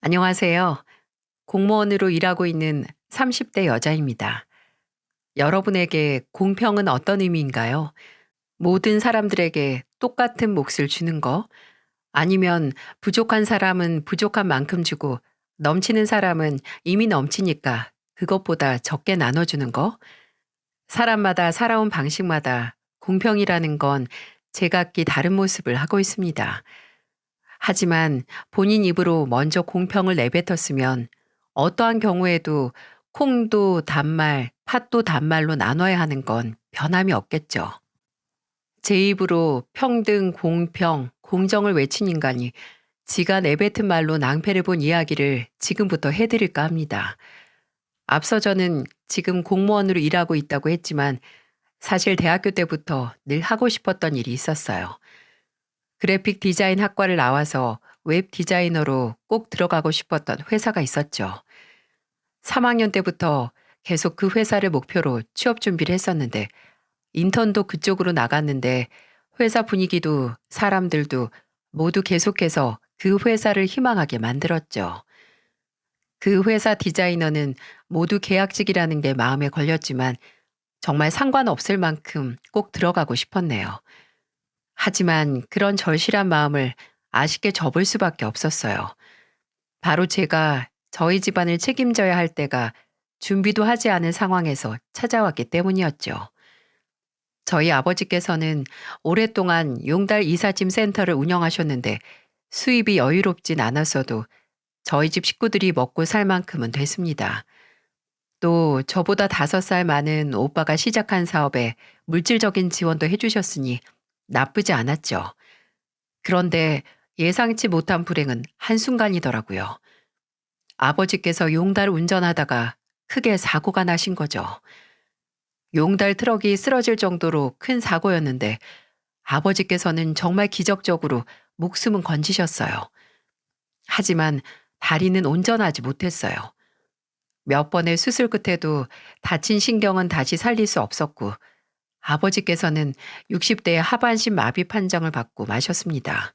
안녕하세요. 공무원으로 일하고 있는 30대 여자입니다. 여러분에게 공평은 어떤 의미인가요? 모든 사람들에게 똑같은 몫을 주는 거? 아니면 부족한 사람은 부족한 만큼 주고 넘치는 사람은 이미 넘치니까 그것보다 적게 나눠주는 거? 사람마다 살아온 방식마다 공평이라는 건 제각기 다른 모습을 하고 있습니다. 하지만 본인 입으로 먼저 공평을 내뱉었으면 어떠한 경우에도 콩도 단말, 팥도 단말로 나눠야 하는 건 변함이 없겠죠. 제 입으로 평등, 공평, 공정을 외친 인간이 지가 내뱉은 말로 낭패를 본 이야기를 지금부터 해드릴까 합니다. 앞서 저는 지금 공무원으로 일하고 있다고 했지만 사실 대학교 때부터 늘 하고 싶었던 일이 있었어요. 그래픽 디자인 학과를 나와서 웹 디자이너로 꼭 들어가고 싶었던 회사가 있었죠. 3학년 때부터 계속 그 회사를 목표로 취업 준비를 했었는데 인턴도 그쪽으로 나갔는데 회사 분위기도 사람들도 모두 계속해서 그 회사를 희망하게 만들었죠. 그 회사 디자이너는 모두 계약직이라는 게 마음에 걸렸지만 정말 상관없을 만큼 꼭 들어가고 싶었네요. 하지만 그런 절실한 마음을 아쉽게 접을 수밖에 없었어요. 바로 제가 저희 집안을 책임져야 할 때가 준비도 하지 않은 상황에서 찾아왔기 때문이었죠. 저희 아버지께서는 오랫동안 용달 이삿짐 센터를 운영하셨는데 수입이 여유롭진 않았어도 저희 집 식구들이 먹고 살 만큼은 됐습니다. 또 저보다 5살 많은 오빠가 시작한 사업에 물질적인 지원도 해주셨으니 나쁘지 않았죠. 그런데 예상치 못한 불행은 한순간이더라고요. 아버지께서 용달 운전하다가 크게 사고가 나신 거죠. 용달 트럭이 쓰러질 정도로 큰 사고였는데 아버지께서는 정말 기적적으로 목숨은 건지셨어요. 하지만 다리는 온전하지 못했어요. 몇 번의 수술 끝에도 다친 신경은 다시 살릴 수 없었고 아버지께서는 60대의 하반신 마비 판정을 받고 마셨습니다.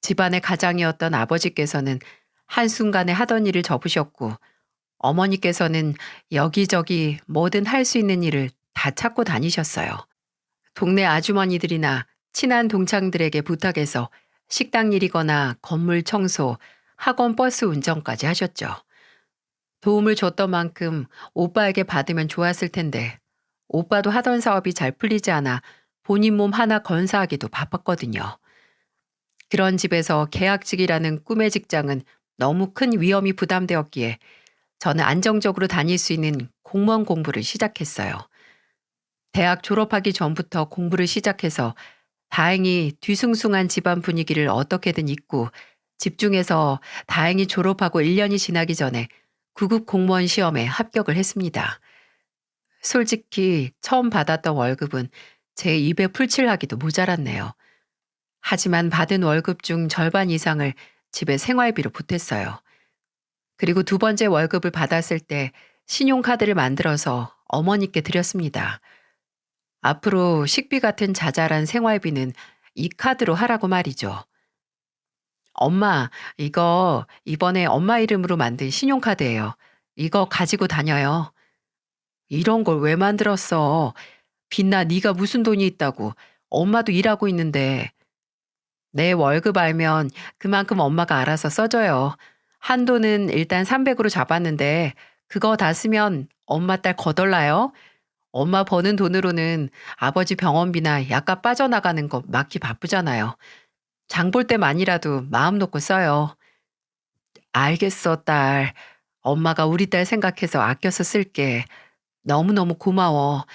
집안의 가장이었던 아버지께서는 한순간에 하던 일을 접으셨고 어머니께서는 여기저기 뭐든 할 수 있는 일을 다 찾고 다니셨어요. 동네 아주머니들이나 친한 동창들에게 부탁해서 식당 일이거나 건물 청소, 학원 버스 운전까지 하셨죠. 도움을 줬던 만큼 오빠에게 받으면 좋았을 텐데 오빠도 하던 사업이 잘 풀리지 않아 본인 몸 하나 건사하기도 바빴거든요. 그런 집에서 계약직이라는 꿈의 직장은 너무 큰 위험이 부담되었기에 저는 안정적으로 다닐 수 있는 공무원 공부를 시작했어요. 대학 졸업하기 전부터 공부를 시작해서 다행히 뒤숭숭한 집안 분위기를 어떻게든 잊고 집중해서 다행히 졸업하고 1년이 지나기 전에 구급 공무원 시험에 합격을 했습니다. 솔직히 처음 받았던 월급은 제 입에 풀칠하기도 모자랐네요. 하지만 받은 월급 중 절반 이상을 집에 생활비로 보탰어요. 그리고 두 번째 월급을 받았을 때 신용카드를 만들어서 어머니께 드렸습니다. 앞으로 식비 같은 자잘한 생활비는 이 카드로 하라고 말이죠. 엄마, 이거 이번에 엄마 이름으로 만든 신용카드예요. 이거 가지고 다녀요. 이런 걸 왜 만들었어? 빛나 네가 무슨 돈이 있다고. 엄마도 일하고 있는데. 내 월급 알면 그만큼 엄마가 알아서 써줘요. 한도는 일단 300으로 잡았는데 그거 다 쓰면 엄마 딸 거덜나요? 엄마 버는 돈으로는 아버지 병원비나 약값 빠져나가는 거 막기 바쁘잖아요. 장볼 때만이라도 마음 놓고 써요. 알겠어, 딸. 엄마가 우리 딸 생각해서 아껴서 쓸게. 너무너무 고마워.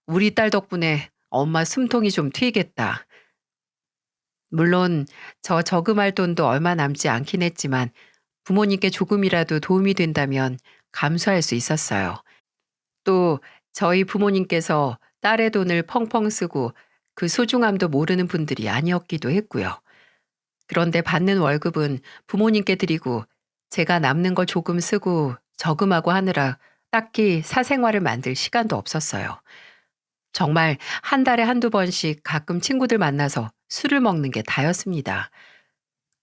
우리 딸 덕분에 엄마 숨통이 좀 트이겠다. 물론 저 저금할 돈도 얼마 남지 않긴 했지만 부모님께 조금이라도 도움이 된다면 감수할 수 있었어요. 또 저희 부모님께서 딸의 돈을 펑펑 쓰고 그 소중함도 모르는 분들이 아니었기도 했고요. 그런데 받는 월급은 부모님께 드리고 제가 남는 걸 조금 쓰고 저금하고 하느라 딱히 사생활을 만들 시간도 없었어요. 정말 한 달에 한두 번씩 가끔 친구들 만나서 술을 먹는 게 다였습니다.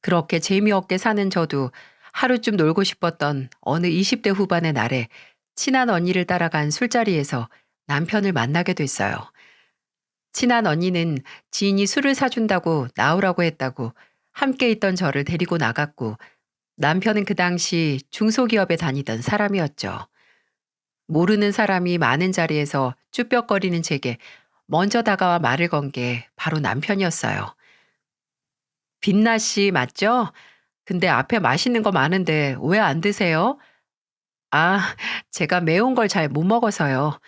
그렇게 재미없게 사는 저도 하루쯤 놀고 싶었던 어느 20대 후반의 날에 친한 언니를 따라간 술자리에서 남편을 만나게 됐어요. 친한 언니는 지인이 술을 사준다고 나오라고 했다고 함께 있던 저를 데리고 나갔고, 남편은 그 당시 중소기업에 다니던 사람이었죠. 모르는 사람이 많은 자리에서 쭈뼛거리는 제게 먼저 다가와 말을 건 게 바로 남편이었어요. 빛나 씨 맞죠? 근데 앞에 맛있는 거 많은데 왜 안 드세요? 아, 제가 매운 걸 잘 못 먹어서요.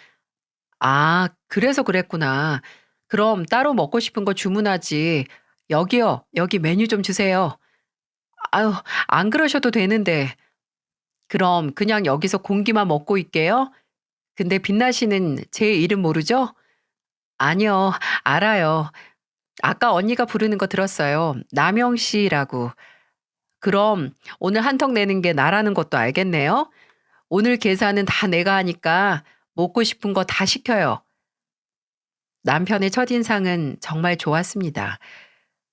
아, 그래서 그랬구나. 그럼 따로 먹고 싶은 거 주문하지. 여기요, 여기 메뉴 좀 주세요. 아유, 안 그러셔도 되는데. 그럼 그냥 여기서 공기만 먹고 있게요? 근데 빛나 씨는 제 이름 모르죠? 아니요, 알아요. 아까 언니가 부르는 거 들었어요. 남영 씨라고. 그럼 오늘 한턱 내는 게 나라는 것도 알겠네요? 오늘 계산은 다 내가 하니까 먹고 싶은 거 다 시켜요. 남편의 첫인상은 정말 좋았습니다.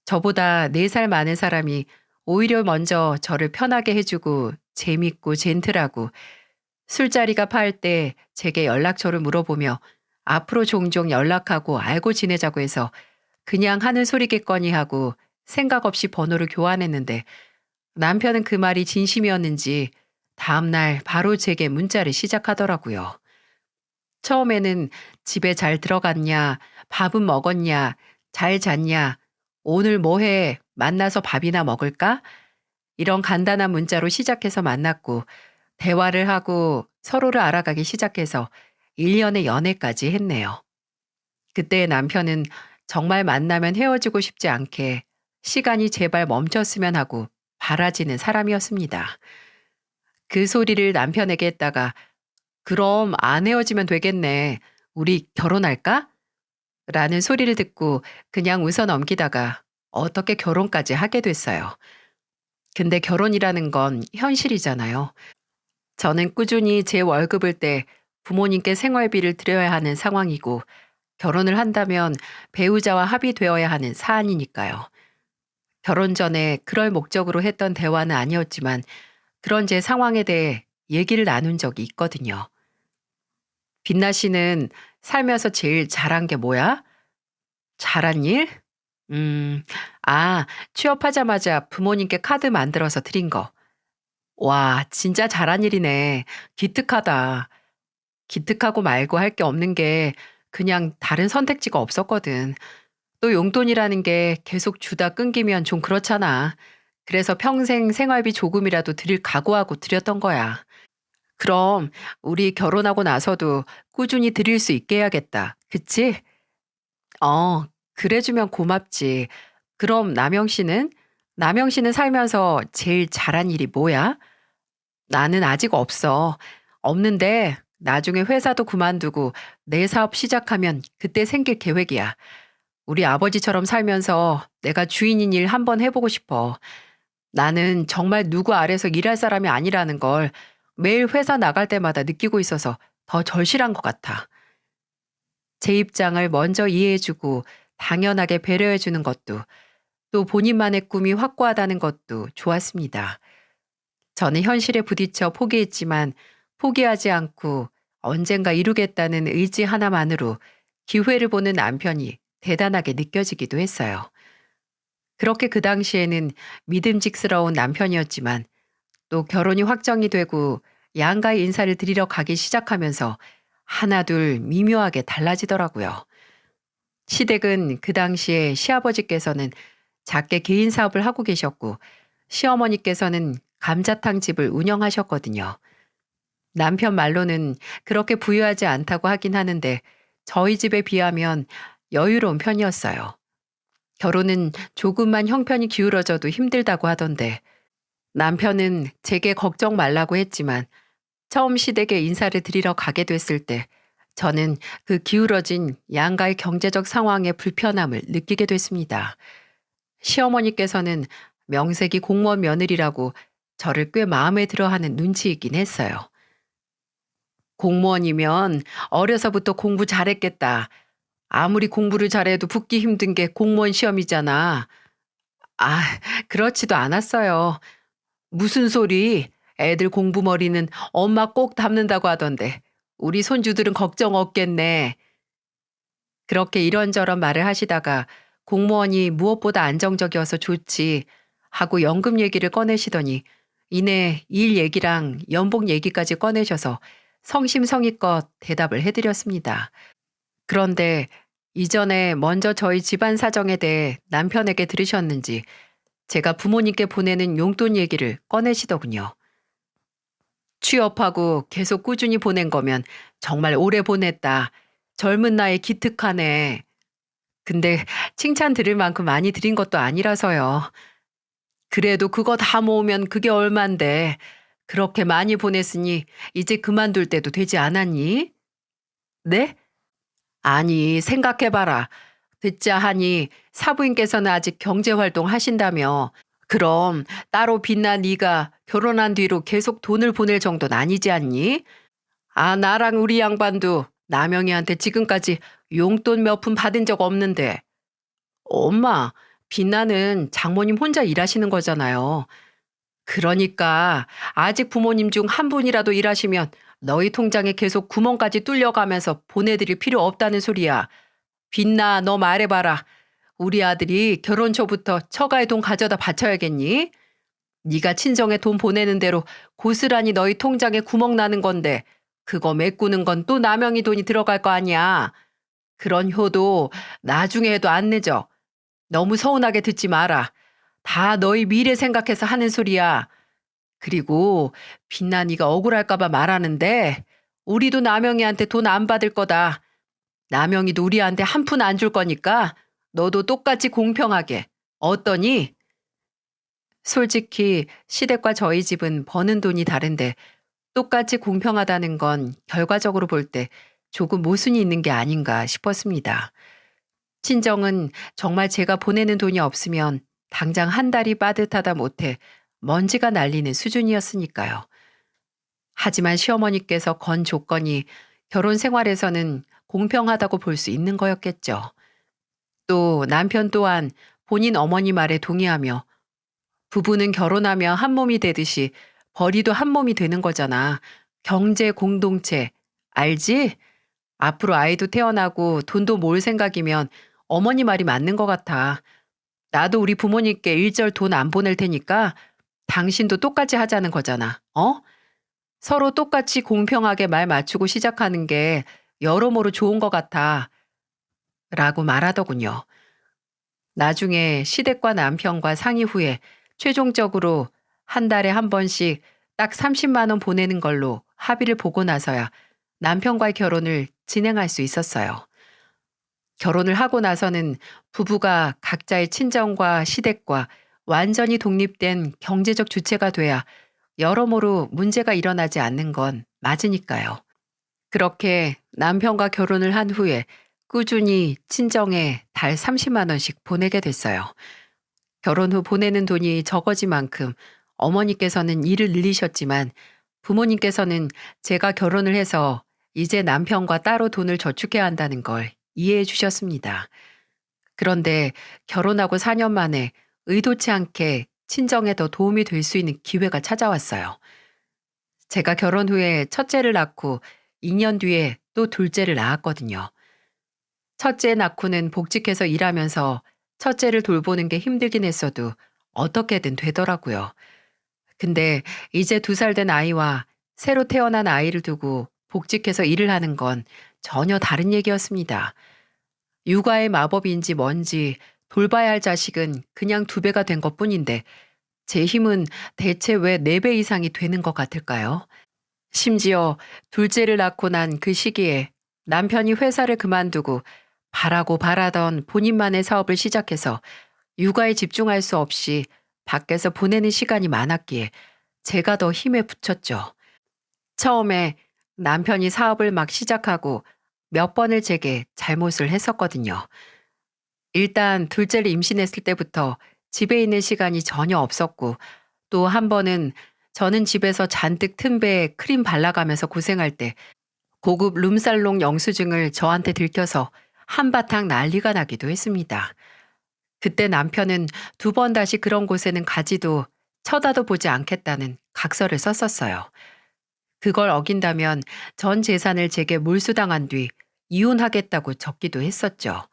저보다 4살 많은 사람이 오히려 먼저 저를 편하게 해주고 재밌고 젠틀하고, 술자리가 파할 때 제게 연락처를 물어보며 앞으로 종종 연락하고 알고 지내자고 해서 그냥 하는 소리겠거니 하고 생각 없이 번호를 교환했는데, 남편은 그 말이 진심이었는지 다음날 바로 제게 문자를 시작하더라고요. 처음에는 집에 잘 들어갔냐, 밥은 먹었냐, 잘 잤냐, 오늘 뭐 해, 만나서 밥이나 먹을까? 이런 간단한 문자로 시작해서 만났고, 대화를 하고 서로를 알아가기 시작해서 1년의 연애까지 했네요. 그때 남편은 정말 만나면 헤어지고 싶지 않게 시간이 제발 멈췄으면 하고 바라지는 사람이었습니다. 그 소리를 남편에게 했다가 그럼 안 헤어지면 되겠네. 우리 결혼할까? 라는 소리를 듣고 그냥 웃어 넘기다가 어떻게 결혼까지 하게 됐어요. 근데 결혼이라는 건 현실이잖아요. 저는 꾸준히 제 월급을 떼 부모님께 생활비를 드려야 하는 상황이고, 결혼을 한다면 배우자와 합의되어야 하는 사안이니까요. 결혼 전에 그럴 목적으로 했던 대화는 아니었지만 그런 제 상황에 대해 얘기를 나눈 적이 있거든요. 빛나 씨는 살면서 제일 잘한 게 뭐야? 잘한 일? 음, 아, 취업하자마자 부모님께 카드 만들어서 드린 거. 와, 진짜 잘한 일이네. 기특하다. 기특하고 말고 할 게 없는 게 그냥 다른 선택지가 없었거든. 또 용돈이라는 게 계속 주다 끊기면 좀 그렇잖아. 그래서 평생 생활비 조금이라도 드릴 각오하고 드렸던 거야. 그럼 우리 결혼하고 나서도 꾸준히 드릴 수 있게 해야겠다. 그치? 어, 그래주면 고맙지. 그럼 남영 씨는? 남영 씨는 살면서 제일 잘한 일이 뭐야? 나는 아직 없어. 없는데 나중에 회사도 그만두고 내 사업 시작하면 그때 생길 계획이야. 우리 아버지처럼 살면서 내가 주인인 일 한번 해보고 싶어. 나는 정말 누구 아래서 일할 사람이 아니라는 걸 매일 회사 나갈 때마다 느끼고 있어서 더 절실한 것 같아. 제 입장을 먼저 이해해주고 당연하게 배려해주는 것도, 또 본인만의 꿈이 확고하다는 것도 좋았습니다. 저는 현실에 부딪혀 포기했지만 포기하지 않고 언젠가 이루겠다는 의지 하나만으로 기회를 보는 남편이 대단하게 느껴지기도 했어요. 그렇게 그 당시에는 믿음직스러운 남편이었지만, 또 결혼이 확정이 되고 양가의 인사를 드리러 가기 시작하면서 하나둘 미묘하게 달라지더라고요. 시댁은 그 당시에 시아버지께서는 작게 개인 사업을 하고 계셨고, 시어머니께서는 감자탕 집을 운영하셨거든요. 남편 말로는 그렇게 부유하지 않다고 하긴 하는데 저희 집에 비하면 여유로운 편이었어요. 결혼은 조금만 형편이 기울어져도 힘들다고 하던데, 남편은 제게 걱정 말라고 했지만 처음 시댁에 인사를 드리러 가게 됐을 때 저는 그 기울어진 양가의 경제적 상황의 불편함을 느끼게 됐습니다. 시어머니께서는 명색이 공무원 며느리라고 저를 꽤 마음에 들어하는 눈치이긴 했어요. 공무원이면 어려서부터 공부 잘했겠다. 아무리 공부를 잘해도 붙기 힘든 게 공무원 시험이잖아. 아, 그렇지도 않았어요. 무슨 소리? 애들 공부머리는 엄마 꼭 담는다고 하던데 우리 손주들은 걱정 없겠네. 그렇게 이런저런 말을 하시다가 공무원이 무엇보다 안정적이어서 좋지 하고 연금 얘기를 꺼내시더니 이내 일 얘기랑 연봉 얘기까지 꺼내셔서 성심성의껏 대답을 해드렸습니다. 그런데 이전에 먼저 저희 집안 사정에 대해 남편에게 들으셨는지 제가 부모님께 보내는 용돈 얘기를 꺼내시더군요. 취업하고 계속 꾸준히 보낸 거면 정말 오래 보냈다. 젊은 나이에 기특하네. 근데 칭찬 들을 만큼 많이 드린 것도 아니라서요. 그래도 그거 다 모으면 그게 얼만데. 그렇게 많이 보냈으니 이제 그만둘 때도 되지 않았니? 네? 아니, 생각해봐라. 듣자 하니 사부인께서는 아직 경제활동 하신다며. 그럼 따로 빛난 네가 결혼한 뒤로 계속 돈을 보낼 정도는 아니지 않니? 아, 나랑 우리 양반도 남영이한테 지금까지 용돈 몇 푼 받은 적 없는데. 엄마, 빛나는 장모님 혼자 일하시는 거잖아요. 그러니까 아직 부모님 중 한 분이라도 일하시면 너희 통장에 계속 구멍까지 뚫려가면서 보내드릴 필요 없다는 소리야. 빛나, 너 말해봐라. 우리 아들이 결혼 초부터 처가에 돈 가져다 바쳐야겠니? 네가 친정에 돈 보내는 대로 고스란히 너희 통장에 구멍 나는 건데 그거 메꾸는 건 또 남영이 돈이 들어갈 거 아니야. 그런 효도 나중에 해도 안 늦어. 너무 서운하게 듣지 마라. 다 너희 미래 생각해서 하는 소리야. 그리고 빛나 네가 억울할까 봐 말하는데 우리도 남영이한테 돈 안 받을 거다. 남영이도 우리한테 한 푼 안 줄 거니까 너도 똑같이 공평하게. 어떠니? 솔직히 시댁과 저희 집은 버는 돈이 다른데 똑같이 공평하다는 건 결과적으로 볼 때 조금 모순이 있는 게 아닌가 싶었습니다. 친정은 정말 제가 보내는 돈이 없으면 당장 한 달이 빠듯하다 못해 먼지가 날리는 수준이었으니까요. 하지만 시어머니께서 건 조건이 결혼 생활에서는 공평하다고 볼 수 있는 거였겠죠. 또 남편 또한 본인 어머니 말에 동의하며 부부는 결혼하며 한 몸이 되듯이 벌이도 한 몸이 되는 거잖아. 경제 공동체. 알지? 앞으로 아이도 태어나고 돈도 모을 생각이면 어머니 말이 맞는 것 같아. 나도 우리 부모님께 일절 돈 안 보낼 테니까 당신도 똑같이 하자는 거잖아. 어? 서로 똑같이 공평하게 말 맞추고 시작하는 게 여러모로 좋은 것 같아. 라고 말하더군요. 나중에 시댁과 남편과 상의 후에 최종적으로 한 달에 한 번씩 딱 30만 원 보내는 걸로 합의를 보고 나서야 남편과의 결혼을 진행할 수 있었어요. 결혼을 하고 나서는 부부가 각자의 친정과 시댁과 완전히 독립된 경제적 주체가 돼야 여러모로 문제가 일어나지 않는 건 맞으니까요. 그렇게 남편과 결혼을 한 후에 꾸준히 친정에 달 30만 원씩 보내게 됐어요. 결혼 후 보내는 돈이 적어진 만큼 어머니께서는 일을 늘리셨지만 부모님께서는 제가 결혼을 해서 이제 남편과 따로 돈을 저축해야 한다는 걸 이해해 주셨습니다. 그런데 결혼하고 4년 만에 의도치 않게 친정에 더 도움이 될 수 있는 기회가 찾아왔어요. 제가 결혼 후에 첫째를 낳고 2년 뒤에 또 둘째를 낳았거든요. 첫째 낳고는 복직해서 일하면서 첫째를 돌보는 게 힘들긴 했어도 어떻게든 되더라고요. 근데 이제 2살 된 아이와 새로 태어난 아이를 두고 복직해서 일을 하는 건 전혀 다른 얘기였습니다. 육아의 마법인지 뭔지 돌봐야 할 자식은 그냥 2배가 된 것뿐인데 제 힘은 대체 왜 4배 이상이 되는 것 같을까요? 심지어 둘째를 낳고 난 그 시기에 남편이 회사를 그만두고 바라고 바라던 본인만의 사업을 시작해서 육아에 집중할 수 없이 밖에서 보내는 시간이 많았기에 제가 더 힘에 부쳤죠. 처음에 남편이 사업을 막 시작하고 몇 번을 제게 잘못을 했었거든요. 일단 둘째를 임신했을 때부터 집에 있는 시간이 전혀 없었고 또 한 번은 저는 집에서 잔뜩 튼 배에 크림 발라가면서 고생할 때 고급 룸살롱 영수증을 저한테 들켜서 한바탕 난리가 나기도 했습니다. 그때 남편은 2번 다시 그런 곳에는 가지도 쳐다도 보지 않겠다는 각서를 썼었어요. 그걸 어긴다면 전 재산을 제게 몰수당한 뒤 이혼하겠다고 적기도 했었죠.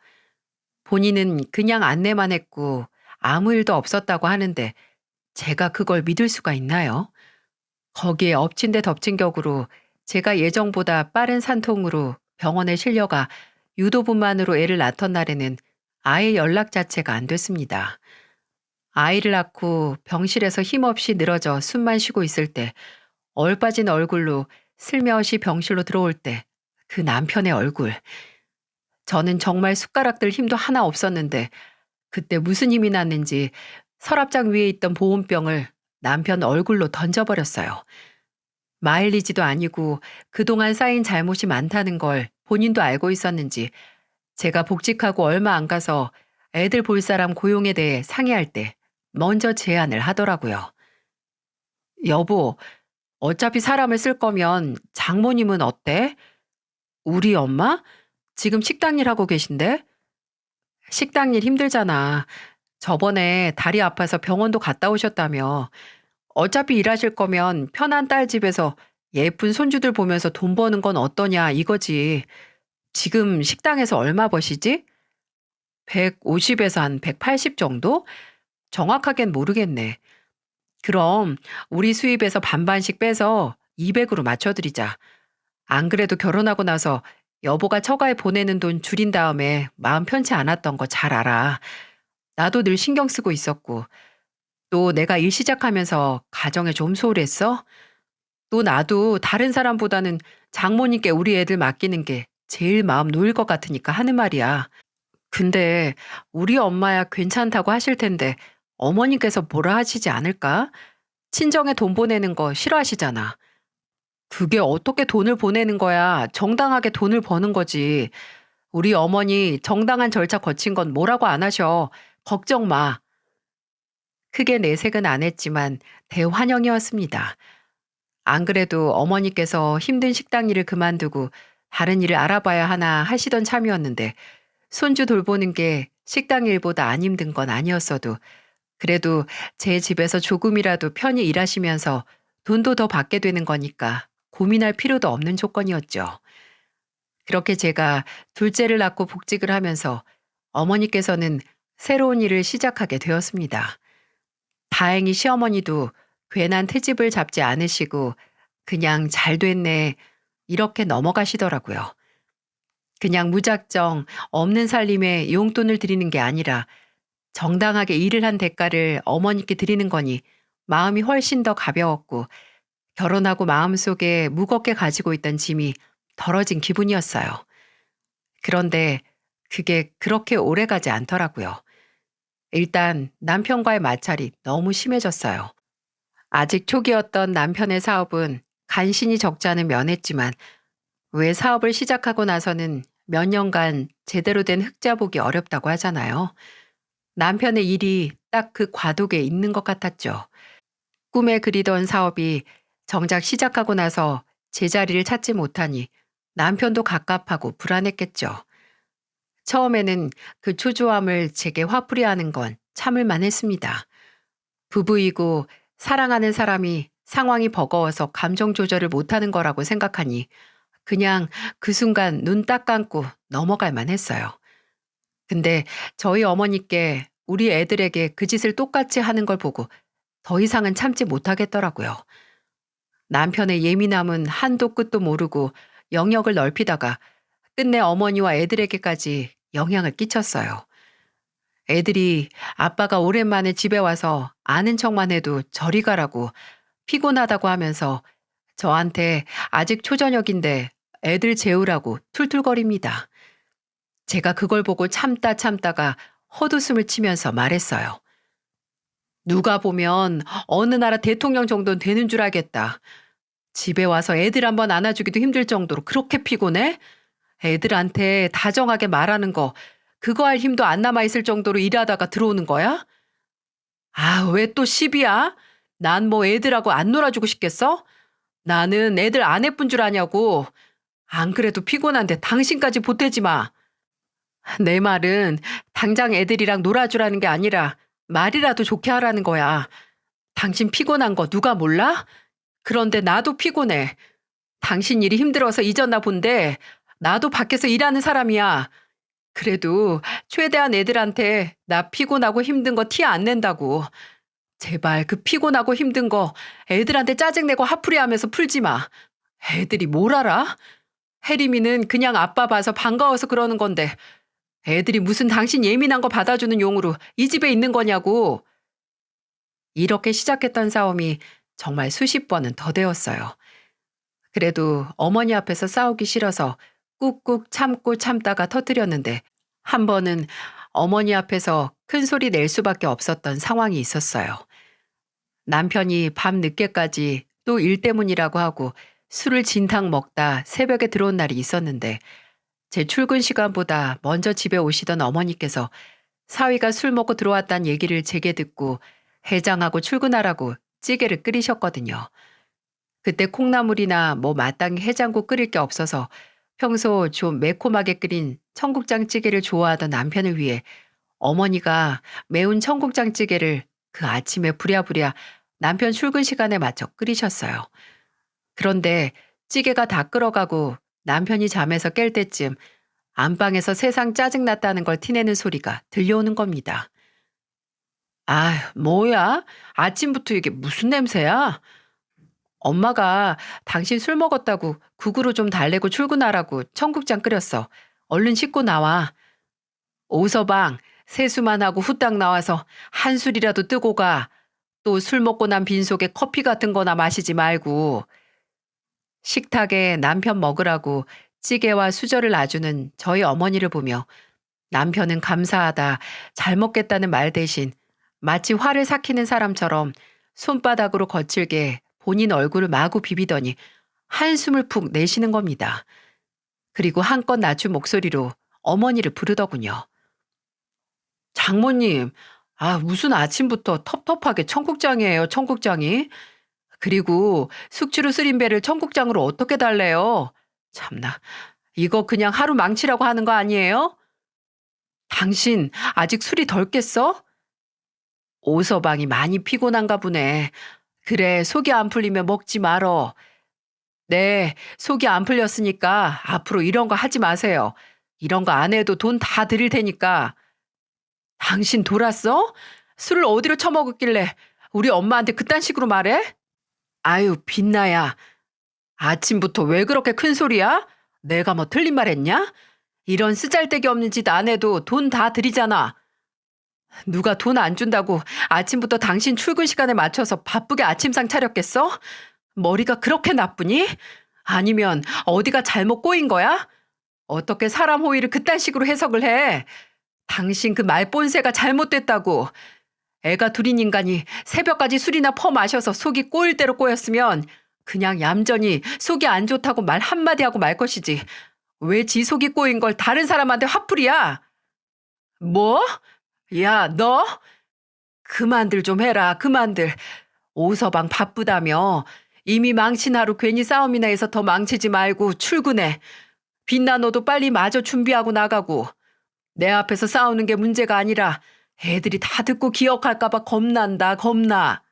본인은 그냥 안내만 했고 아무 일도 없었다고 하는데 제가 그걸 믿을 수가 있나요? 거기에 엎친 데 덮친 격으로 제가 예정보다 빠른 산통으로 병원에 실려가 유도분만으로 애를 낳던 날에는 아예 연락 자체가 안 됐습니다. 아이를 낳고 병실에서 힘없이 늘어져 숨만 쉬고 있을 때 얼빠진 얼굴로 슬며시 병실로 들어올 때 그 남편의 얼굴. 저는 정말 숟가락 들 힘도 하나 없었는데 그때 무슨 힘이 났는지 서랍장 위에 있던 보온병을 남편 얼굴로 던져버렸어요. 마일리지도 아니고 그동안 쌓인 잘못이 많다는 걸 본인도 알고 있었는지 제가 복직하고 얼마 안 가서 애들 볼 사람 고용에 대해 상의할 때 먼저 제안을 하더라고요. 여보, 어차피 사람을 쓸 거면 장모님은 어때? 우리 엄마? 지금 식당 일 하고 계신데? 식당 일 힘들잖아. 저번에 다리 아파서 병원도 갔다 오셨다며. 어차피 일하실 거면 편한 딸 집에서 예쁜 손주들 보면서 돈 버는 건 어떠냐 이거지. 지금 식당에서 얼마 버시지? 150에서 한 180 정도? 정확하게는 모르겠네. 그럼 우리 수입에서 반반씩 빼서 200으로 맞춰드리자. 안 그래도 결혼하고 나서 여보가 처가에 보내는 돈 줄인 다음에 마음 편치 않았던 거 잘 알아. 나도 늘 신경 쓰고 있었고. 또 내가 일 시작하면서 가정에 좀 소홀했어? 또 나도 다른 사람보다는 장모님께 우리 애들 맡기는 게 제일 마음 놓일 것 같으니까 하는 말이야. 근데 우리 엄마야 괜찮다고 하실 텐데 어머니께서 뭐라 하시지 않을까? 친정에 돈 보내는 거 싫어하시잖아. 그게 어떻게 돈을 보내는 거야? 정당하게 돈을 버는 거지. 우리 어머니 정당한 절차 거친 건 뭐라고 안 하셔. 걱정 마. 크게 내색은 안 했지만 대환영이었습니다. 안 그래도 어머니께서 힘든 식당 일을 그만두고 다른 일을 알아봐야 하나 하시던 참이었는데 손주 돌보는 게 식당 일보다 안 힘든 건 아니었어도 그래도 제 집에서 조금이라도 편히 일하시면서 돈도 더 받게 되는 거니까 고민할 필요도 없는 조건이었죠. 그렇게 제가 둘째를 낳고 복직을 하면서 어머니께서는 새로운 일을 시작하게 되었습니다. 다행히 시어머니도 괜한 트집을 잡지 않으시고 그냥 잘 됐네 이렇게 넘어가시더라고요. 그냥 무작정 없는 살림에 용돈을 드리는 게 아니라 정당하게 일을 한 대가를 어머니께 드리는 거니 마음이 훨씬 더 가벼웠고 결혼하고 마음속에 무겁게 가지고 있던 짐이 덜어진 기분이었어요. 그런데 그게 그렇게 오래 가지 않더라고요. 일단 남편과의 마찰이 너무 심해졌어요. 아직 초기였던 남편의 사업은 간신히 적자는 면했지만 왜 사업을 시작하고 나서는 몇 년간 제대로 된 흑자 보기 어렵다고 하잖아요. 남편의 일이 딱 그 과도기에 있는 것 같았죠. 꿈에 그리던 사업이 정작 시작하고 나서 제자리를 찾지 못하니 남편도 갑갑하고 불안했겠죠. 처음에는 그 초조함을 제게 화풀이하는 건 참을만 했습니다. 부부이고 사랑하는 사람이 상황이 버거워서 감정 조절을 못하는 거라고 생각하니 그냥 그 순간 눈 딱 감고 넘어갈 만 했어요. 근데 저희 어머니께 우리 애들에게 그 짓을 똑같이 하는 걸 보고 더 이상은 참지 못하겠더라고요. 남편의 예민함은 한도 끝도 모르고 영역을 넓히다가 끝내 어머니와 애들에게까지 영향을 끼쳤어요. 애들이 아빠가 오랜만에 집에 와서 아는 척만 해도 저리 가라고 피곤하다고 하면서 저한테 아직 초저녁인데 애들 재우라고 툴툴거립니다. 제가 그걸 보고 참다가 헛웃음을 치면서 말했어요. 누가 보면 어느 나라 대통령 정도는 되는 줄 알겠다. 집에 와서 애들 한번 안아주기도 힘들 정도로 그렇게 피곤해? 애들한테 다정하게 말하는 거 그거 할 힘도 안 남아있을 정도로 일하다가 들어오는 거야? 아, 왜 또 시비야? 난 뭐 애들하고 안 놀아주고 싶겠어? 나는 애들 안 예쁜 줄 아냐고. 안 그래도 피곤한데 당신까지 보태지 마. 내 말은 당장 애들이랑 놀아주라는 게 아니라 말이라도 좋게 하라는 거야. 당신 피곤한 거 누가 몰라? 그런데 나도 피곤해. 당신 일이 힘들어서 잊었나 본데 나도 밖에서 일하는 사람이야. 그래도 최대한 애들한테 나 피곤하고 힘든 거 티 안 낸다고. 제발 그 피곤하고 힘든 거 애들한테 짜증내고 화풀이하면서 풀지 마. 애들이 뭘 알아? 혜림이는 그냥 아빠 봐서 반가워서 그러는 건데 애들이 무슨 당신 예민한 거 받아주는 용으로 이 집에 있는 거냐고. 이렇게 시작했던 싸움이 정말 수십 번은 더 되었어요. 그래도 어머니 앞에서 싸우기 싫어서 꾹꾹 참고 참다가 터뜨렸는데 한 번은 어머니 앞에서 큰 소리 낼 수밖에 없었던 상황이 있었어요. 남편이 밤 늦게까지 또 일 때문이라고 하고 술을 진탕 먹다 새벽에 들어온 날이 있었는데 제 출근 시간보다 먼저 집에 오시던 어머니께서 사위가 술 먹고 들어왔다는 얘기를 제게 듣고 해장하고 출근하라고 찌개를 끓이셨거든요. 그때 콩나물이나 뭐 마땅히 해장국 끓일 게 없어서 평소 좀 매콤하게 끓인 청국장찌개를 좋아하던 남편을 위해 어머니가 매운 청국장찌개를 그 아침에 부랴부랴 남편 출근 시간에 맞춰 끓이셨어요. 그런데 찌개가 다 끓어가고 남편이 잠에서 깰 때쯤 안방에서 세상 짜증났다는 걸 티내는 소리가 들려오는 겁니다. 아, 뭐야? 아침부터 이게 무슨 냄새야? 엄마가 당신 술 먹었다고 국으로 좀 달래고 출근하라고 청국장 끓였어. 얼른 씻고 나와. 오서방, 세수만 하고 후딱 나와서 한 술이라도 뜨고 가. 또 술 먹고 난 빈속에 커피 같은 거나 마시지 말고. 식탁에 남편 먹으라고 찌개와 수저를 놔주는 저희 어머니를 보며 남편은 감사하다, 잘 먹겠다는 말 대신 마치 화를 삭히는 사람처럼 손바닥으로 거칠게 본인 얼굴을 마구 비비더니 한숨을 푹 내쉬는 겁니다. 그리고 한껏 낮춘 목소리로 어머니를 부르더군요. 장모님, 무슨 아침부터 텁텁하게 청국장이에요, 청국장이. 그리고 숙주로 쓰린 배를 청국장으로 어떻게 달래요? 참나, 이거 그냥 하루 망치라고 하는 거 아니에요? 당신 아직 술이 덜 깼어? 오서방이 많이 피곤한가 보네. 그래, 속이 안 풀리면 먹지 말어. 네, 속이 안 풀렸으니까 앞으로 이런 거 하지 마세요. 이런 거 안 해도 돈 다 드릴 테니까. 당신 돌았어? 술을 어디로 처먹었길래 우리 엄마한테 그딴 식으로 말해? 아유, 빛나야. 아침부터 왜 그렇게 큰 소리야? 내가 뭐 틀린 말 했냐? 이런 쓰잘데기 없는 짓 안 해도 돈 다 드리잖아. 누가 돈 안 준다고 아침부터 당신 출근 시간에 맞춰서 바쁘게 아침상 차렸겠어? 머리가 그렇게 나쁘니? 아니면 어디가 잘못 꼬인 거야? 어떻게 사람 호의를 그딴 식으로 해석을 해? 당신 그 말본새가 잘못됐다고. 애가 둘인 인간이 새벽까지 술이나 퍼 마셔서 속이 꼬일 대로 꼬였으면 그냥 얌전히 속이 안 좋다고 말 한마디 하고 말 것이지. 왜 지 속이 꼬인 걸 다른 사람한테 화풀이야? 뭐? 야, 너? 그만들 좀 해라, 그만들. 오서방 바쁘다며. 이미 망친 하루 괜히 싸움이나 해서 더 망치지 말고 출근해. 빛나 너도 빨리 마저 준비하고 나가고. 내 앞에서 싸우는 게 문제가 아니라 애들이 다 듣고 기억할까봐 겁난다, 겁나.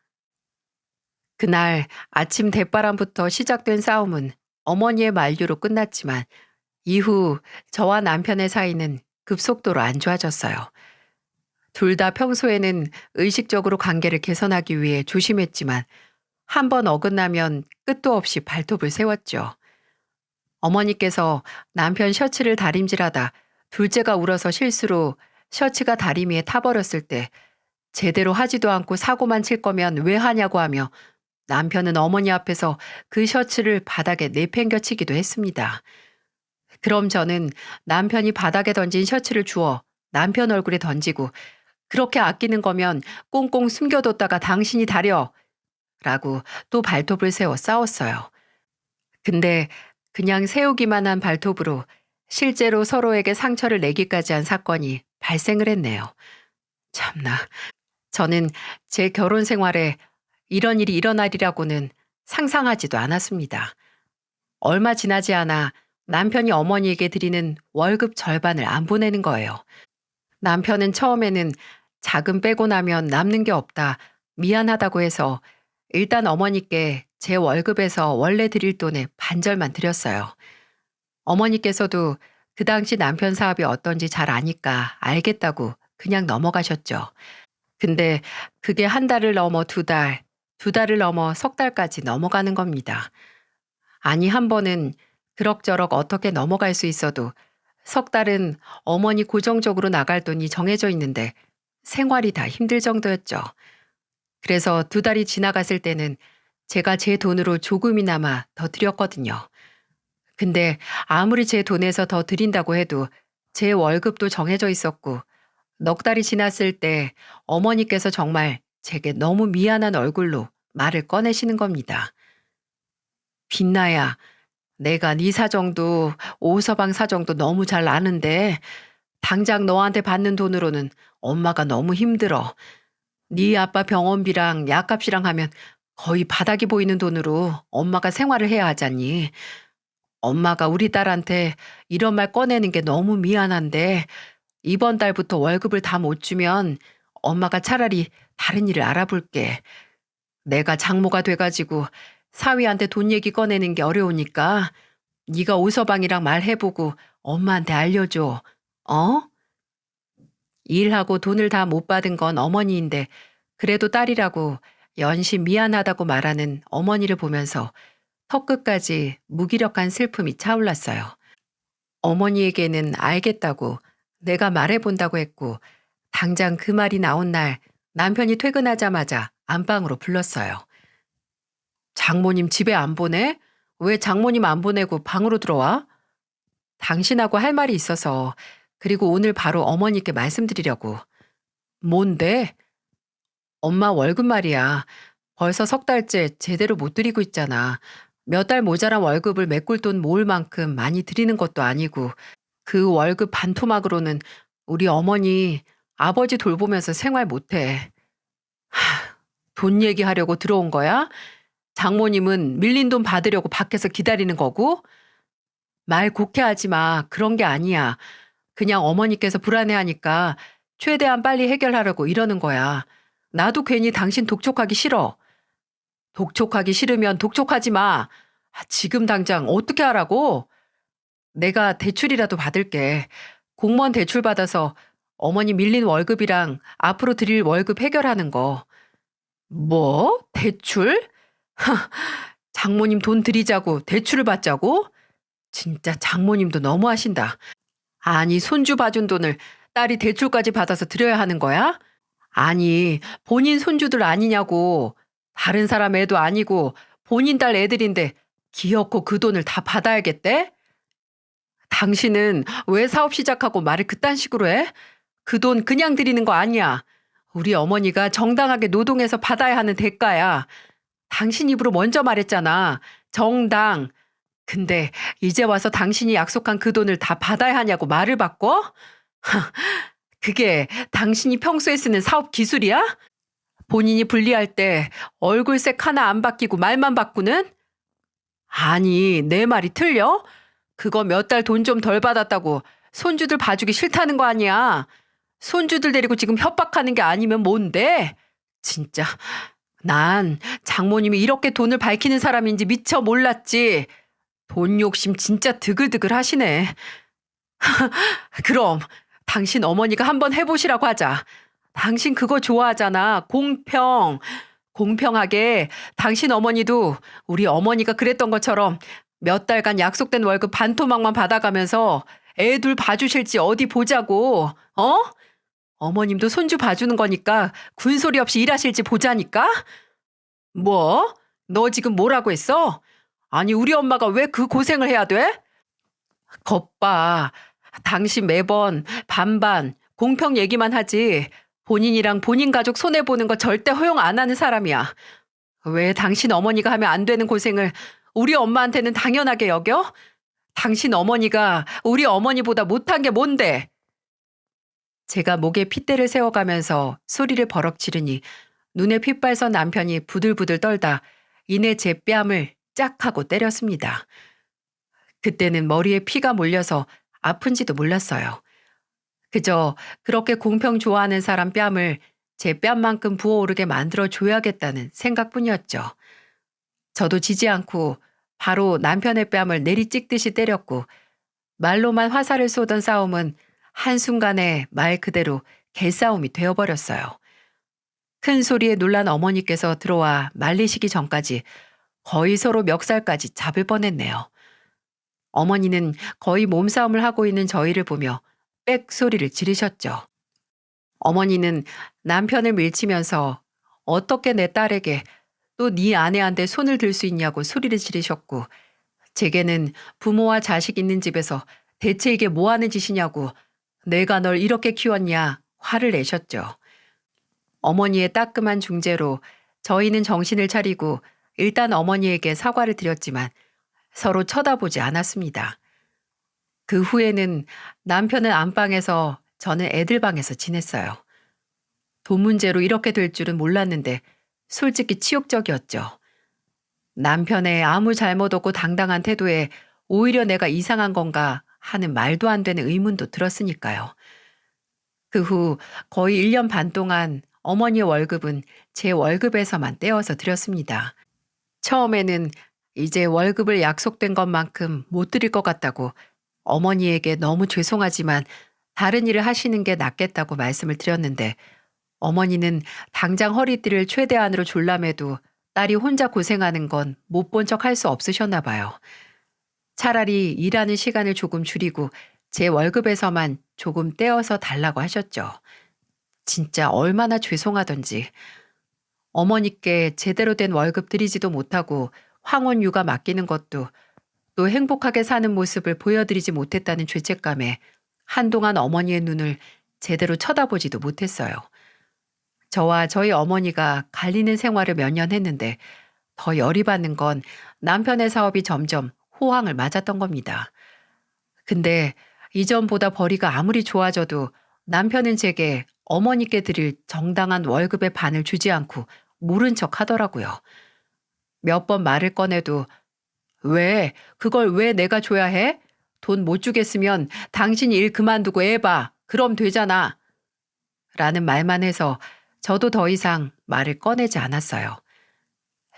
그날 아침 대바람부터 시작된 싸움은 어머니의 만류로 끝났지만 이후 저와 남편의 사이는 급속도로 안 좋아졌어요. 둘 다 평소에는 의식적으로 관계를 개선하기 위해 조심했지만 한 번 어긋나면 끝도 없이 발톱을 세웠죠. 어머니께서 남편 셔츠를 다림질하다 둘째가 울어서 실수로 셔츠가 다리미에 타버렸을 때 제대로 하지도 않고 사고만 칠 거면 왜 하냐고 하며 남편은 어머니 앞에서 그 셔츠를 바닥에 내팽겨치기도 했습니다. 그럼 저는 남편이 바닥에 던진 셔츠를 주워 남편 얼굴에 던지고 그렇게 아끼는 거면 꽁꽁 숨겨뒀다가 당신이 다려 라고 또 발톱을 세워 싸웠어요. 근데 그냥 세우기만 한 발톱으로 실제로 서로에게 상처를 내기까지 한 사건이 발생을 했네요. 참나, 저는 제 결혼 생활에 이런 일이 일어나리라고는 상상하지도 않았습니다. 얼마 지나지 않아 남편이 어머니에게 드리는 월급 절반을 안 보내는 거예요. 남편은 처음에는 자금 빼고 나면 남는 게 없다. 미안하다고 해서 일단 어머니께 제 월급에서 원래 드릴 돈의 반절만 드렸어요. 어머니께서도 그 당시 남편 사업이 어떤지 잘 아니까 알겠다고 그냥 넘어가셨죠. 근데 그게 한 달을 넘어 두 달, 두 달을 넘어 석 달까지 넘어가는 겁니다. 아니 한 번은 그럭저럭 어떻게 넘어갈 수 있어도 석 달은 어머니 고정적으로 나갈 돈이 정해져 있는데 생활이 다 힘들 정도였죠. 그래서 두 달이 지나갔을 때는 제가 제 돈으로 조금이나마 더 드렸거든요. 근데 아무리 제 돈에서 더 드린다고 해도 제 월급도 정해져 있었고 넉 달이 지났을 때 어머니께서 정말 제게 너무 미안한 얼굴로 말을 꺼내시는 겁니다. 빛나야, 내가 네 사정도 오서방 사정도 너무 잘 아는데 당장 너한테 받는 돈으로는 엄마가 너무 힘들어. 네 아빠 병원비랑 약값이랑 하면 거의 바닥이 보이는 돈으로 엄마가 생활을 해야 하잖니. 엄마가 우리 딸한테 이런 말 꺼내는 게 너무 미안한데 이번 달부터 월급을 다 못 주면 엄마가 차라리 다른 일을 알아볼게. 내가 장모가 돼가지고 사위한테 돈 얘기 꺼내는 게 어려우니까 네가 오서방이랑 말해보고 엄마한테 알려줘. 어? 일하고 돈을 다 못 받은 건 어머니인데 그래도 딸이라고 연신 미안하다고 말하는 어머니를 보면서 턱끝까지 무기력한 슬픔이 차올랐어요. 어머니에게는 알겠다고 내가 말해본다고 했고 당장 그 말이 나온 날 남편이 퇴근하자마자 안방으로 불렀어요. 장모님 집에 안 보내? 왜 장모님 안 보내고 방으로 들어와? 당신하고 할 말이 있어서 그리고 오늘 바로 어머니께 말씀드리려고. 뭔데? 엄마 월급 말이야. 벌써 석 달째 제대로 못 드리고 있잖아. 몇 달 모자란 월급을 메꿀 돈 모을 만큼 많이 드리는 것도 아니고 그 월급 반토막으로는 우리 어머니 아버지 돌보면서 생활 못해. 돈 얘기하려고 들어온 거야? 장모님은 밀린 돈 받으려고 밖에서 기다리는 거고? 말 곱게 하지 마. 그런 게 아니야. 그냥 어머니께서 불안해하니까 최대한 빨리 해결하려고 이러는 거야. 나도 괜히 당신 독촉하기 싫어. 독촉하기 싫으면 독촉하지 마. 지금 당장 어떻게 하라고? 내가 대출이라도 받을게. 공무원 대출 받아서 어머니 밀린 월급이랑 앞으로 드릴 월급 해결하는 거. 뭐? 대출? 장모님 돈 드리자고 대출을 받자고? 진짜 장모님도 너무하신다. 아니, 손주 봐준 돈을 딸이 대출까지 받아서 드려야 하는 거야? 아니, 본인 손주들 아니냐고. 다른 사람 애도 아니고 본인 딸 애들인데 기어코 그 돈을 다 받아야겠대? 당신은 왜 사업 시작하고 말을 그딴 식으로 해? 그 돈 그냥 드리는 거 아니야. 우리 어머니가 정당하게 노동해서 받아야 하는 대가야. 당신 입으로 먼저 말했잖아. 정당. 근데 이제 와서 당신이 약속한 그 돈을 다 받아야 하냐고 말을 바꿔? 그게 당신이 평소에 쓰는 사업 기술이야? 본인이 불리할 때 얼굴색 하나 안 바뀌고 말만 바꾸는? 아니, 내 말이 틀려? 그거 몇 달 돈 좀 덜 받았다고 손주들 봐주기 싫다는 거 아니야. 손주들 데리고 지금 협박하는 게 아니면 뭔데? 진짜 난 장모님이 이렇게 돈을 밝히는 사람인지 미처 몰랐지. 돈 욕심 진짜 드글드글 하시네. 그럼 당신 어머니가 한번 해보시라고 하자. 당신 그거 좋아하잖아. 공평. 공평하게 당신 어머니도 우리 어머니가 그랬던 것처럼 몇 달간 약속된 월급 반토막만 받아가면서 애 둘 봐주실지 어디 보자고. 어? 어머님도 손주 봐주는 거니까 군소리 없이 일하실지 보자니까? 뭐? 너 지금 뭐라고 했어? 아니, 우리 엄마가 왜 그 고생을 해야 돼? 겁봐. 당신 매번 반반 공평 얘기만 하지 본인이랑 본인 가족 손해보는 거 절대 허용 안 하는 사람이야. 왜 당신 어머니가 하면 안 되는 고생을 우리 엄마한테는 당연하게 여겨? 당신 어머니가 우리 어머니보다 못한 게 뭔데? 제가 목에 핏대를 세워가면서 소리를 버럭 지르니 눈에 핏발선 남편이 부들부들 떨다 이내 제 뺨을 짝 하고 때렸습니다. 그때는 머리에 피가 몰려서 아픈지도 몰랐어요. 그저 그렇게 공평 좋아하는 사람 뺨을 제 뺨만큼 부어오르게 만들어줘야겠다는 생각뿐이었죠. 저도 지지 않고 바로 남편의 뺨을 내리찍듯이 때렸고 말로만 화살을 쏘던 싸움은 한순간에 말 그대로 개싸움이 되어버렸어요. 큰 소리에 놀란 어머니께서 들어와 말리시기 전까지 거의 서로 멱살까지 잡을 뻔했네요. 어머니는 거의 몸싸움을 하고 있는 저희를 보며 빽 소리를 지르셨죠. 어머니는 남편을 밀치면서 어떻게 내 딸에게 또 네 아내한테 손을 들 수 있냐고 소리를 지르셨고 제게는 부모와 자식 있는 집에서 대체 이게 뭐 하는 짓이냐고 내가 널 이렇게 키웠냐 화를 내셨죠. 어머니의 따끔한 중재로 저희는 정신을 차리고 일단 어머니에게 사과를 드렸지만 서로 쳐다보지 않았습니다. 그 후에는 남편은 안방에서 저는 애들 방에서 지냈어요. 돈 문제로 이렇게 될 줄은 몰랐는데 솔직히 치욕적이었죠. 남편의 아무 잘못 없고 당당한 태도에 오히려 내가 이상한 건가 하는 말도 안 되는 의문도 들었으니까요. 그 후 거의 1년 반 동안 어머니의 월급은 제 월급에서만 떼어서 드렸습니다. 처음에는 이제 월급을 약속된 것만큼 못 드릴 것 같다고 어머니에게 너무 죄송하지만 다른 일을 하시는 게 낫겠다고 말씀을 드렸는데 어머니는 당장 허리띠를 최대한으로 졸라매도 딸이 혼자 고생하는 건 못 본 척 할 수 없으셨나 봐요. 차라리 일하는 시간을 조금 줄이고 제 월급에서만 조금 떼어서 달라고 하셨죠. 진짜 얼마나 죄송하던지. 어머니께 제대로 된 월급 드리지도 못하고 황혼 육아 맡기는 것도 또 행복하게 사는 모습을 보여드리지 못했다는 죄책감에 한동안 어머니의 눈을 제대로 쳐다보지도 못했어요. 저와 저희 어머니가 갈리는 생활을 몇 년 했는데 더 열이 받는 건 남편의 사업이 점점 호황을 맞았던 겁니다. 근데 이전보다 벌이가 아무리 좋아져도 남편은 제게 어머니께 드릴 정당한 월급의 반을 주지 않고 모른 척 하더라고요. 몇 번 말을 꺼내도 왜? 그걸 왜 내가 줘야 해? 돈 못 주겠으면 당신이 일 그만두고 애 봐. 그럼 되잖아. 라는 말만 해서 저도 더 이상 말을 꺼내지 않았어요.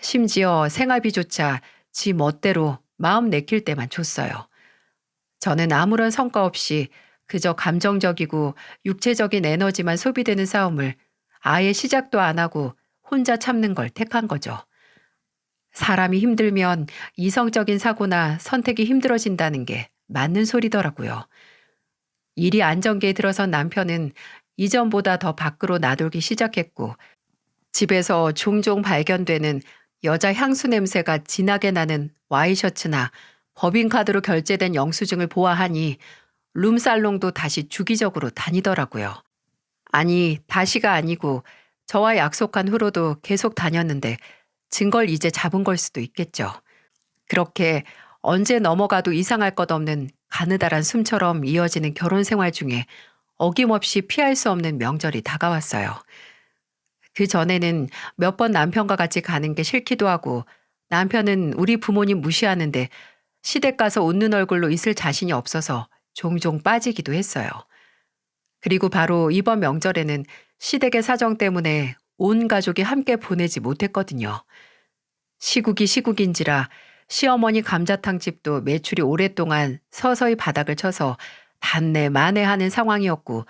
심지어 생활비조차 지 멋대로 마음 내킬 때만 줬어요. 저는 아무런 성과 없이 그저 감정적이고 육체적인 에너지만 소비되는 싸움을 아예 시작도 안 하고 혼자 참는 걸 택한 거죠. 사람이 힘들면 이성적인 사고나 선택이 힘들어진다는 게 맞는 소리더라고요. 일이 안정기에 들어선 남편은 이전보다 더 밖으로 나돌기 시작했고 집에서 종종 발견되는 여자 향수 냄새가 진하게 나는 와이셔츠나 법인카드로 결제된 영수증을 보아하니 룸살롱도 다시 주기적으로 다니더라고요. 아니, 다시가 아니고 저와 약속한 후로도 계속 다녔는데 증거를 이제 잡은 걸 수도 있겠죠. 그렇게 언제 넘어가도 이상할 것 없는 가느다란 숨처럼 이어지는 결혼 생활 중에 어김없이 피할 수 없는 명절이 다가왔어요. 그 전에는 몇 번 남편과 같이 가는 게 싫기도 하고 남편은 우리 부모님 무시하는데 시댁 가서 웃는 얼굴로 있을 자신이 없어서 종종 빠지기도 했어요. 그리고 바로 이번 명절에는 시댁의 사정 때문에 온 가족이 함께 보내지 못했거든요. 시국이 시국인지라 시어머니 감자탕집도 매출이 오랫동안 서서히 바닥을 쳐서 단내 만회하는 상황이었고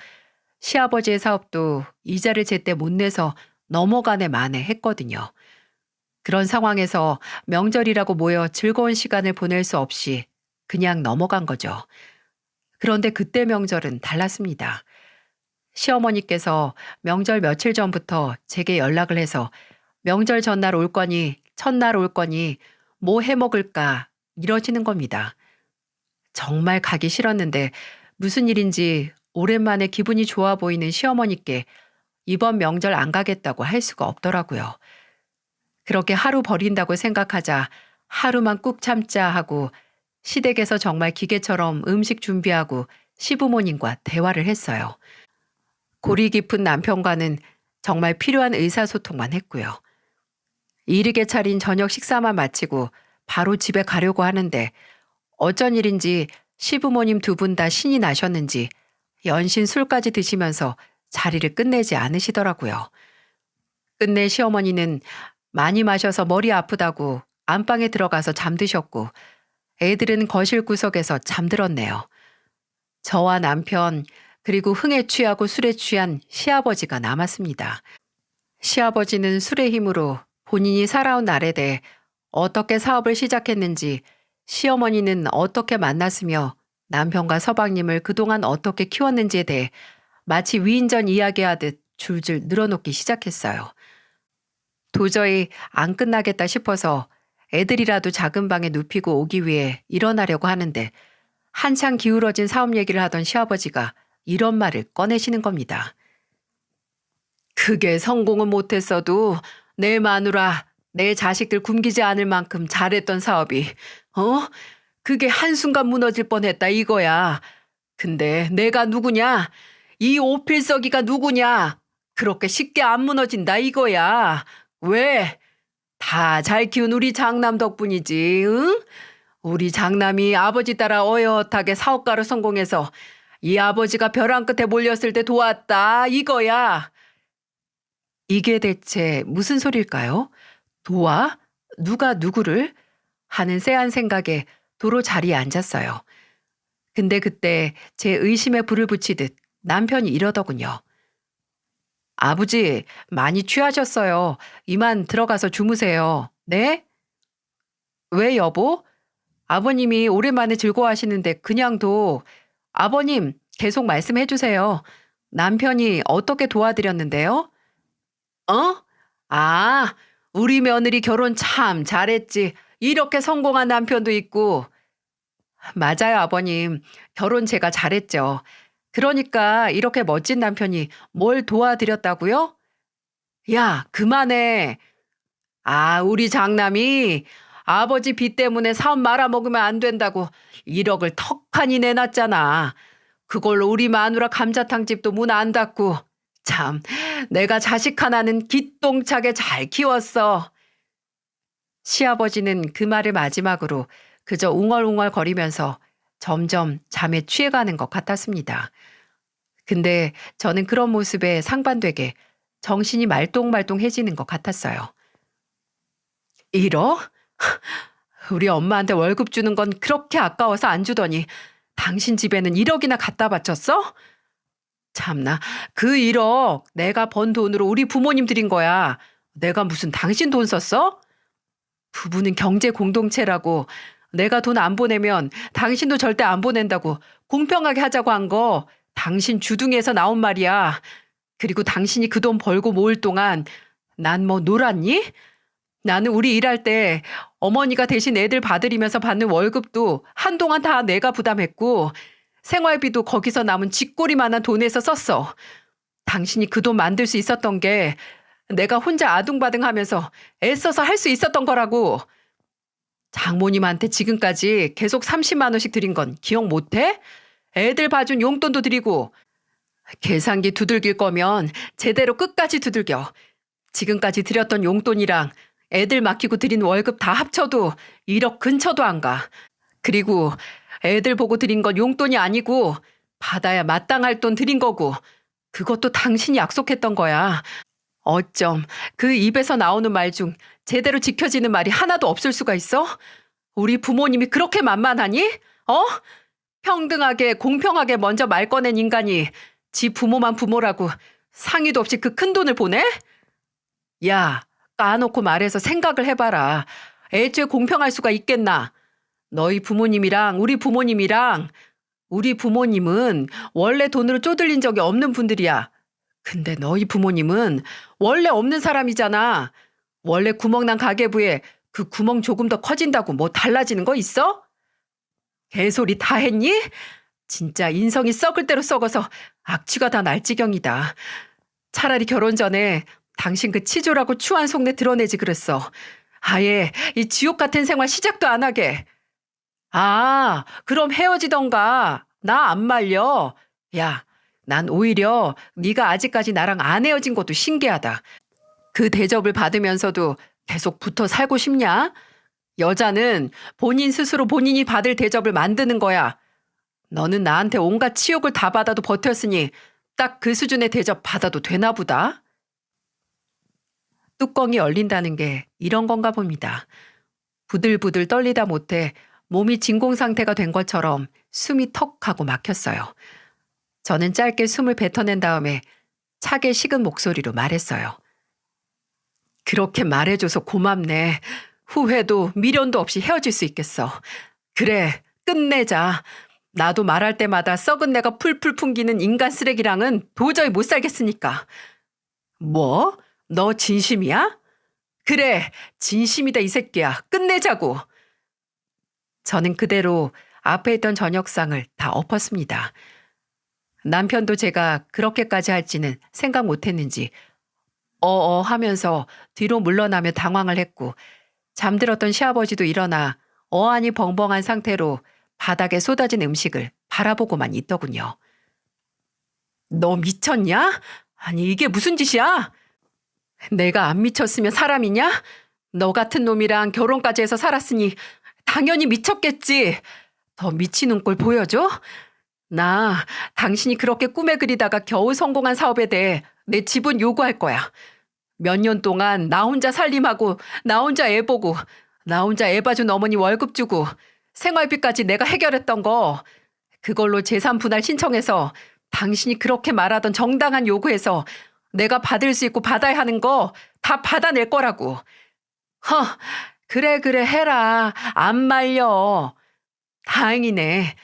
시아버지의 사업도 이자를 제때 못 내서 넘어가네 만에 했거든요. 그런 상황에서 명절이라고 모여 즐거운 시간을 보낼 수 없이 그냥 넘어간 거죠. 그런데 그때 명절은 달랐습니다. 시어머니께서 명절 며칠 전부터 제게 연락을 해서 명절 전날 올 거니 첫날 올 거니 뭐 해 먹을까 이러시는 겁니다. 정말 가기 싫었는데 무슨 일인지 오랜만에 기분이 좋아 보이는 시어머니께 이번 명절 안 가겠다고 할 수가 없더라고요. 그렇게 하루 버린다고 생각하자 하루만 꾹 참자 하고 시댁에서 정말 기계처럼 음식 준비하고 시부모님과 대화를 했어요. 골이 깊은 남편과는 정말 필요한 의사소통만 했고요. 이르게 차린 저녁 식사만 마치고 바로 집에 가려고 하는데 어쩐 일인지 시부모님 두 분 다 신이 나셨는지 연신 술까지 드시면서 자리를 끝내지 않으시더라고요. 끝내 시어머니는 많이 마셔서 머리 아프다고 안방에 들어가서 잠드셨고 애들은 거실 구석에서 잠들었네요. 저와 남편 그리고 흥에 취하고 술에 취한 시아버지가 남았습니다. 시아버지는 술의 힘으로 본인이 살아온 날에 대해 어떻게 사업을 시작했는지, 시어머니는 어떻게 만났으며 남편과 서방님을 그동안 어떻게 키웠는지에 대해 마치 위인전 이야기하듯 줄줄 늘어놓기 시작했어요. 도저히 안 끝나겠다 싶어서 애들이라도 작은 방에 눕히고 오기 위해 일어나려고 하는데 한창 기울어진 사업 얘기를 하던 시아버지가 이런 말을 꺼내시는 겁니다. 그게 성공은 못했어도 내 마누라, 내 자식들 굶기지 않을 만큼 잘했던 사업이, 그게 한순간 무너질 뻔했다 이거야. 근데 내가 누구냐? 이 오필석이가 누구냐? 그렇게 쉽게 안 무너진다 이거야. 왜? 다 잘 키운 우리 장남 덕분이지, 응? 우리 장남이 아버지 따라 어엿하게 사업가로 성공해서 이 아버지가 벼랑 끝에 몰렸을 때 도왔다 이거야. 이게 대체 무슨 소릴까요? 도와? 누가 누구를? 하는 쎄한 생각에 도로 자리에 앉았어요. 근데 그때 제 의심에 불을 붙이듯 남편이 이러더군요. 아버지, 많이 취하셨어요. 이만 들어가서 주무세요. 네? 왜 여보? 아버님이 오랜만에 즐거워하시는데 그냥 둬. 아버님, 계속 말씀해 주세요. 남편이 어떻게 도와드렸는데요? 어? 아, 우리 며느리 결혼 참 잘했지. 이렇게 성공한 남편도 있고. 맞아요, 아버님. 결혼 제가 잘했죠. 그러니까 이렇게 멋진 남편이 뭘 도와드렸다고요? 야, 그만해. 아, 우리 장남이 아버지 빚 때문에 사업 말아먹으면 안 된다고 1억을 턱하니 내놨잖아. 그걸로 우리 마누라 감자탕집도 문 안 닫고. 참, 내가 자식 하나는 기똥차게 잘 키웠어. 시아버지는 그 말을 마지막으로 그저 웅얼웅얼 거리면서 점점 잠에 취해가는 것 같았습니다. 근데 저는 그런 모습에 상반되게 정신이 말똥말똥해지는 것 같았어요. 1억? 우리 엄마한테 월급 주는 건 그렇게 아까워서 안 주더니 당신 집에는 1억이나 갖다 바쳤어? 참나, 그 1억 내가 번 돈으로 우리 부모님 드린 거야. 내가 무슨 당신 돈 썼어? 부부는 경제 공동체라고, 내가 돈 안 보내면 당신도 절대 안 보낸다고 공평하게 하자고 한 거 당신 주둥이에서 나온 말이야. 그리고 당신이 그 돈 벌고 모을 동안 난 뭐 놀았니? 나는 우리 일할 때 어머니가 대신 애들 봐드리면서 받는 월급도 한동안 다 내가 부담했고 생활비도 거기서 남은 쥐꼬리만한 돈에서 썼어. 당신이 그 돈 만들 수 있었던 게 내가 혼자 아둥바둥하면서 애써서 할 수 있었던 거라고. 장모님한테 지금까지 계속 30만 원씩 드린 건 기억 못해? 애들 봐준 용돈도 드리고. 계산기 두들길 거면 제대로 끝까지 두들겨. 지금까지 드렸던 용돈이랑 애들 맡기고 드린 월급 다 합쳐도 1억 근처도 안 가. 그리고 애들 보고 드린 건 용돈이 아니고 받아야 마땅할 돈 드린 거고 그것도 당신이 약속했던 거야. 어쩜 그 입에서 나오는 말 중 제대로 지켜지는 말이 하나도 없을 수가 있어? 우리 부모님이 그렇게 만만하니? 평등하게 공평하게 먼저 말 꺼낸 인간이 지 부모만 부모라고 상의도 없이 그 큰 돈을 보내? 야, 까놓고 말해서 생각을 해봐라. 애초에 공평할 수가 있겠나? 너희 부모님이랑 우리 부모님은 원래 돈으로 쪼들린 적이 없는 분들이야. 근데 너희 부모님은 원래 없는 사람이잖아. 원래 구멍난 가계부에 그 구멍 조금 더 커진다고 뭐 달라지는 거 있어? 개소리 다 했니? 진짜 인성이 썩을 대로 썩어서 악취가 다 날 지경이다. 차라리 결혼 전에 당신 그 치졸하고 추한 속내 드러내지 그랬어. 아예 이 지옥 같은 생활 시작도 안 하게. 아, 그럼 헤어지던가. 나 안 말려. 야, 난 오히려 네가 아직까지 나랑 안 헤어진 것도 신기하다. 그 대접을 받으면서도 계속 붙어 살고 싶냐? 여자는 본인 스스로 본인이 받을 대접을 만드는 거야. 너는 나한테 온갖 치욕을 다 받아도 버텼으니 딱 그 수준의 대접 받아도 되나 보다. 뚜껑이 열린다는 게 이런 건가 봅니다. 부들부들 떨리다 못해 몸이 진공 상태가 된 것처럼 숨이 턱 하고 막혔어요. 저는 짧게 숨을 뱉어낸 다음에 차게 식은 목소리로 말했어요. 그렇게 말해줘서 고맙네. 후회도 미련도 없이 헤어질 수 있겠어. 그래, 끝내자. 나도 말할 때마다 썩은 내가 풀풀 풍기는 인간 쓰레기랑은 도저히 못 살겠으니까. 뭐? 너 진심이야? 그래, 진심이다 이 새끼야. 끝내자고. 저는 그대로 앞에 있던 저녁상을 다 엎었습니다. 남편도 제가 그렇게까지 할지는 생각 못했는지 하면서 뒤로 물러나며 당황을 했고, 잠들었던 시아버지도 일어나 어안이 벙벙한 상태로 바닥에 쏟아진 음식을 바라보고만 있더군요. 너 미쳤냐? 아니 이게 무슨 짓이야? 내가 안 미쳤으면 사람이냐? 너 같은 놈이랑 결혼까지 해서 살았으니 당연히 미쳤겠지. 더 미치는 꼴 보여줘? 나 당신이 그렇게 꿈에 그리다가 겨우 성공한 사업에 대해 내 지분 요구할 거야. 몇 년 동안 나 혼자 살림하고 나 혼자 애 보고 나 혼자 애 봐준 어머니 월급 주고 생활비까지 내가 해결했던 거, 그걸로 재산 분할 신청해서 당신이 그렇게 말하던 정당한 요구에서 내가 받을 수 있고 받아야 하는 거 다 받아낼 거라고. 그래 해라. 안 말려. 다행이네.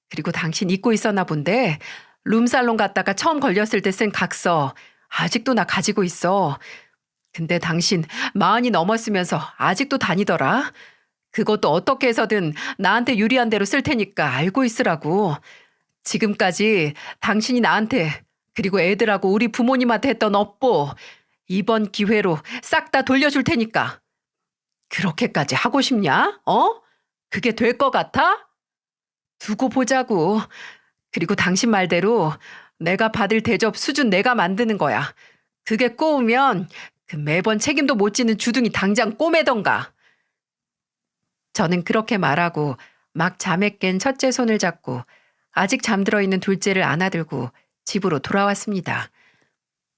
그리고 당신 잊고 있었나 본데 룸살롱 갔다가 처음 걸렸을 때 쓴 각서 아직도 나 가지고 있어. 근데 당신 40이 넘었으면서 아직도 다니더라. 그것도 어떻게 해서든 나한테 유리한 대로 쓸 테니까 알고 있으라고. 지금까지 당신이 나한테 그리고 애들하고 우리 부모님한테 했던 업보 이번 기회로 싹 다 돌려줄 테니까. 그렇게까지 하고 싶냐? 그게 될 것 같아? 두고 보자고. 그리고 당신 말대로 내가 받을 대접 수준 내가 만드는 거야. 그게 꼬우면 그 매번 책임도 못 지는 주둥이 당장 꼬매던가. 저는 그렇게 말하고 막 잠에 깬 첫째 손을 잡고 아직 잠들어 있는 둘째를 안아들고 집으로 돌아왔습니다.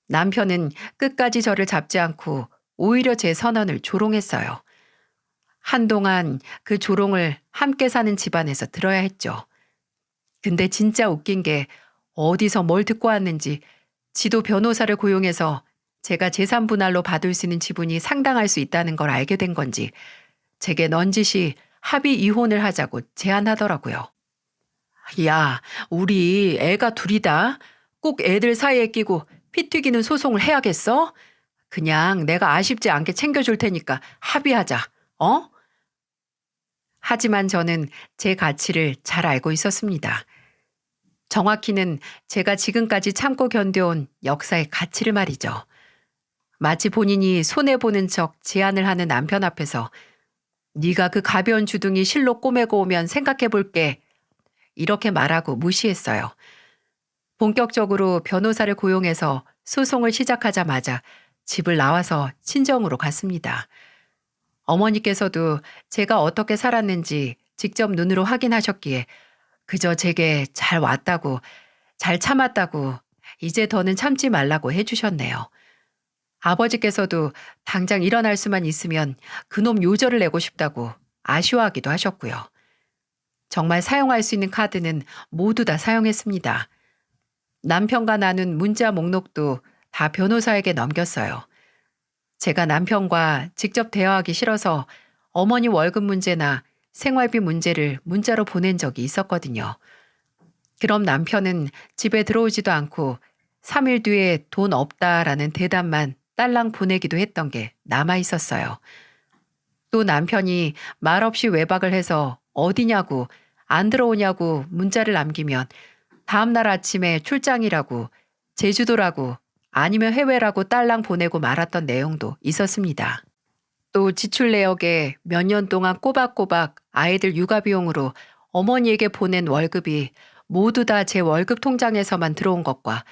남편은 끝까지 저를 잡지 않고 오히려 제 선언을 조롱했어요. 한동안 그 조롱을 함께 사는 집안에서 들어야 했죠. 근데 진짜 웃긴 게 어디서 뭘 듣고 왔는지 지도 변호사를 고용해서 제가 재산 분할로 받을 수 있는 지분이 상당할 수 있다는 걸 알게 된 건지 제게 넌지시 합의 이혼을 하자고 제안하더라고요. 야, 우리 애가 둘이다. 꼭 애들 사이에 끼고 피 튀기는 소송을 해야겠어? 그냥 내가 아쉽지 않게 챙겨줄 테니까 합의하자. 하지만 저는 제 가치를 잘 알고 있었습니다. 정확히는 제가 지금까지 참고 견뎌온 역사의 가치를 말이죠. 마치 본인이 손해보는 척 제안을 하는 남편 앞에서 네가 그 가벼운 주둥이 실로 꼬매고 오면 생각해볼게. 이렇게 말하고 무시했어요. 본격적으로 변호사를 고용해서 소송을 시작하자마자 집을 나와서 친정으로 갔습니다. 어머니께서도 제가 어떻게 살았는지 직접 눈으로 확인하셨기에 그저 제게 잘 왔다고, 잘 참았다고, 이제 더는 참지 말라고 해주셨네요. 아버지께서도 당장 일어날 수만 있으면 그놈 요절을 내고 싶다고 아쉬워하기도 하셨고요. 정말 사용할 수 있는 카드는 모두 다 사용했습니다. 남편과 나눈 문자 목록도 다 변호사에게 넘겼어요. 제가 남편과 직접 대화하기 싫어서 어머니 월급 문제나 생활비 문제를 문자로 보낸 적이 있었거든요. 그럼 남편은 집에 들어오지도 않고 3일 뒤에 돈 없다라는 대답만 딸랑 보내기도 했던 게 남아 있었어요. 또 남편이 말없이 외박을 해서 어디냐고 안 들어오냐고 문자를 남기면 다음날 아침에 출장이라고 제주도라고 아니면 해외라고 딸랑 보내고 말았던 내용도 있었습니다. 또 지출 내역에 몇 년 동안 꼬박꼬박 아이들 육아 비용으로 어머니에게 보낸 월급이 모두 다 제 월급 통장에서만 들어온 것과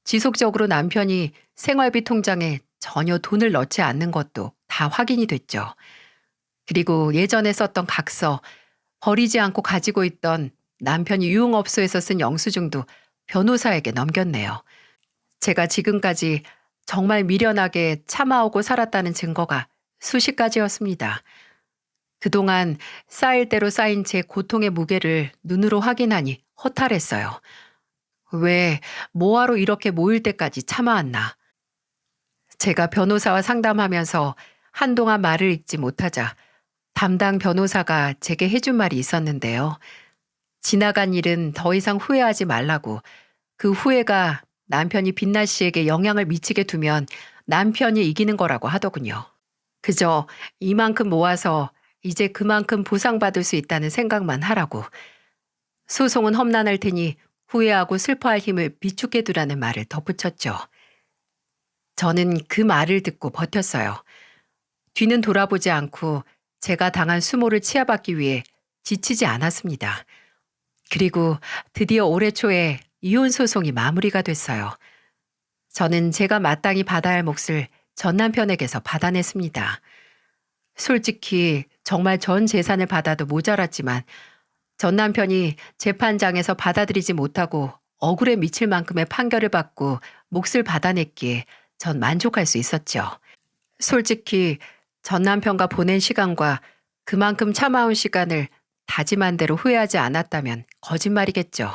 지속적으로 남편이 생활비 통장에 전혀 돈을 넣지 않는 것도 다 확인이 됐죠. 그리고 예전에 썼던 각서, 버리지 않고 가지고 있던 남편이 유흥업소에서 쓴 영수증도 변호사에게 넘겼네요. 제가 지금까지 정말 미련하게 참아오고 살았다는 증거가 수십 가지였습니다. 그동안 쌓일 대로 쌓인 제 고통의 무게를 눈으로 확인하니 허탈했어요. 왜, 뭐하러 이렇게 모일 때까지 참아왔나. 제가 변호사와 상담하면서 한동안 말을 잇지 못하자 담당 변호사가 제게 해준 말이 있었는데요. 지나간 일은 더 이상 후회하지 말라고, 그 후회가 남편이 빛나 씨에게 영향을 미치게 두면 남편이 이기는 거라고 하더군요. 그저 이만큼 모아서 이제 그만큼 보상받을 수 있다는 생각만 하라고. 소송은 험난할 테니 후회하고 슬퍼할 힘을 비축해 두라는 말을 덧붙였죠. 저는 그 말을 듣고 버텼어요. 뒤는 돌아보지 않고 제가 당한 수모를 치아받기 위해 지치지 않았습니다. 그리고 드디어 올해 초에 이혼 소송이 마무리가 됐어요. 저는 제가 마땅히 받아야 할 몫을 전 남편에게서 받아냈습니다. 솔직히 정말 전 재산을 받아도 모자랐지만 전 남편이 재판장에서 받아들이지 못하고 억울에 미칠 만큼의 판결을 받고 몫을 받아냈기에 전 만족할 수 있었죠. 솔직히 전 남편과 보낸 시간과 그만큼 참아온 시간을 다짐한 대로 후회하지 않았다면 거짓말이겠죠.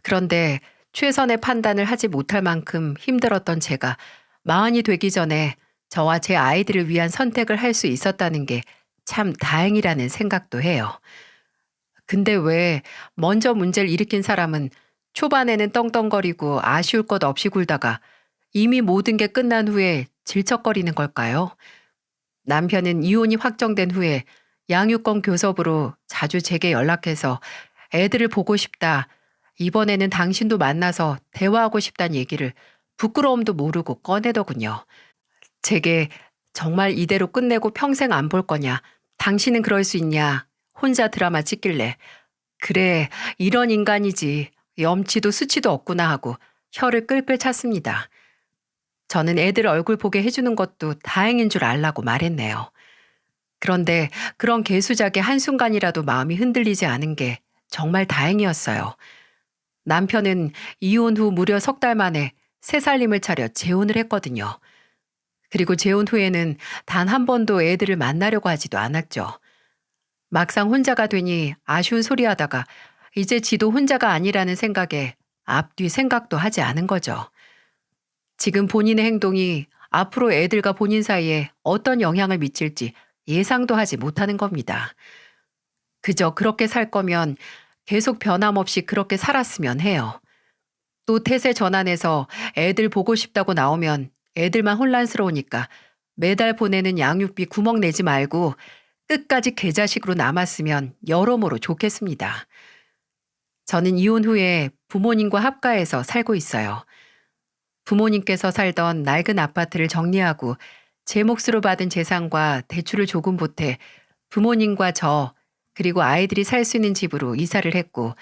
그런데 최선의 판단을 하지 못할 만큼 힘들었던 제가 마흔이 되기 전에 저와 제 아이들을 위한 선택을 할 수 있었다는 게 참 다행이라는 생각도 해요. 근데 왜 먼저 문제를 일으킨 사람은 초반에는 떵떵거리고 아쉬울 것 없이 굴다가 이미 모든 게 끝난 후에 질척거리는 걸까요? 남편은 이혼이 확정된 후에 양육권 교섭으로 자주 제게 연락해서 애들을 보고 싶다. 이번에는 당신도 만나서 대화하고 싶다는 얘기를 부끄러움도 모르고 꺼내더군요. 제게 정말 이대로 끝내고 평생 안 볼 거냐. 당신은 그럴 수 있냐. 혼자 드라마 찍길래. 그래, 이런 인간이지. 염치도 수치도 없구나 하고 혀를 끌끌 찼습니다. 저는 애들 얼굴 보게 해주는 것도 다행인 줄 알라고 말했네요. 그런데 그런 개수작의 한순간이라도 마음이 흔들리지 않은 게 정말 다행이었어요. 남편은 이혼 후 무려 석 달 만에 새 살림을 차려 재혼을 했거든요. 그리고 재혼 후에는 단 한 번도 애들을 만나려고 하지도 않았죠. 막상 혼자가 되니 아쉬운 소리 하다가 이제 지도 혼자가 아니라는 생각에 앞뒤 생각도 하지 않은 거죠. 지금 본인의 행동이 앞으로 애들과 본인 사이에 어떤 영향을 미칠지 예상도 하지 못하는 겁니다. 그저 그렇게 살 거면 계속 변함없이 그렇게 살았으면 해요. 또 태세 전환해서 애들 보고 싶다고 나오면 애들만 혼란스러우니까 매달 보내는 양육비 구멍 내지 말고 끝까지 개자식으로 남았으면 여러모로 좋겠습니다. 저는 이혼 후에 부모님과 합가해서 살고 있어요. 부모님께서 살던 낡은 아파트를 정리하고 제 몫으로 받은 재산과 대출을 조금 보태 부모님과 저 그리고 아이들이 살 수 있는 집으로 이사를 했고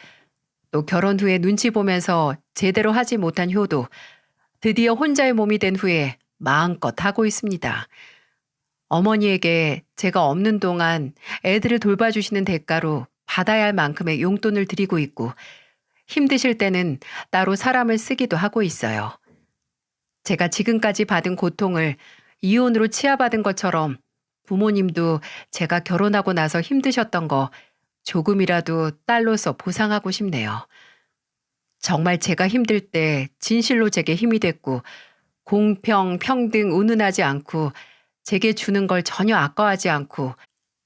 또 결혼 후에 눈치 보면서 제대로 하지 못한 효도 드디어 혼자의 몸이 된 후에 마음껏 하고 있습니다. 어머니에게 제가 없는 동안 애들을 돌봐주시는 대가로 받아야 할 만큼의 용돈을 드리고 있고 힘드실 때는 따로 사람을 쓰기도 하고 있어요. 제가 지금까지 받은 고통을 이혼으로 치아받은 것처럼 부모님도 제가 결혼하고 나서 힘드셨던 거 조금이라도 딸로서 보상하고 싶네요. 정말 제가 힘들 때 진실로 제게 힘이 됐고 공평, 평등 운운하지 않고 제게 주는 걸 전혀 아까워하지 않고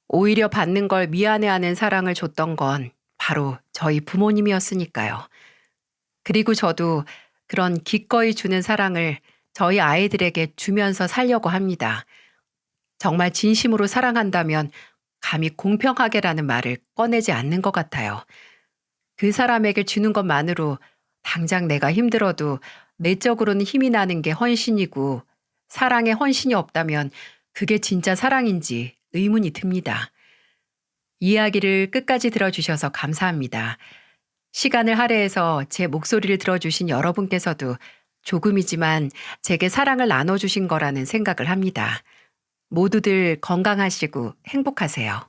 오히려 받는 걸 미안해하는 사랑을 줬던 건 바로 저희 부모님이었으니까요. 그리고 저도 그런 기꺼이 주는 사랑을 저희 아이들에게 주면서 살려고 합니다. 정말 진심으로 사랑한다면 감히 공평하게라는 말을 꺼내지 않는 것 같아요. 그 사람에게 주는 것만으로 당장 내가 힘들어도 내적으로는 힘이 나는 게 헌신이고 사랑에 헌신이 없다면 그게 진짜 사랑인지 의문이 듭니다. 이야기를 끝까지 들어주셔서 감사합니다. 시간을 할애해서 제 목소리를 들어주신 여러분께서도 조금이지만 제게 사랑을 나눠주신 거라는 생각을 합니다. 모두들 건강하시고 행복하세요.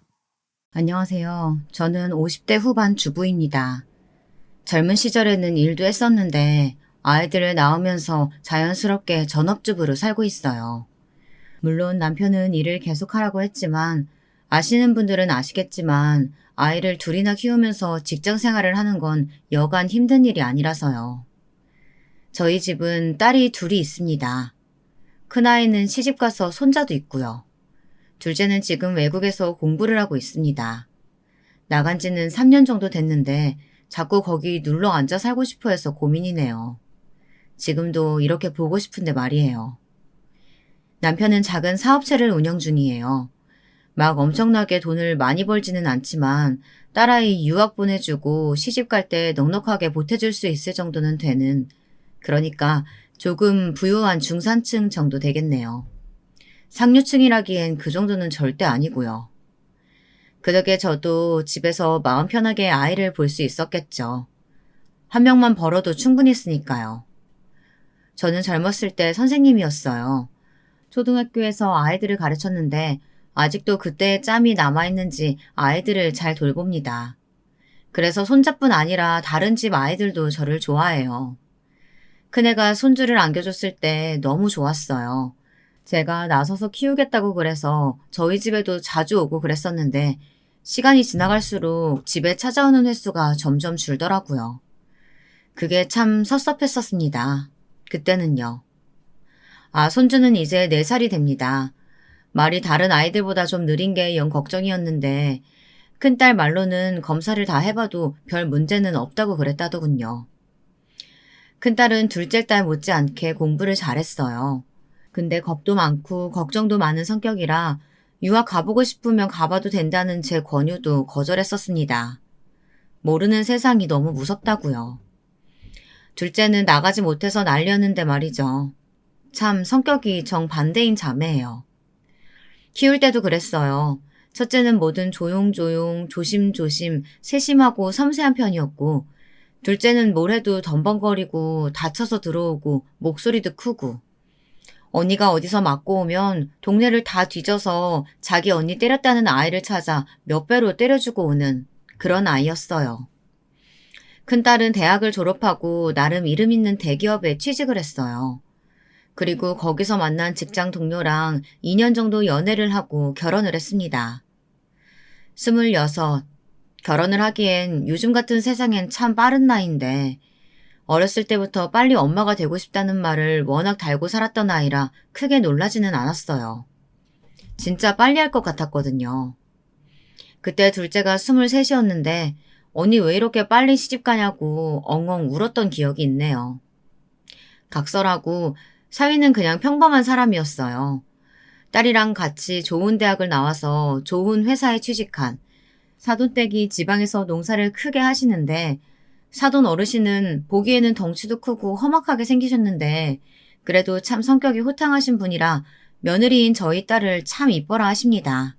안녕하세요. 저는 50대 후반 주부입니다. 젊은 시절에는 일도 했었는데 아이들을 낳으면서 자연스럽게 전업주부로 살고 있어요. 물론 남편은 일을 계속하라고 했지만 아시는 분들은 아시겠지만 아이를 둘이나 키우면서 직장 생활을 하는 건 여간 힘든 일이 아니라서요. 저희 집은 딸이 둘이 있습니다. 큰아이는 시집가서 손자도 있고요. 둘째는 지금 외국에서 공부를 하고 있습니다. 나간 지는 3년 정도 됐는데 자꾸 거기 눌러 앉아 살고 싶어 해서 고민이네요. 지금도 이렇게 보고 싶은데 말이에요. 남편은 작은 사업체를 운영 중이에요. 막 엄청나게 돈을 많이 벌지는 않지만 딸아이 유학 보내주고 시집 갈 때 넉넉하게 보태줄 수 있을 정도는 되는, 그러니까 조금 부유한 중산층 정도 되겠네요. 상류층이라기엔 그 정도는 절대 아니고요. 그 덕에 저도 집에서 마음 편하게 아이를 볼 수 있었겠죠. 한 명만 벌어도 충분히 쓰니까요. 저는 젊었을 때 선생님이었어요. 초등학교에서 아이들을 가르쳤는데 아직도 그때의 짬이 남아있는지 아이들을 잘 돌봅니다. 그래서 손자뿐 아니라 다른 집 아이들도 저를 좋아해요. 큰애가 손주를 안겨줬을 때 너무 좋았어요. 제가 나서서 키우겠다고 그래서 저희 집에도 자주 오고 그랬었는데 시간이 지나갈수록 집에 찾아오는 횟수가 점점 줄더라고요. 그게 참 섭섭했었습니다. 그때는요. 손주는 이제 4살이 됩니다. 말이 다른 아이들보다 좀 느린 게 영 걱정이었는데 큰딸 말로는 검사를 다 해봐도 별 문제는 없다고 그랬다더군요. 큰딸은 둘째 딸 못지않게 공부를 잘했어요. 근데 겁도 많고 걱정도 많은 성격이라 유학 가보고 싶으면 가봐도 된다는 제 권유도 거절했었습니다. 모르는 세상이 너무 무섭다고요. 둘째는 나가지 못해서 난리였는데 말이죠. 참 성격이 정반대인 자매예요. 키울 때도 그랬어요. 첫째는 뭐든 조용조용, 조심조심, 세심하고 섬세한 편이었고, 둘째는 뭘 해도 덤벙거리고 다쳐서 들어오고 목소리도 크고, 언니가 어디서 맞고 오면 동네를 다 뒤져서 자기 언니 때렸다는 아이를 찾아 몇 배로 때려주고 오는 그런 아이였어요. 큰딸은 대학을 졸업하고 나름 이름 있는 대기업에 취직을 했어요. 그리고 거기서 만난 직장 동료랑 2년 정도 연애를 하고 결혼을 했습니다. 26, 결혼을 하기엔 요즘 같은 세상엔 참 빠른 나이인데 어렸을 때부터 빨리 엄마가 되고 싶다는 말을 워낙 달고 살았던 아이라 크게 놀라지는 않았어요. 진짜 빨리 할 것 같았거든요. 그때 둘째가 23이었는데 언니 왜 이렇게 빨리 시집 가냐고 엉엉 울었던 기억이 있네요. 각설하고 사위는 그냥 평범한 사람이었어요. 딸이랑 같이 좋은 대학을 나와서 좋은 회사에 취직한, 사돈댁이 지방에서 농사를 크게 하시는데 사돈 어르신은 보기에는 덩치도 크고 험악하게 생기셨는데 그래도 참 성격이 호탕하신 분이라 며느리인 저희 딸을 참 이뻐라 하십니다.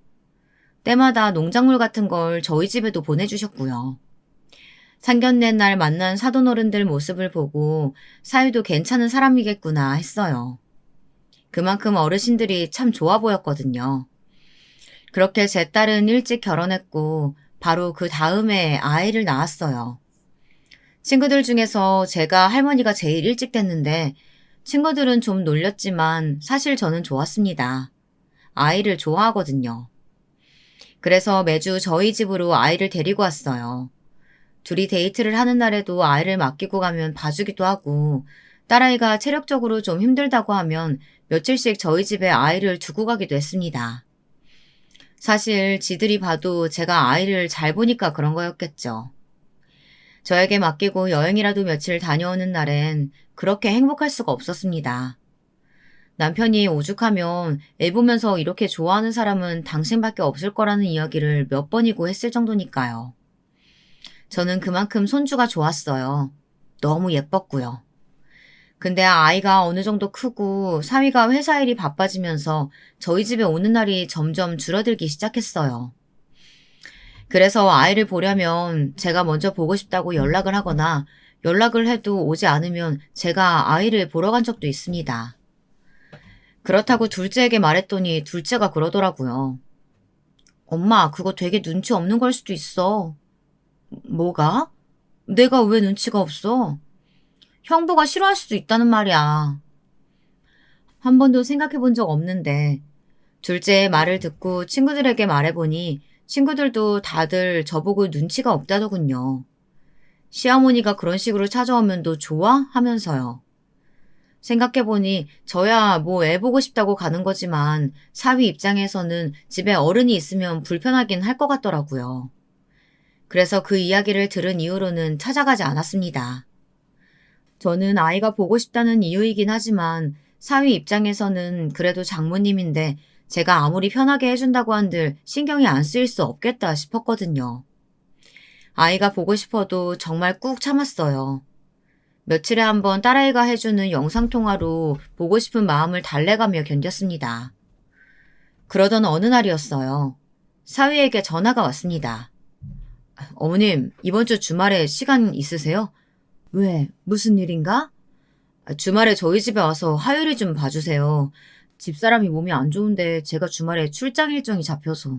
때마다 농작물 같은 걸 저희 집에도 보내주셨고요. 상견례 날 만난 사돈어른들 모습을 보고 사위도 괜찮은 사람이겠구나 했어요. 그만큼 어르신들이 참 좋아 보였거든요. 그렇게 제 딸은 일찍 결혼했고 바로 그 다음에 아이를 낳았어요. 친구들 중에서 제가 할머니가 제일 일찍 됐는데 친구들은 좀 놀렸지만 사실 저는 좋았습니다. 아이를 좋아하거든요. 그래서 매주 저희 집으로 아이를 데리고 왔어요. 둘이 데이트를 하는 날에도 아이를 맡기고 가면 봐주기도 하고 딸아이가 체력적으로 좀 힘들다고 하면 며칠씩 저희 집에 아이를 두고 가기도 했습니다. 사실 지들이 봐도 제가 아이를 잘 보니까 그런 거였겠죠. 저에게 맡기고 여행이라도 며칠 다녀오는 날엔 그렇게 행복할 수가 없었습니다. 남편이 오죽하면 애 보면서 이렇게 좋아하는 사람은 당신밖에 없을 거라는 이야기를 몇 번이고 했을 정도니까요. 저는 그만큼 손주가 좋았어요. 너무 예뻤고요. 근데 아이가 어느 정도 크고 사위가 회사 일이 바빠지면서 저희 집에 오는 날이 점점 줄어들기 시작했어요. 그래서 아이를 보려면 제가 먼저 보고 싶다고 연락을 하거나 연락을 해도 오지 않으면 제가 아이를 보러 간 적도 있습니다. 그렇다고 둘째에게 말했더니 둘째가 그러더라고요. 엄마, 그거 되게 눈치 없는 걸 수도 있어. 뭐가? 내가 왜 눈치가 없어? 형부가 싫어할 수도 있다는 말이야. 한 번도 생각해 본 적 없는데 둘째의 말을 듣고 친구들에게 말해보니 친구들도 다들 저보고 눈치가 없다더군요. 시어머니가 그런 식으로 찾아오면 너 좋아? 하면서요. 생각해보니 저야 뭐 애 보고 싶다고 가는 거지만 사위 입장에서는 집에 어른이 있으면 불편하긴 할 것 같더라고요. 그래서 그 이야기를 들은 이후로는 찾아가지 않았습니다. 저는 아이가 보고 싶다는 이유이긴 하지만 사위 입장에서는 그래도 장모님인데 제가 아무리 편하게 해준다고 한들 신경이 안 쓰일 수 없겠다 싶었거든요. 아이가 보고 싶어도 정말 꾹 참았어요. 며칠에 한 번 딸아이가 해주는 영상통화로 보고 싶은 마음을 달래가며 견뎠습니다. 그러던 어느 날이었어요. 사위에게 전화가 왔습니다. 어머님, 이번 주 주말에 시간 있으세요? 왜? 무슨 일인가? 주말에 저희 집에 와서 하율이 좀 봐주세요. 집사람이 몸이 안 좋은데 제가 주말에 출장 일정이 잡혀서.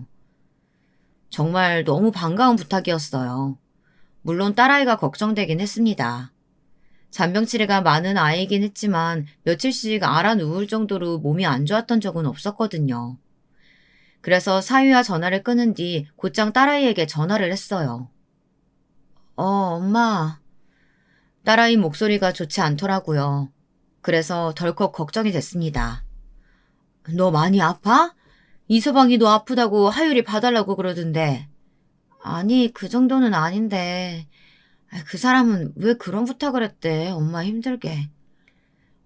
정말 너무 반가운 부탁이었어요. 물론 딸아이가 걱정되긴 했습니다. 잔병치레가 많은 아이이긴 했지만 며칠씩 앓아 누울 정도로 몸이 안 좋았던 적은 없었거든요. 그래서 사위와 전화를 끊은 뒤 곧장 딸아이에게 전화를 했어요. 엄마. 딸아이 목소리가 좋지 않더라고요. 그래서 덜컥 걱정이 됐습니다. 너 많이 아파? 이서방이 너 아프다고 하율이 봐달라고 그러던데. 아니, 그 정도는 아닌데. 그 사람은 왜 그런 부탁을 했대? 엄마 힘들게.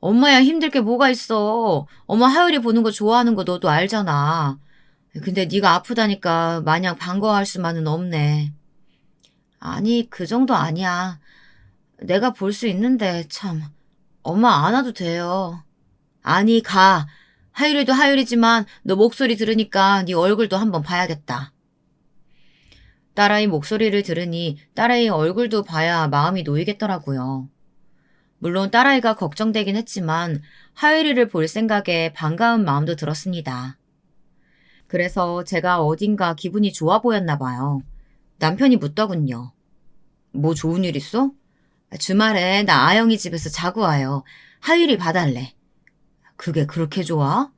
엄마야 힘들 게 뭐가 있어. 엄마 하율이 보는 거 좋아하는 거 너도 알잖아. 근데 네가 아프다니까 마냥 반가워할 수만은 없네. 아니, 그 정도 아니야. 내가 볼 수 있는데 참. 엄마 안 와도 돼요. 아니, 가. 하율이도 하율이지만 너 목소리 들으니까 네 얼굴도 한번 봐야겠다. 딸아이 목소리를 들으니 딸아이 얼굴도 봐야 마음이 놓이겠더라고요. 물론 딸아이가 걱정되긴 했지만 하율이를 볼 생각에 반가운 마음도 들었습니다. 그래서 제가 어딘가 기분이 좋아 보였나 봐요. 남편이 묻더군요. 뭐 좋은 일 있어? 주말에 나 아영이 집에서 자고 와요. 하율이 봐달래. 그게 그렇게 좋아?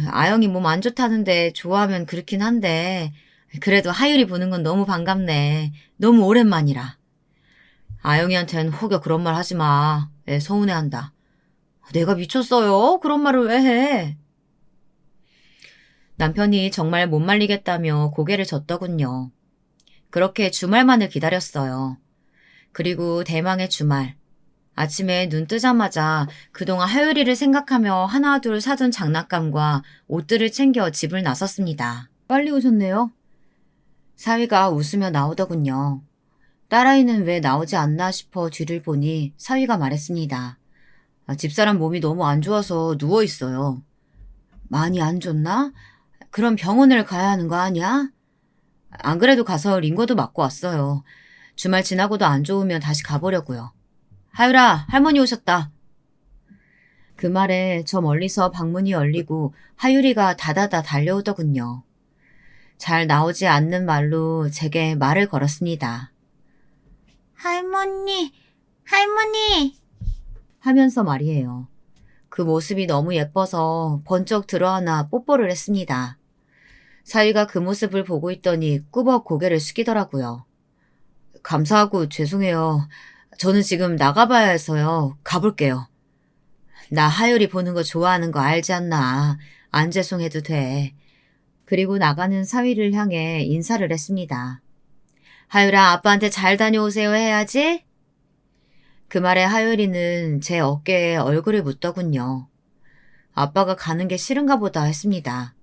아영이 몸 안 좋다는데 좋아하면 그렇긴 한데 그래도 하율이 보는 건 너무 반갑네. 너무 오랜만이라. 아영이한텐 혹여 그런 말 하지 마. 애 서운해한다. 내가 미쳤어요? 그런 말을 왜 해? 남편이 정말 못 말리겠다며 고개를 젓더군요. 그렇게 주말만을 기다렸어요. 그리고 대망의 주말. 아침에 눈 뜨자마자 그동안 하율이를 생각하며 하나둘 사둔 장난감과 옷들을 챙겨 집을 나섰습니다. 빨리 오셨네요. 사위가 웃으며 나오더군요. 딸아이는 왜 나오지 않나 싶어 뒤를 보니 사위가 말했습니다. 집사람 몸이 너무 안 좋아서 누워있어요. 많이 안 좋나? 그럼 병원을 가야 하는 거 아니야? 안 그래도 가서 링거도 맞고 왔어요. 주말 지나고도 안 좋으면 다시 가보려고요. 하율아, 할머니 오셨다. 그 말에 저 멀리서 방문이 열리고 하율이가 다다다 달려오더군요. 잘 나오지 않는 말로 제게 말을 걸었습니다. 할머니, 할머니! 하면서 말이에요. 그 모습이 너무 예뻐서 번쩍 들어하나 뽀뽀를 했습니다. 사위가 그 모습을 보고 있더니 꾸벅 고개를 숙이더라고요. 감사하고 죄송해요. 저는 지금 나가봐야 해서요. 가볼게요. 나 하율이 보는 거 좋아하는 거 알지 않나. 안 죄송해도 돼. 그리고 나가는 사위를 향해 인사를 했습니다. 하율아, 아빠한테 잘 다녀오세요 해야지. 그 말에 하율이는 제 어깨에 얼굴을 묻더군요. 아빠가 가는 게 싫은가 보다 했습니다.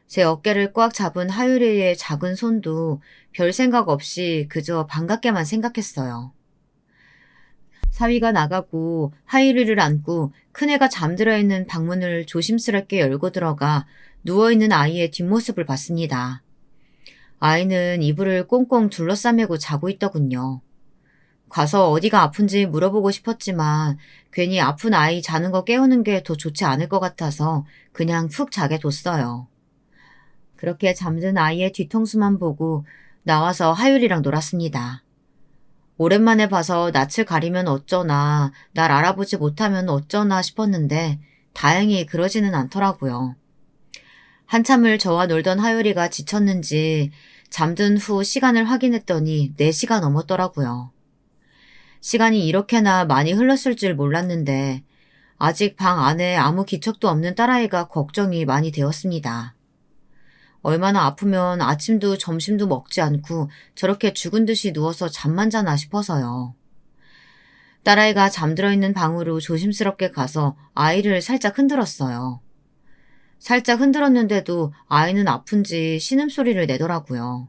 제 어깨를 꽉 잡은 하율이의 작은 손도 별 생각 없이 그저 반갑게만 생각했어요. 사위가 나가고 하율이를 안고 큰애가 잠들어 있는 방문을 조심스럽게 열고 들어가 누워있는 아이의 뒷모습을 봤습니다. 아이는 이불을 꽁꽁 둘러싸매고 자고 있더군요. 가서 어디가 아픈지 물어보고 싶었지만 괜히 아픈 아이 자는 거 깨우는 게 더 좋지 않을 것 같아서 그냥 푹 자게 뒀어요. 그렇게 잠든 아이의 뒤통수만 보고 나와서 하율이랑 놀았습니다. 오랜만에 봐서 낯을 가리면 어쩌나, 날 알아보지 못하면 어쩌나 싶었는데 다행히 그러지는 않더라고요. 한참을 저와 놀던 하율이가 지쳤는지 잠든 후 시간을 확인했더니 4시가 넘었더라고요. 시간이 이렇게나 많이 흘렀을 줄 몰랐는데 아직 방 안에 아무 기척도 없는 딸아이가 걱정이 많이 되었습니다. 얼마나 아프면 아침도 점심도 먹지 않고 저렇게 죽은 듯이 누워서 잠만 자나 싶어서요. 딸아이가 잠들어 있는 방으로 조심스럽게 가서 아이를 살짝 흔들었어요. 살짝 흔들었는데도 아이는 아픈지 신음소리를 내더라고요.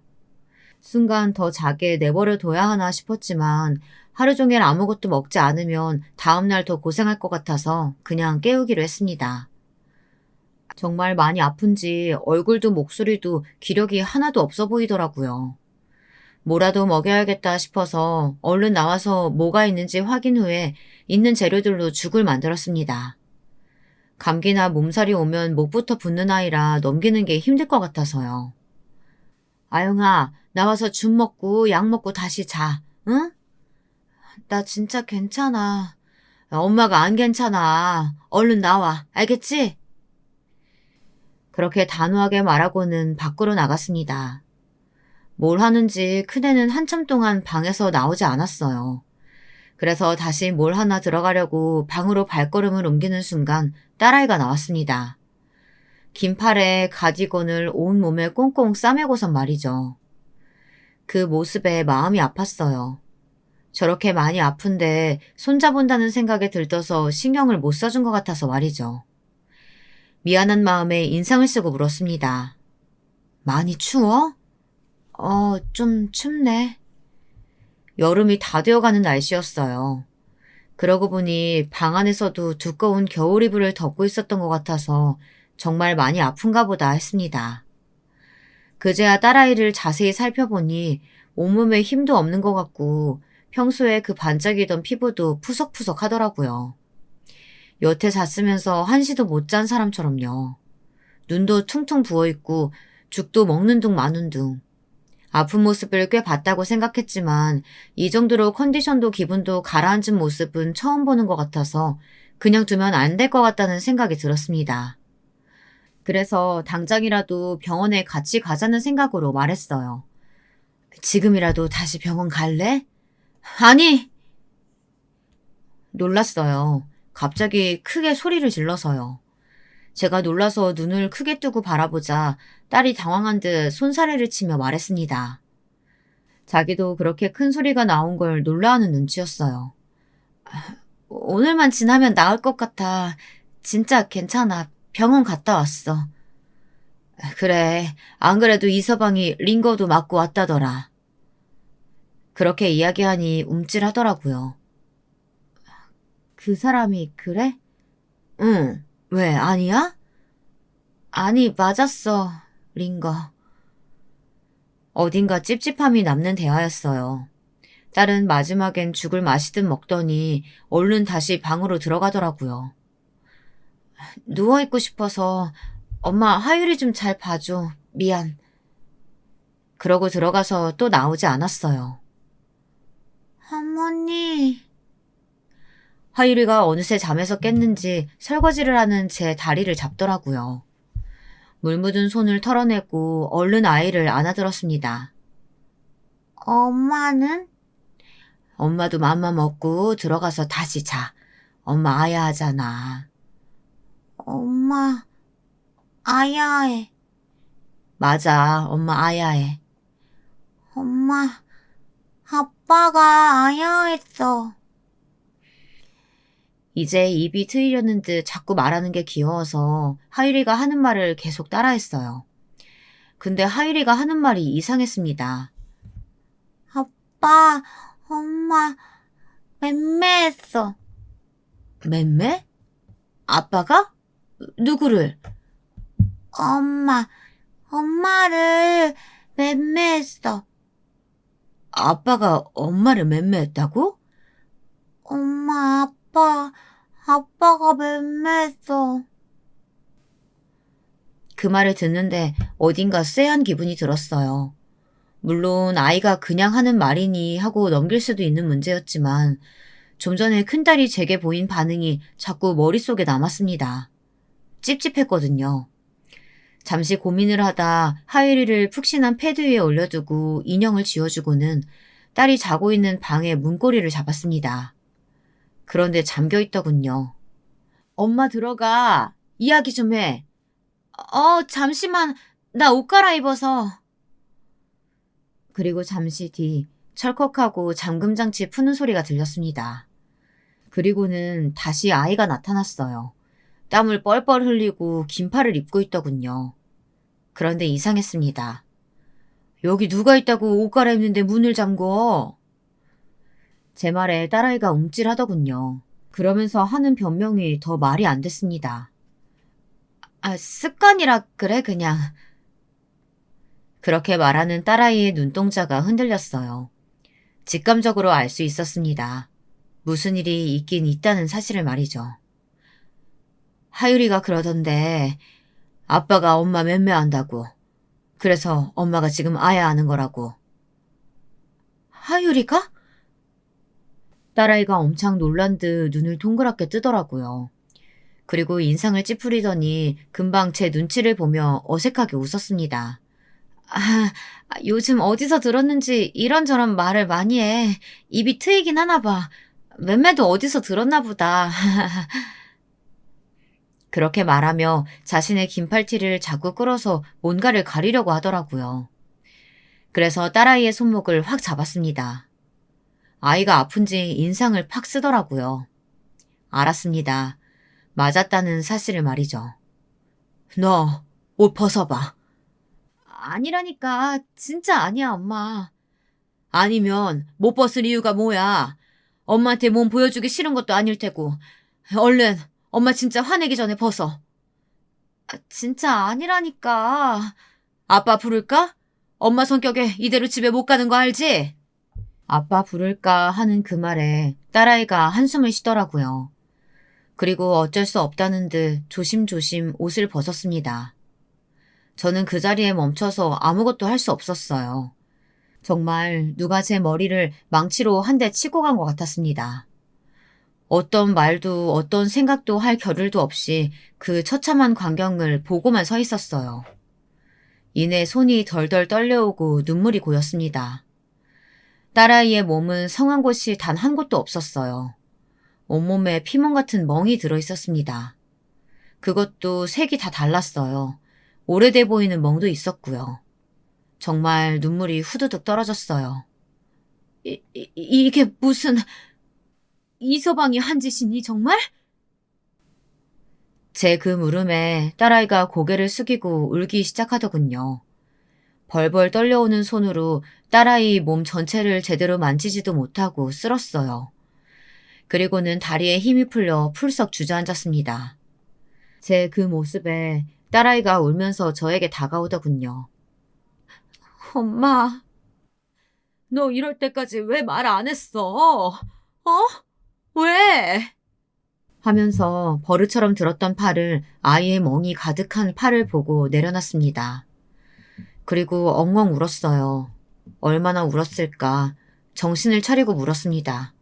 순간 더 자게 내버려 둬야 하나 싶었지만 하루 종일 아무것도 먹지 않으면 다음날 더 고생할 것 같아서 그냥 깨우기로 했습니다. 정말 많이 아픈지 얼굴도 목소리도 기력이 하나도 없어 보이더라고요. 뭐라도 먹여야겠다 싶어서 얼른 나와서 뭐가 있는지 확인 후에 있는 재료들로 죽을 만들었습니다. 감기나 몸살이 오면 목부터 붓는 아이라 넘기는 게 힘들 것 같아서요. 아영아, 나와서 죽 먹고 약 먹고 다시 자, 응? 나 진짜 괜찮아. 엄마가 안 괜찮아. 얼른 나와, 알겠지? 그렇게 단호하게 말하고는 밖으로 나갔습니다. 뭘 하는지 큰애는 한참 동안 방에서 나오지 않았어요. 그래서 다시 뭘 하나 들어가려고 방으로 발걸음을 옮기는 순간 딸아이가 나왔습니다. 긴 팔에 가디건을 온몸에 꽁꽁 싸매고선 말이죠. 그 모습에 마음이 아팠어요. 저렇게 많이 아픈데 손자본다는 생각에 들떠서 신경을 못 써준 것 같아서 말이죠. 미안한 마음에 인상을 쓰고 물었습니다. 많이 추워? 좀 춥네. 여름이 다 되어가는 날씨였어요. 그러고 보니 방 안에서도 두꺼운 겨울 이불을 덮고 있었던 것 같아서 정말 많이 아픈가 보다 했습니다. 그제야 딸아이를 자세히 살펴보니 온몸에 힘도 없는 것 같고 평소에 그 반짝이던 피부도 푸석푸석 하더라고요. 여태 잤으면서 한시도 못 잔 사람처럼요. 눈도 퉁퉁 부어있고 죽도 먹는 둥 마는 둥. 아픈 모습을 꽤 봤다고 생각했지만 이 정도로 컨디션도 기분도 가라앉은 모습은 처음 보는 것 같아서 그냥 두면 안 될 것 같다는 생각이 들었습니다. 그래서 당장이라도 병원에 같이 가자는 생각으로 말했어요. 지금이라도 다시 병원 갈래? 아니! 놀랐어요. 갑자기 크게 소리를 질러서요. 제가 놀라서 눈을 크게 뜨고 바라보자 딸이 당황한 듯 손사래를 치며 말했습니다. 자기도 그렇게 큰 소리가 나온 걸 놀라하는 눈치였어요. 오늘만 지나면 나을 것 같아. 진짜 괜찮아. 병원 갔다 왔어. 그래. 안 그래도 이서방이 링거도 맞고 왔다더라. 그렇게 이야기하니 움찔하더라고요. 그 사람이 그래? 응. 왜, 아니야? 아니, 맞았어. 링거. 어딘가 찝찝함이 남는 대화였어요. 딸은 마지막엔 죽을 마시듯 먹더니 얼른 다시 방으로 들어가더라고요. 누워있고 싶어서 엄마 하율이 좀 잘 봐줘. 미안. 그러고 들어가서 또 나오지 않았어요. 어머니. 하율이가 어느새 잠에서 깼는지 설거지를 하는 제 다리를 잡더라고요. 물 묻은 손을 털어내고 얼른 아이를 안아들었습니다. 엄마는? 엄마도 맘마 먹고 들어가서 다시 자. 엄마 아야 하잖아. 엄마 아야해. 맞아, 엄마 아야해. 엄마, 아빠가 아야했어. 이제 입이 트이려는 듯 자꾸 말하는 게 귀여워서 하율이가 하는 말을 계속 따라했어요. 근데 하율이가 하는 말이 이상했습니다. 아빠, 엄마, 맴매했어. 맴매? 아빠가? 누구를? 엄마를 맴매했어. 아빠가 엄마를 맴매했다고? 아빠가 맴매했어. 그 말을 듣는데 어딘가 쎄한 기분이 들었어요. 물론 아이가 그냥 하는 말이니 하고 넘길 수도 있는 문제였지만 좀 전에 큰딸이 제게 보인 반응이 자꾸 머릿속에 남았습니다. 찝찝했거든요. 잠시 고민을 하다 하유리를 푹신한 패드 위에 올려두고 인형을 지워주고는 딸이 자고 있는 방의 문고리를 잡았습니다. 그런데 잠겨 있더군요. 엄마 들어가. 이야기 좀 해. 잠시만. 나 옷 갈아입어서. 그리고 잠시 뒤 철컥하고 잠금장치 푸는 소리가 들렸습니다. 그리고는 다시 아이가 나타났어요. 땀을 뻘뻘 흘리고 긴팔을 입고 있더군요. 그런데 이상했습니다. 여기 누가 있다고 옷 갈아입는데 문을 잠궈? 제 말에 딸아이가 움찔하더군요. 그러면서 하는 변명이 더 말이 안 됐습니다. 습관이라 그래 그냥. 그렇게 말하는 딸아이의 눈동자가 흔들렸어요. 직감적으로 알 수 있었습니다. 무슨 일이 있긴 있다는 사실을 말이죠. 하유리가 그러던데 아빠가 엄마 맴매한다고. 그래서 엄마가 지금 아야 하는 거라고. 하유리가? 딸아이가 엄청 놀란 듯 눈을 동그랗게 뜨더라고요. 그리고 인상을 찌푸리더니 금방 제 눈치를 보며 어색하게 웃었습니다. 요즘 어디서 들었는지 이런저런 말을 많이 해. 입이 트이긴 하나 봐. 맴매도 어디서 들었나 보다. 그렇게 말하며 자신의 긴팔티를 자꾸 끌어서 뭔가를 가리려고 하더라고요. 그래서 딸아이의 손목을 확 잡았습니다. 아이가 아픈지 인상을 팍 쓰더라고요. 알았습니다. 맞았다는 사실을 말이죠. 너 옷 벗어봐. 아니라니까. 진짜 아니야, 엄마. 아니면 못 벗을 이유가 뭐야? 엄마한테 몸 보여주기 싫은 것도 아닐 테고. 얼른 엄마 진짜 화내기 전에 벗어. 진짜 아니라니까. 아빠 부를까? 엄마 성격에 이대로 집에 못 가는 거 알지? 아빠 부를까 하는 그 말에 딸아이가 한숨을 쉬더라고요. 그리고 어쩔 수 없다는 듯 조심조심 옷을 벗었습니다. 저는 그 자리에 멈춰서 아무것도 할 수 없었어요. 정말 누가 제 머리를 망치로 한 대 치고 간 것 같았습니다. 어떤 말도 어떤 생각도 할 겨를도 없이 그 처참한 광경을 보고만 서 있었어요. 이내 손이 덜덜 떨려오고 눈물이 고였습니다. 딸아이의 몸은 성한 곳이 단 한 곳도 없었어요. 온몸에 피멍 같은 멍이 들어 있었습니다. 그것도 색이 다 달랐어요. 오래돼 보이는 멍도 있었고요. 정말 눈물이 후두둑 떨어졌어요. 이게 무슨... 이서방이 한 짓이니 정말? 제 그 물음에 딸아이가 고개를 숙이고 울기 시작하더군요. 벌벌 떨려오는 손으로 딸아이 몸 전체를 제대로 만지지도 못하고 쓸었어요. 그리고는 다리에 힘이 풀려 풀썩 주저앉았습니다. 제 그 모습에 딸아이가 울면서 저에게 다가오더군요. 엄마, 너 이럴 때까지 왜 말 안 했어? 왜? 하면서 버릇처럼 들었던 팔을 아이의 멍이 가득한 팔을 보고 내려놨습니다. 그리고 엉엉 울었어요. 얼마나 울었을까. 정신을 차리고 물었습니다.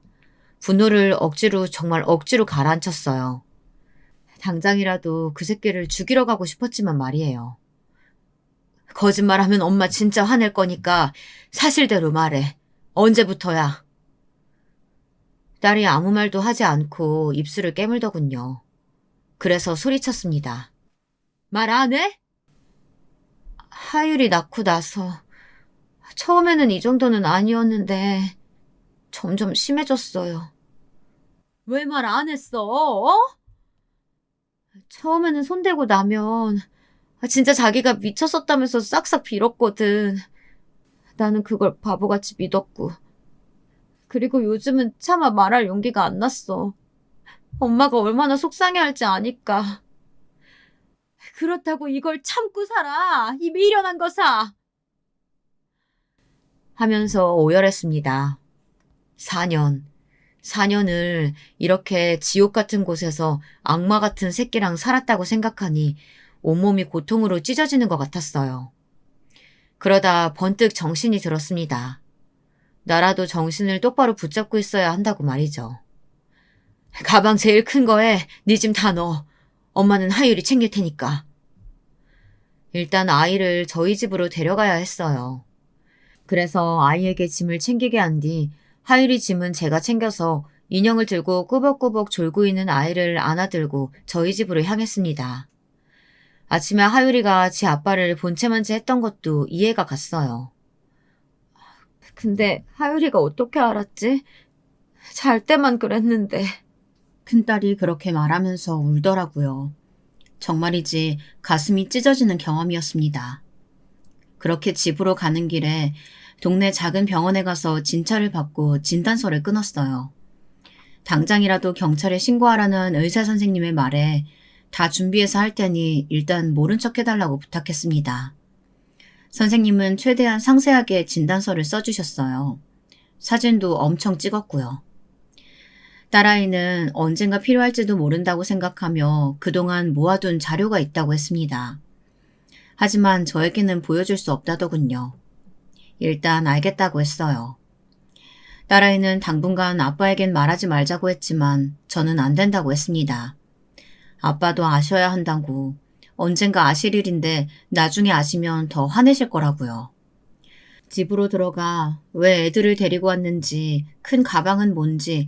분노를 억지로 정말 억지로 가라앉혔어요. 당장이라도 그 새끼를 죽이러 가고 싶었지만 말이에요. 거짓말하면 엄마 진짜 화낼 거니까 사실대로 말해. 언제부터야? 딸이 아무 말도 하지 않고 입술을 깨물더군요. 그래서 소리쳤습니다. 말 안 해? 하율이 낳고 나서 처음에는 이 정도는 아니었는데 점점 심해졌어요. 왜 말 안 했어? 처음에는 손대고 나면 진짜 자기가 미쳤었다면서 싹싹 빌었거든. 나는 그걸 바보같이 믿었고. 그리고 요즘은 차마 말할 용기가 안 났어. 엄마가 얼마나 속상해할지 아니까. 그렇다고 이걸 참고 살아. 이 미련한 거사. 하면서 오열했습니다. 4년을 이렇게 지옥 같은 곳에서 악마 같은 새끼랑 살았다고 생각하니 온몸이 고통으로 찢어지는 것 같았어요. 그러다 번뜩 정신이 들었습니다. 나라도 정신을 똑바로 붙잡고 있어야 한다고 말이죠. 가방 제일 큰 거에 네 짐 다 넣어. 엄마는 하율이 챙길 테니까. 일단 아이를 저희 집으로 데려가야 했어요. 그래서 아이에게 짐을 챙기게 한 뒤 하율이 짐은 제가 챙겨서 인형을 들고 꾸벅꾸벅 졸고 있는 아이를 안아들고 저희 집으로 향했습니다. 아침에 하율이가 지 아빠를 본체만지 했던 것도 이해가 갔어요. 근데 하율이가 어떻게 알았지? 잘 때만 그랬는데. 큰딸이 그렇게 말하면서 울더라고요. 정말이지 가슴이 찢어지는 경험이었습니다. 그렇게 집으로 가는 길에 동네 작은 병원에 가서 진찰을 받고 진단서를 끊었어요. 당장이라도 경찰에 신고하라는 의사 선생님의 말에 다 준비해서 할 테니 일단 모른 척 해달라고 부탁했습니다. 선생님은 최대한 상세하게 진단서를 써주셨어요. 사진도 엄청 찍었고요. 딸아이는 언젠가 필요할지도 모른다고 생각하며 그동안 모아둔 자료가 있다고 했습니다. 하지만 저에게는 보여줄 수 없다더군요. 일단 알겠다고 했어요. 딸아이는 당분간 아빠에겐 말하지 말자고 했지만 저는 안 된다고 했습니다. 아빠도 아셔야 한다고. 언젠가 아실 일인데 나중에 아시면 더 화내실 거라고요. 집으로 들어가 왜 애들을 데리고 왔는지, 큰 가방은 뭔지,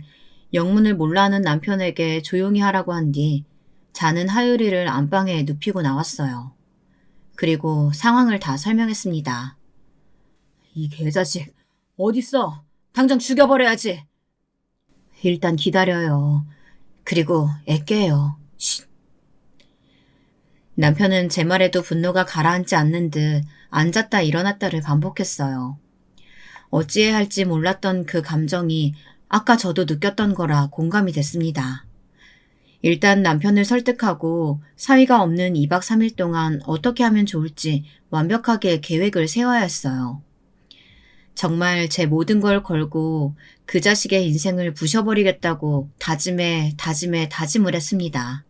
영문을 몰라 하는 남편에게 조용히 하라고 한 뒤 자는 하율이를 안방에 눕히고 나왔어요. 그리고 상황을 다 설명했습니다. 이 개자식, 어딨어? 당장 죽여버려야지. 일단 기다려요. 그리고 애 깨요. 쉿. 남편은 제 말에도 분노가 가라앉지 않는 듯 앉았다 일어났다를 반복했어요. 어찌해야 할지 몰랐던 그 감정이 아까 저도 느꼈던 거라 공감이 됐습니다. 일단 남편을 설득하고 사위가 없는 2박 3일 동안 어떻게 하면 좋을지 완벽하게 계획을 세워야 했어요. 정말 제 모든 걸 걸고 그 자식의 인생을 부셔버리겠다고 다짐을 했습니다.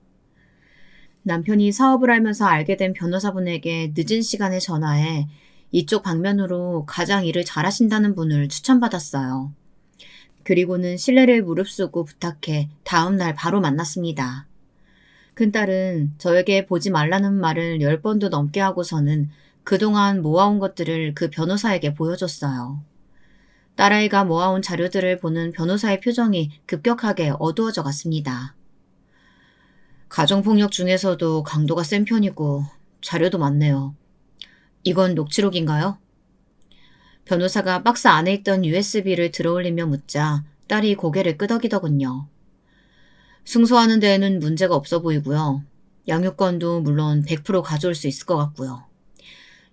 남편이 사업을 하면서 알게 된 변호사분에게 늦은 시간에 전화해 이쪽 방면으로 가장 일을 잘하신다는 분을 추천받았어요. 그리고는 신뢰를 무릅쓰고 부탁해 다음 날 바로 만났습니다. 큰딸은 저에게 보지 말라는 말을 10번도 넘게 하고서는 그동안 모아온 것들을 그 변호사에게 보여줬어요. 딸아이가 모아온 자료들을 보는 변호사의 표정이 급격하게 어두워져 갔습니다. 가정폭력 중에서도 강도가 센 편이고 자료도 많네요. 이건 녹취록인가요? 변호사가 박스 안에 있던 USB를 들어올리며 묻자 딸이 고개를 끄덕이더군요. 승소하는 데에는 문제가 없어 보이고요. 양육권도 물론 100% 가져올 수 있을 것 같고요.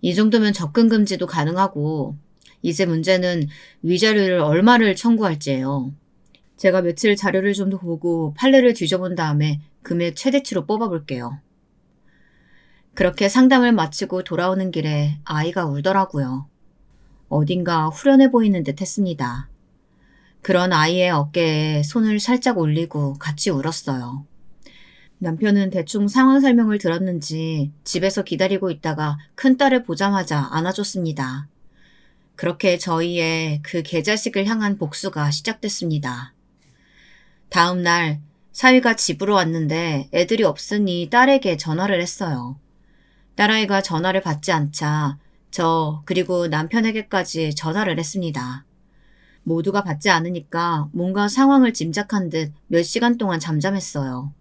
이 정도면 접근 금지도 가능하고 이제 문제는 위자료를 얼마를 청구할지예요. 제가 며칠 자료를 좀 더 보고 판례를 뒤져본 다음에 금액 최대치로 뽑아볼게요. 그렇게 상담을 마치고 돌아오는 길에 아이가 울더라고요. 어딘가 후련해 보이는 듯 했습니다. 그런 아이의 어깨에 손을 살짝 올리고 같이 울었어요. 남편은 대충 상황 설명을 들었는지 집에서 기다리고 있다가 큰딸을 보자마자 안아줬습니다. 그렇게 저희의 그 개자식을 향한 복수가 시작됐습니다. 다음 날 사위가 집으로 왔는데 애들이 없으니 딸에게 전화를 했어요. 딸아이가 전화를 받지 않자 저 그리고 남편에게까지 전화를 했습니다. 모두가 받지 않으니까 뭔가 상황을 짐작한 듯 몇 시간 동안 잠잠했어요.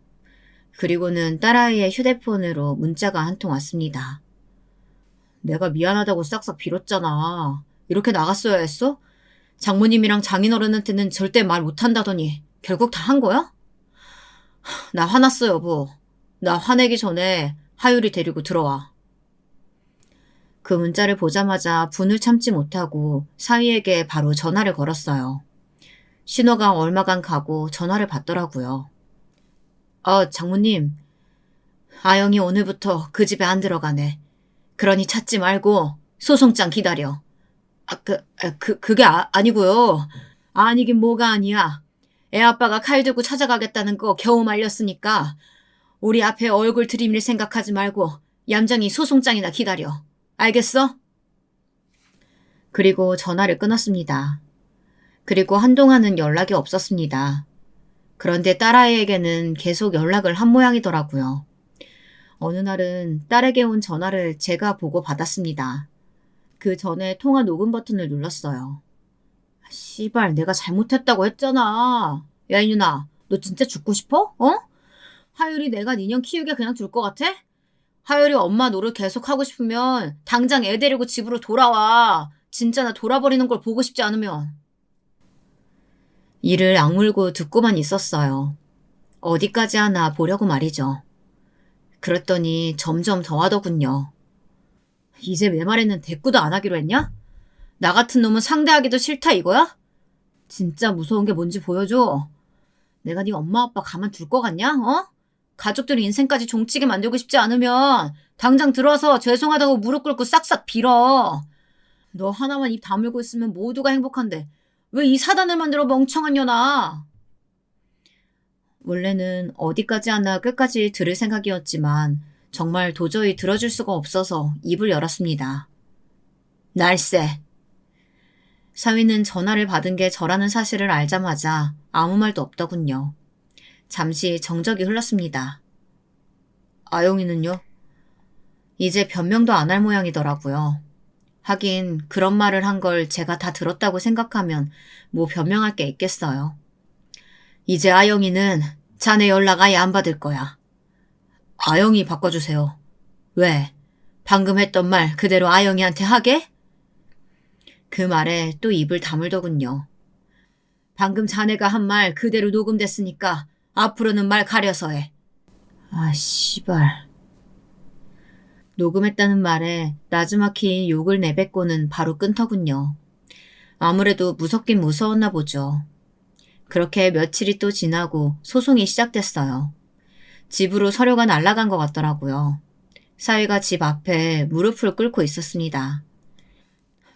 그리고는 딸아이의 휴대폰으로 문자가 한 통 왔습니다. 내가 미안하다고 싹싹 빌었잖아. 이렇게 나갔어야 했어? 장모님이랑 장인어른한테는 절대 말 못한다더니 결국 다 한 거야? 나 화났어, 여보. 나 화내기 전에 하율이 데리고 들어와. 그 문자를 보자마자 분을 참지 못하고 사위에게 바로 전화를 걸었어요. 신호가 얼마간 가고 전화를 받더라고요. 장모님. 아영이 오늘부터 그 집에 안 들어가네. 그러니 찾지 말고 소송장 기다려. 그게 아니고요. 아니긴 뭐가 아니야. 애 아빠가 칼 들고 찾아가겠다는 거 겨우 말렸으니까 우리 앞에 얼굴 들이밀 생각하지 말고 얌전히 소송장이나 기다려. 알겠어? 그리고 전화를 끊었습니다. 그리고 한동안은 연락이 없었습니다. 그런데 딸아이에게는 계속 연락을 한 모양이더라고요. 어느 날은 딸에게 온 전화를 제가 보고 받았습니다. 그 전에 통화 녹음 버튼을 눌렀어요. 씨발, 내가 잘못했다고 했잖아. 야, 이누나, 너 진짜 죽고 싶어? 어? 하율이 내가 니년 키우게 그냥 둘 것 같아? 하율이 엄마 노릇 계속 하고 싶으면 당장 애 데리고 집으로 돌아와. 진짜 나 돌아버리는 걸 보고 싶지 않으면. 이를 악물고 듣고만 있었어요. 어디까지 하나 보려고 말이죠. 그랬더니 점점 더 하더군요. 이제 내 말에는 대꾸도 안 하기로 했냐? 나 같은 놈은 상대하기도 싫다 이거야? 진짜 무서운 게 뭔지 보여줘. 내가 네 엄마 아빠 가만둘 것 같냐? 어? 가족들 인생까지 종치게 만들고 싶지 않으면 당장 들어와서 죄송하다고 무릎 꿇고 싹싹 빌어. 너 하나만 입 다물고 있으면 모두가 행복한데 왜 이 사단을 만들어 멍청한 년아. 원래는 어디까지 하나 끝까지 들을 생각이었지만 정말 도저히 들어줄 수가 없어서 입을 열었습니다. 날쌔. 사위는 전화를 받은 게 저라는 사실을 알자마자 아무 말도 없더군요. 잠시 정적이 흘렀습니다. 아영이는요? 이제 변명도 안 할 모양이더라고요. 하긴 그런 말을 한 걸 제가 다 들었다고 생각하면 뭐 변명할 게 있겠어요. 이제 아영이는 자네 연락 아예 안 받을 거야. 아영이 바꿔주세요. 왜? 방금 했던 말 그대로 아영이한테 하게? 그 말에 또 입을 다물더군요. 방금 자네가 한 말 그대로 녹음됐으니까 앞으로는 말 가려서 해. 아, 씨발. 녹음했다는 말에 나지막히 욕을 내뱉고는 바로 끊더군요. 아무래도 무섭긴 무서웠나 보죠. 그렇게 며칠이 또 지나고 소송이 시작됐어요. 집으로 서류가 날아간 것 같더라고요. 사위가 집 앞에 무릎을 꿇고 있었습니다.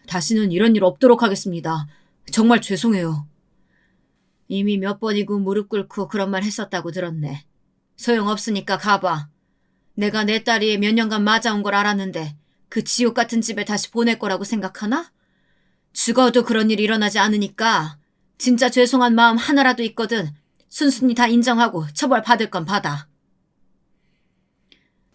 다시는 이런 일 없도록 하겠습니다. 정말 죄송해요. 이미 몇 번이고 무릎 꿇고 그런 말 했었다고 들었네. 소용없으니까 가봐. 내가 내 딸이 몇 년간 맞아온 걸 알았는데 그 지옥 같은 집에 다시 보낼 거라고 생각하나? 죽어도 그런 일이 일어나지 않으니까 진짜 죄송한 마음 하나라도 있거든 순순히 다 인정하고 처벌받을 건 받아.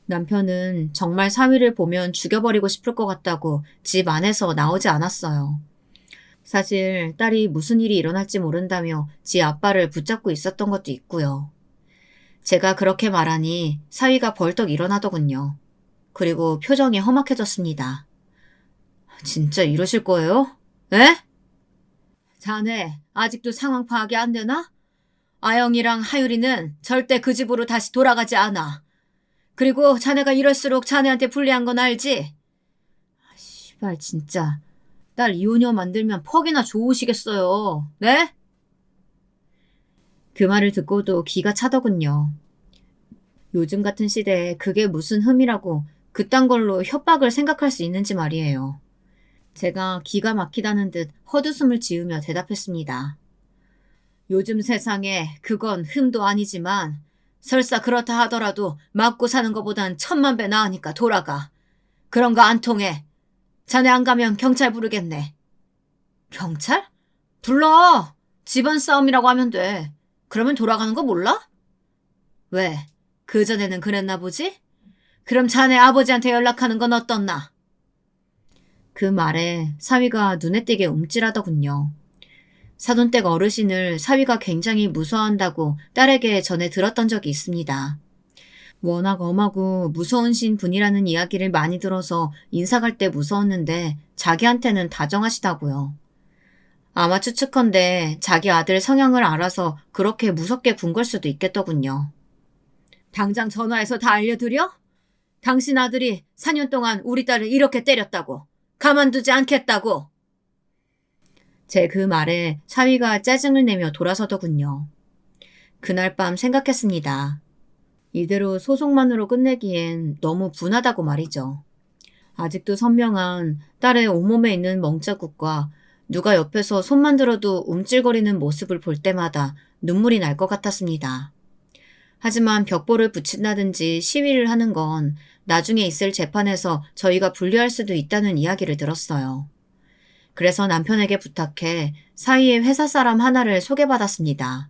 남편은 정말 사위를 보면 죽여버리고 싶을 것 같다고 집 안에서 나오지 않았어요. 사실 딸이 무슨 일이 일어날지 모른다며 지 아빠를 붙잡고 있었던 것도 있고요. 제가 그렇게 말하니 사위가 벌떡 일어나더군요. 그리고 표정이 험악해졌습니다. 진짜 이러실 거예요? 에? 자네 아직도 상황 파악이 안 되나? 아영이랑 하율이는 절대 그 집으로 다시 돌아가지 않아. 그리고 자네가 이럴수록 자네한테 불리한 건 알지? 씨발 진짜 딸 이혼녀 만들면 퍽이나 좋으시겠어요. 네? 그 말을 듣고도 기가 차더군요. 요즘 같은 시대에 그게 무슨 흠이라고 그딴 걸로 협박을 생각할 수 있는지 말이에요. 제가 기가 막히다는 듯 헛웃음을 지으며 대답했습니다. 요즘 세상에 그건 흠도 아니지만 설사 그렇다 하더라도 맞고 사는 것보단 1000만 배 나으니까 돌아가. 그런 거 안 통해. 자네 안 가면 경찰 부르겠네. 경찰? 불러. 집안 싸움이라고 하면 돼. 그러면 돌아가는 거 몰라? 왜? 그전에는 그랬나 보지? 그럼 자네 아버지한테 연락하는 건 어떻나? 그 말에 사위가 눈에 띄게 움찔하더군요. 사돈댁 어르신을 사위가 굉장히 무서워한다고 딸에게 전해 들었던 적이 있습니다. 워낙 엄하고 무서운 신 분이라는 이야기를 많이 들어서 인사 갈 때 무서웠는데 자기한테는 다정하시다고요. 아마 추측컨대 자기 아들 성향을 알아서 그렇게 무섭게 군 걸 수도 있겠더군요. 당장 전화해서 다 알려드려? 당신 아들이 4년 동안 우리 딸을 이렇게 때렸다고. 가만두지 않겠다고. 제 그 말에 사위가 짜증을 내며 돌아서더군요. 그날 밤 생각했습니다. 이대로 소송만으로 끝내기엔 너무 분하다고 말이죠. 아직도 선명한 딸의 온몸에 있는 멍자국과 누가 옆에서 손만 들어도 움찔거리는 모습을 볼 때마다 눈물이 날 것 같았습니다. 하지만 벽보를 붙인다든지 시위를 하는 건 나중에 있을 재판에서 저희가 불리할 수도 있다는 이야기를 들었어요. 그래서 남편에게 부탁해 사이에 회사 사람 하나를 소개받았습니다.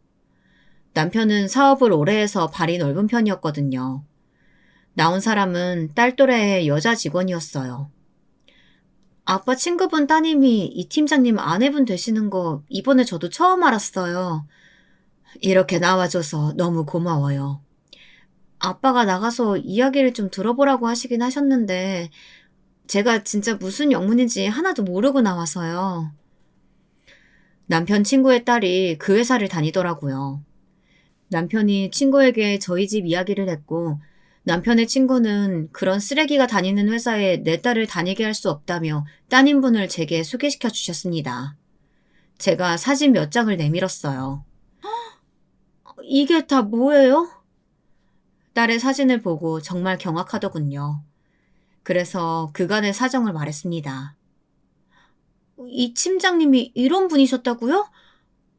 남편은 사업을 오래 해서 발이 넓은 편이었거든요. 나온 사람은 딸 또래의 여자 직원이었어요. 아빠 친구분 따님이 이 팀장님 아내분 되시는 거 이번에 저도 처음 알았어요. 이렇게 나와줘서 너무 고마워요. 아빠가 나가서 이야기를 좀 들어보라고 하시긴 하셨는데 제가 진짜 무슨 영문인지 하나도 모르고 나와서요. 남편 친구의 딸이 그 회사를 다니더라고요. 남편이 친구에게 저희 집 이야기를 했고 남편의 친구는 그런 쓰레기가 다니는 회사에 내 딸을 다니게 할 수 없다며 따님분을 제게 소개시켜 주셨습니다. 제가 사진 몇 장을 내밀었어요. 이게 다 뭐예요? 딸의 사진을 보고 정말 경악하더군요. 그래서 그간의 사정을 말했습니다. 이 팀장님이 이런 분이셨다고요?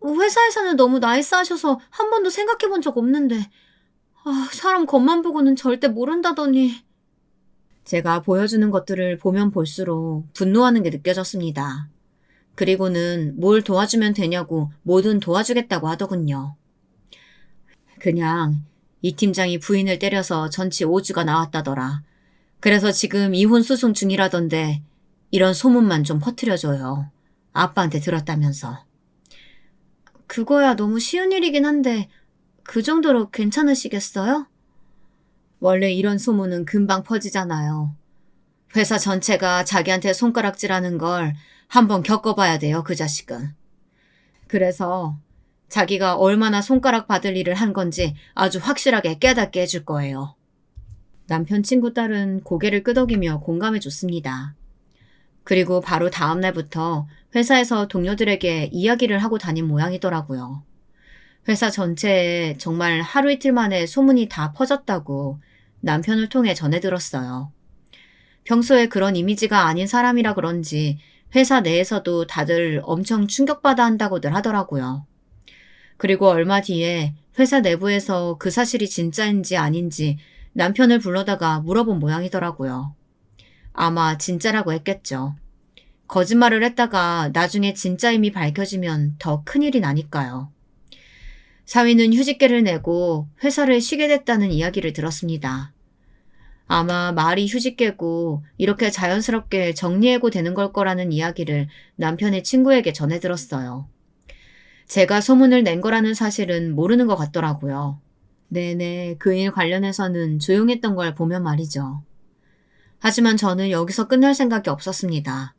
회사에서는 너무 나이스하셔서 한 번도 생각해 본 적 없는데 사람 겉만 보고는 절대 모른다더니. 제가 보여주는 것들을 보면 볼수록 분노하는 게 느껴졌습니다. 그리고는 뭘 도와주면 되냐고 뭐든 도와주겠다고 하더군요. 그냥 이 팀장이 부인을 때려서 전치 5주가 나왔다더라. 그래서 지금 이혼 소송 중이라던데 이런 소문만 좀 퍼뜨려줘요. 아빠한테 들었다면서. 그거야 너무 쉬운 일이긴 한데 그 정도로 괜찮으시겠어요? 원래 이런 소문은 금방 퍼지잖아요. 회사 전체가 자기한테 손가락질하는 걸 한번 겪어봐야 돼요, 그 자식은. 그래서 자기가 얼마나 손가락 받을 일을 한 건지 아주 확실하게 깨닫게 해줄 거예요. 남편 친구 딸은 고개를 끄덕이며 공감해 줬습니다. 그리고 바로 다음 날부터 회사에서 동료들에게 이야기를 하고 다닌 모양이더라고요. 회사 전체에 정말 하루 이틀 만에 소문이 다 퍼졌다고 남편을 통해 전해 들었어요. 평소에 그런 이미지가 아닌 사람이라 그런지 회사 내에서도 다들 엄청 충격받아 한다고들 하더라고요. 그리고 얼마 뒤에 회사 내부에서 그 사실이 진짜인지 아닌지 남편을 불러다가 물어본 모양이더라고요. 아마 진짜라고 했겠죠. 거짓말을 했다가 나중에 진짜임이 밝혀지면 더 큰일이 나니까요. 사위는 휴직계를 내고 회사를 쉬게 됐다는 이야기를 들었습니다. 아마 말이 휴직계고 이렇게 자연스럽게 정리해고 되는 걸 거라는 이야기를 남편의 친구에게 전해 들었어요. 제가 소문을 낸 거라는 사실은 모르는 것 같더라고요. 네네, 그 일 관련해서는 조용했던 걸 보면 말이죠. 하지만 저는 여기서 끝날 생각이 없었습니다.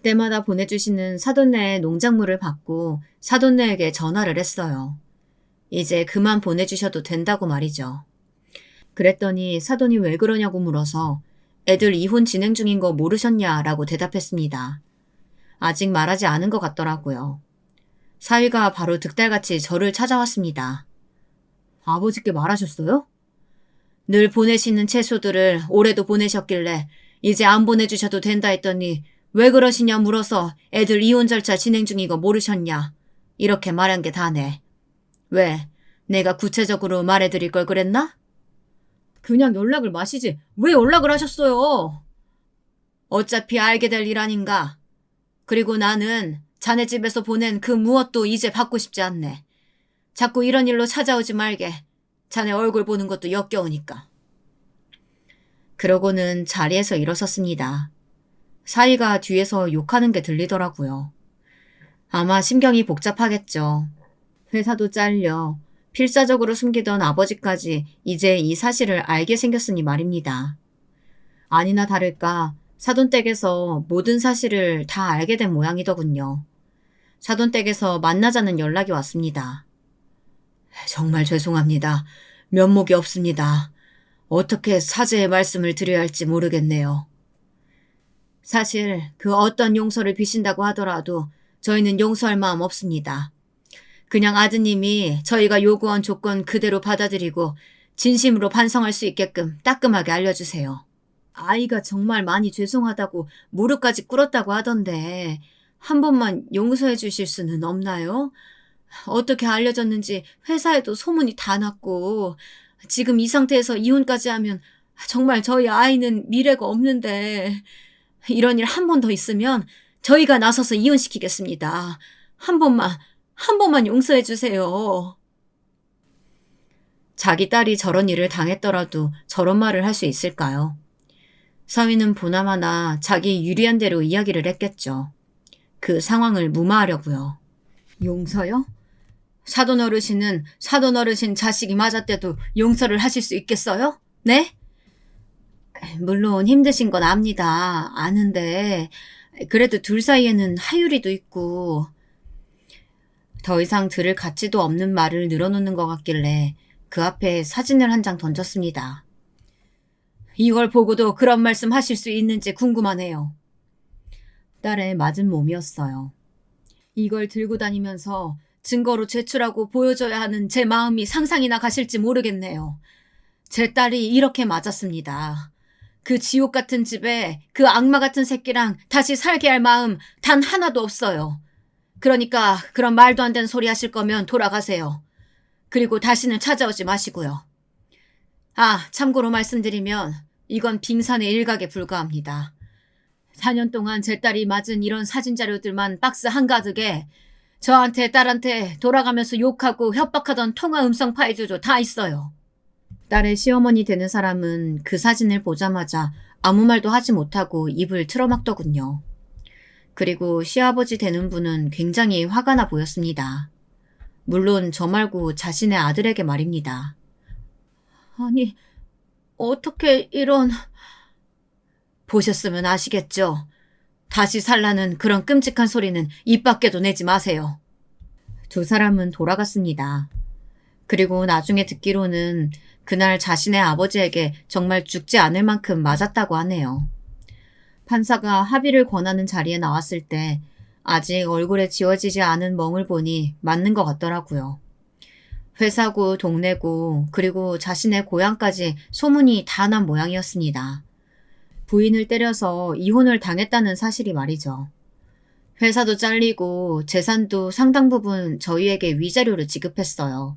때마다 보내주시는 사돈네의 농작물을 받고 사돈네에게 전화를 했어요. 이제 그만 보내주셔도 된다고 말이죠. 그랬더니 사돈이 왜 그러냐고 물어서 애들 이혼 진행 중인 거 모르셨냐라고 대답했습니다. 아직 말하지 않은 것 같더라고요. 사위가 바로 득달같이 저를 찾아왔습니다. 아버지께 말하셨어요? 늘 보내시는 채소들을 올해도 보내셨길래 이제 안 보내주셔도 된다 했더니 왜 그러시냐 물어서 애들 이혼 절차 진행 중인 거 모르셨냐. 이렇게 말한 게 다네. 왜? 내가 구체적으로 말해드릴 걸 그랬나? 그냥 연락을 마시지 왜 연락을 하셨어요? 어차피 알게 될 일 아닌가. 그리고 나는 자네 집에서 보낸 그 무엇도 이제 받고 싶지 않네. 자꾸 이런 일로 찾아오지 말게. 자네 얼굴 보는 것도 역겨우니까. 그러고는 자리에서 일어섰습니다. 사위가 뒤에서 욕하는 게 들리더라고요. 아마 심경이 복잡하겠죠. 회사도 잘려 필사적으로 숨기던 아버지까지 이제 이 사실을 알게 생겼으니 말입니다. 아니나 다를까 사돈댁에서 모든 사실을 다 알게 된 모양이더군요. 사돈댁에서 만나자는 연락이 왔습니다. 정말 죄송합니다. 면목이 없습니다. 어떻게 사죄의 말씀을 드려야 할지 모르겠네요. 사실 그 어떤 용서를 비신다고 하더라도 저희는 용서할 마음 없습니다. 그냥 아드님이 저희가 요구한 조건 그대로 받아들이고 진심으로 반성할 수 있게끔 따끔하게 알려주세요. 아이가 정말 많이 죄송하다고 무릎까지 꿇었다고 하던데 한 번만 용서해 주실 수는 없나요? 어떻게 알려졌는지 회사에도 소문이 다 났고 지금 이 상태에서 이혼까지 하면 정말 저희 아이는 미래가 없는데 이런 일 한 번 더 있으면 저희가 나서서 이혼시키겠습니다. 한 번만 용서해 주세요. 자기 딸이 저런 일을 당했더라도 저런 말을 할 수 있을까요? 서민은 보나마나 자기 유리한 대로 이야기를 했겠죠. 그 상황을 무마하려고요. 용서요? 사돈 어르신은 사돈 어르신 자식이 맞았대도 용서를 하실 수 있겠어요? 네? 물론 힘드신 건 압니다. 아는데 그래도 둘 사이에는 하율이도 있고. 더 이상 들을 가치도 없는 말을 늘어놓는 것 같길래 그 앞에 사진을 한 장 던졌습니다. 이걸 보고도 그런 말씀 하실 수 있는지 궁금하네요. 딸의 맞은 몸이었어요. 이걸 들고 다니면서 증거로 제출하고 보여줘야 하는 제 마음이 상상이나 가실지 모르겠네요. 제 딸이 이렇게 맞았습니다. 그 지옥 같은 집에 그 악마 같은 새끼랑 다시 살게 할 마음 단 하나도 없어요. 그러니까 그런 말도 안 되는 소리 하실 거면 돌아가세요. 그리고 다시는 찾아오지 마시고요. 아, 참고로 말씀드리면 이건 빙산의 일각에 불과합니다. 4년 동안 제 딸이 맞은 이런 사진 자료들만 박스 한가득에 저한테 딸한테 돌아가면서 욕하고 협박하던 통화 음성 파일들도 다 있어요. 딸의 시어머니 되는 사람은 그 사진을 보자마자 아무 말도 하지 못하고 입을 틀어막더군요. 그리고 시아버지 되는 분은 굉장히 화가 나 보였습니다. 물론 저 말고 자신의 아들에게 말입니다. 아니, 어떻게 이런... 보셨으면 아시겠죠? 다시 살라는 그런 끔찍한 소리는 입 밖에도 내지 마세요. 두 사람은 돌아갔습니다. 그리고 나중에 듣기로는 그날 자신의 아버지에게 정말 죽지 않을 만큼 맞았다고 하네요. 판사가 합의를 권하는 자리에 나왔을 때 아직 얼굴에 지워지지 않은 멍을 보니 맞는 것 같더라고요. 회사고 동네고 그리고 자신의 고향까지 소문이 다 난 모양이었습니다. 부인을 때려서 이혼을 당했다는 사실이 말이죠. 회사도 잘리고 재산도 상당 부분 저희에게 위자료를 지급했어요.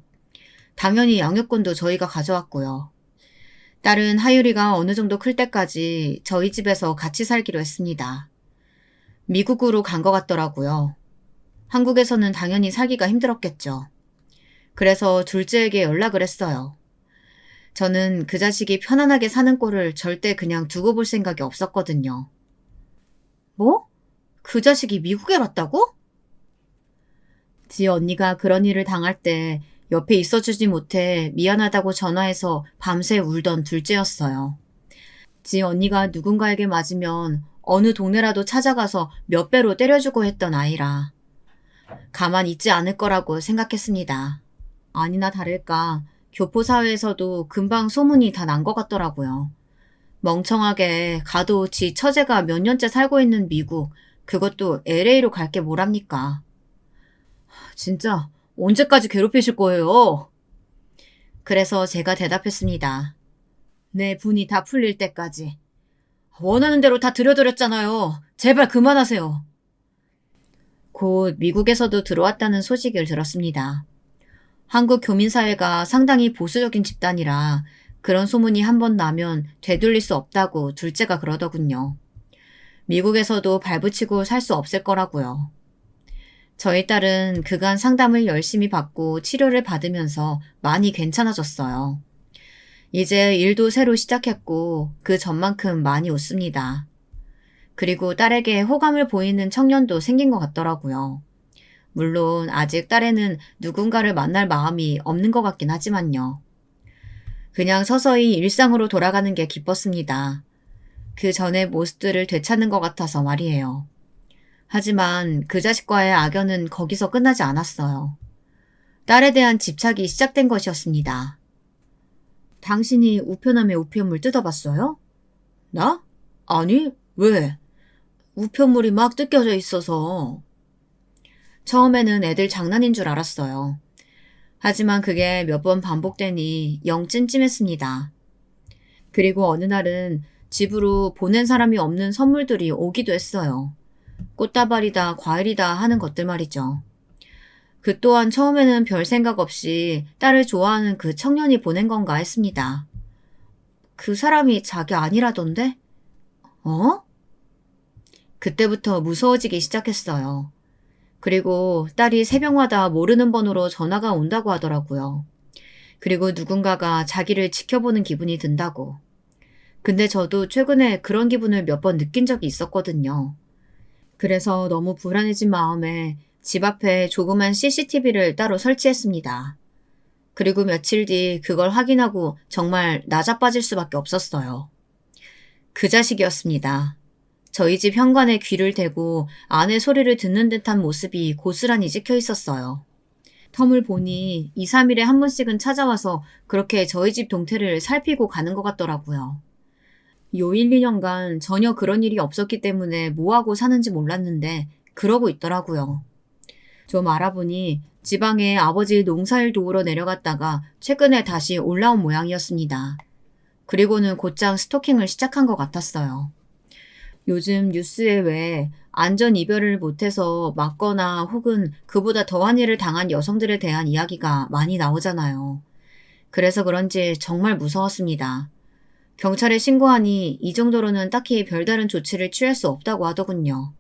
당연히 양육권도 저희가 가져왔고요. 딸은 하율이가 어느 정도 클 때까지 저희 집에서 같이 살기로 했습니다. 미국으로 간 것 같더라고요. 한국에서는 당연히 살기가 힘들었겠죠. 그래서 둘째에게 연락을 했어요. 저는 그 자식이 편안하게 사는 꼴을 절대 그냥 두고 볼 생각이 없었거든요. 뭐? 그 자식이 미국에 갔다고? 지 언니가 그런 일을 당할 때 옆에 있어주지 못해 미안하다고 전화해서 밤새 울던 둘째였어요. 지 언니가 누군가에게 맞으면 어느 동네라도 찾아가서 몇 배로 때려주고 했던 아이라 가만 있지 않을 거라고 생각했습니다. 아니나 다를까 교포사회에서도 금방 소문이 다 난 것 같더라고요. 멍청하게 가도 지 처제가 몇 년째 살고 있는 미국, 그것도 LA로 갈 게 뭐랍니까? 진짜 언제까지 괴롭히실 거예요? 그래서 제가 대답했습니다. 내 분이 다 풀릴 때까지. 원하는 대로 다 들여드렸잖아요. 제발 그만하세요. 곧 미국에서도 들어왔다는 소식을 들었습니다. 한국 교민사회가 상당히 보수적인 집단이라 그런 소문이 한 번 나면 되돌릴 수 없다고 둘째가 그러더군요. 미국에서도 발붙이고 살 수 없을 거라고요. 저희 딸은 그간 상담을 열심히 받고 치료를 받으면서 많이 괜찮아졌어요. 이제 일도 새로 시작했고 그 전만큼 많이 웃습니다. 그리고 딸에게 호감을 보이는 청년도 생긴 것 같더라고요. 물론 아직 딸에는 누군가를 만날 마음이 없는 것 같긴 하지만요. 그냥 서서히 일상으로 돌아가는 게 기뻤습니다. 그 전의 모습들을 되찾는 것 같아서 말이에요. 하지만 그 자식과의 악연은 거기서 끝나지 않았어요. 딸에 대한 집착이 시작된 것이었습니다. 당신이 우편함의 우편물 뜯어봤어요? 나? 아니, 왜? 우편물이 막 뜯겨져 있어서. 처음에는 애들 장난인 줄 알았어요. 하지만 그게 몇 번 반복되니 영 찜찜했습니다. 그리고 어느 날은 집으로 보낸 사람이 없는 선물들이 오기도 했어요. 꽃다발이다, 과일이다 하는 것들 말이죠. 그 또한 처음에는 별 생각 없이 딸을 좋아하는 그 청년이 보낸 건가 했습니다. 그 사람이 자기 아니라던데? 어? 그때부터 무서워지기 시작했어요. 그리고 딸이 새벽마다 모르는 번호로 전화가 온다고 하더라고요. 그리고 누군가가 자기를 지켜보는 기분이 든다고. 근데 저도 최근에 그런 기분을 몇 번 느낀 적이 있었거든요. 그래서 너무 불안해진 마음에 집 앞에 조그만 CCTV를 따로 설치했습니다. 그리고 며칠 뒤 그걸 확인하고 정말 나자빠질 수밖에 없었어요. 그 자식이었습니다. 저희 집 현관에 귀를 대고 아내 소리를 듣는 듯한 모습이 고스란히 찍혀 있었어요. 텀을 보니 2, 3일에 한 번씩은 찾아와서 그렇게 저희 집 동태를 살피고 가는 것 같더라고요. 요 1, 2년간 전혀 그런 일이 없었기 때문에 뭐하고 사는지 몰랐는데 그러고 있더라고요. 좀 알아보니 지방에 아버지 농사일 도우러 내려갔다가 최근에 다시 올라온 모양이었습니다. 그리고는 곧장 스토킹을 시작한 것 같았어요. 요즘 뉴스에 왜 안전 이별을 못해서 맞거나 혹은 그보다 더한 일을 당한 여성들에 대한 이야기가 많이 나오잖아요. 그래서 그런지 정말 무서웠습니다. 경찰에 신고하니 이 정도로는 딱히 별다른 조치를 취할 수 없다고 하더군요.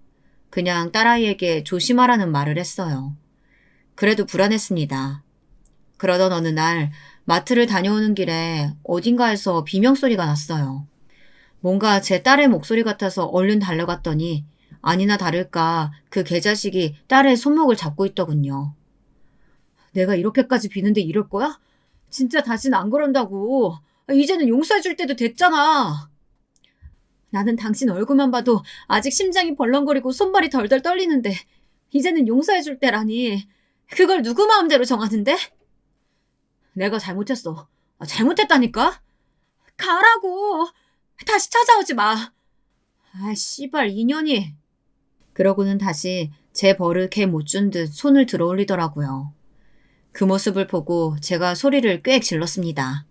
그냥 딸아이에게 조심하라는 말을 했어요. 그래도 불안했습니다. 그러던 어느 날 마트를 다녀오는 길에 어딘가에서 비명소리가 났어요. 뭔가 제 딸의 목소리 같아서 얼른 달려갔더니 아니나 다를까 그 개자식이 딸의 손목을 잡고 있더군요. 내가 이렇게까지 비는데 이럴 거야? 진짜 다신 안 그런다고. 이제는 용서해줄 때도 됐잖아. 나는 당신 얼굴만 봐도 아직 심장이 벌렁거리고 손발이 덜덜 떨리는데 이제는 용서해줄 때라니. 그걸 누구 마음대로 정하는데? 내가 잘못했어. 잘못했다니까? 가라고. 다시 찾아오지 마. 아, 씨발, 인연이. 그러고는 다시 제 버릇 개 못 준 듯 손을 들어 올리더라고요. 그 모습을 보고 제가 소리를 꽤 질렀습니다.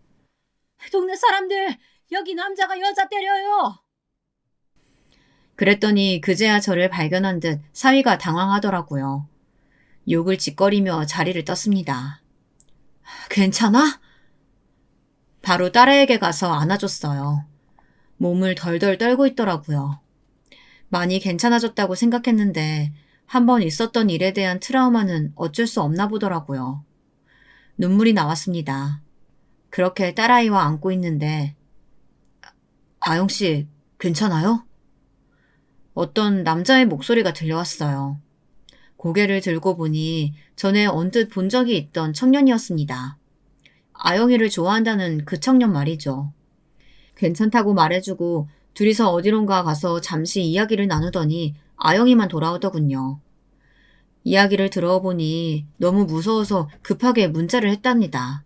동네 사람들, 여기 남자가 여자 때려요. 그랬더니 그제야 저를 발견한 듯 사위가 당황하더라고요. 욕을 짓거리며 자리를 떴습니다. 괜찮아? 바로 딸애에게 가서 안아줬어요. 몸을 덜덜 떨고 있더라고요. 많이 괜찮아졌다고 생각했는데 한번 있었던 일에 대한 트라우마는 어쩔 수 없나 보더라고요. 눈물이 나왔습니다. 그렇게 딸아이와 안고 있는데 아영씨 괜찮아요? 어떤 남자의 목소리가 들려왔어요. 고개를 들고 보니 전에 언뜻 본 적이 있던 청년이었습니다. 아영이를 좋아한다는 그 청년 말이죠. 괜찮다고 말해주고 둘이서 어디론가 가서 잠시 이야기를 나누더니 아영이만 돌아오더군요. 이야기를 들어보니 너무 무서워서 급하게 문자를 했답니다.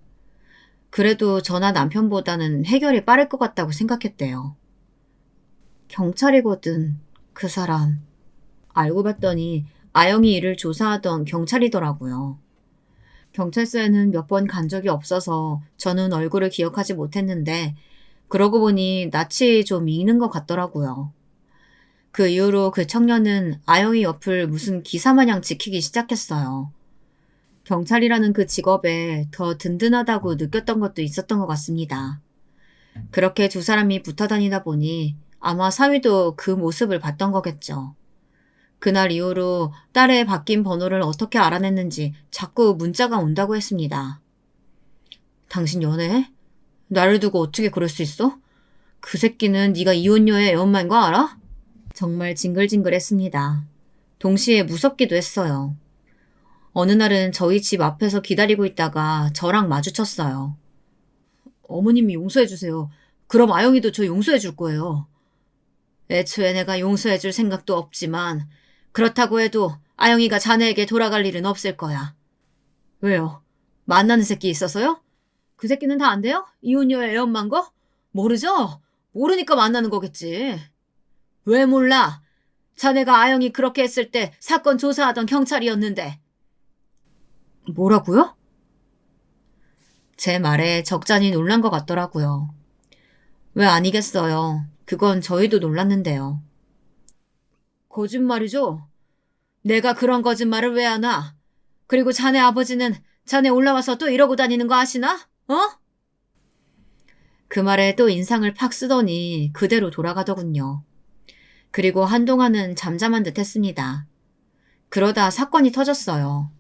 그래도 저나 남편보다는 해결이 빠를 것 같다고 생각했대요. 경찰이거든, 그 사람. 알고 봤더니 아영이 일을 조사하던 경찰이더라고요. 경찰서에는 몇 번 간 적이 없어서 저는 얼굴을 기억하지 못했는데 그러고 보니 낯이 좀 익는 것 같더라고요. 그 이후로 그 청년은 아영이 옆을 무슨 기사마냥 지키기 시작했어요. 경찰이라는 그 직업에 더 든든하다고 느꼈던 것도 있었던 것 같습니다. 그렇게 두 사람이 붙어 다니다 보니 아마 사위도 그 모습을 봤던 거겠죠. 그날 이후로 딸의 바뀐 번호를 어떻게 알아냈는지 자꾸 문자가 온다고 했습니다. 당신 연애해? 나를 두고 어떻게 그럴 수 있어? 그 새끼는 네가 이혼녀의 애엄마인 거 알아? 정말 징글징글했습니다. 동시에 무섭기도 했어요. 어느 날은 저희 집 앞에서 기다리고 있다가 저랑 마주쳤어요. 어머님이 용서해주세요. 그럼 아영이도 저 용서해줄 거예요. 애초에 내가 용서해줄 생각도 없지만 그렇다고 해도 아영이가 자네에게 돌아갈 일은 없을 거야. 왜요? 만나는 새끼 있어서요? 그 새끼는 다 안 돼요? 이혼녀의 애엄마인 거? 모르죠? 모르니까 만나는 거겠지. 왜 몰라? 자네가 아영이 그렇게 했을 때 사건 조사하던 경찰이었는데. 뭐라고요? 제 말에 적잖이 놀란 것 같더라고요. 왜 아니겠어요. 그건 저희도 놀랐는데요. 거짓말이죠? 내가 그런 거짓말을 왜 하나? 그리고 자네 아버지는 자네 올라와서 또 이러고 다니는 거 아시나? 어? 그 말에 또 인상을 팍 쓰더니 그대로 돌아가더군요. 그리고 한동안은 잠잠한 듯 했습니다. 그러다 사건이 터졌어요.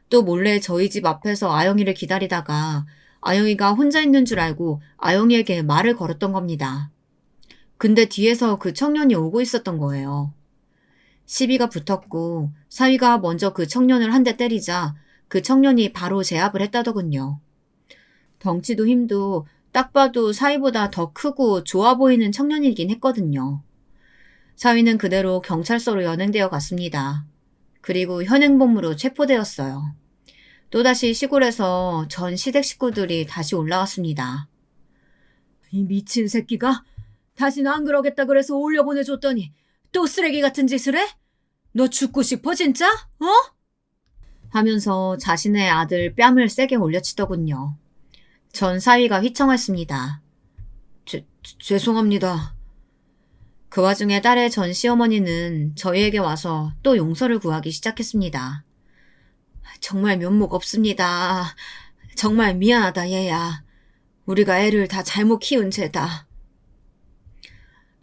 또 몰래 저희 집 앞에서 아영이를 기다리다가 아영이가 혼자 있는 줄 알고 아영이에게 말을 걸었던 겁니다. 근데 뒤에서 그 청년이 오고 있었던 거예요. 시비가 붙었고 사위가 먼저 그 청년을 한 대 때리자 그 청년이 바로 제압을 했다더군요. 덩치도 힘도 딱 봐도 사위보다 더 크고 좋아 보이는 청년이긴 했거든요. 사위는 그대로 경찰서로 연행되어 갔습니다. 그리고 현행범으로 체포되었어요. 또다시 시골에서 전 시댁 식구들이 다시 올라왔습니다. 이 미친 새끼가 다시는 안 그러겠다 그래서 올려보내줬더니 또 쓰레기 같은 짓을 해? 너 죽고 싶어 진짜? 어? 하면서 자신의 아들 뺨을 세게 올려치더군요. 전 사위가 휘청했습니다. 죄송합니다. 그 와중에 딸의 전 시어머니는 저희에게 와서 또 용서를 구하기 시작했습니다. 정말 면목 없습니다. 정말 미안하다 얘야. 우리가 애를 다 잘못 키운 죄다.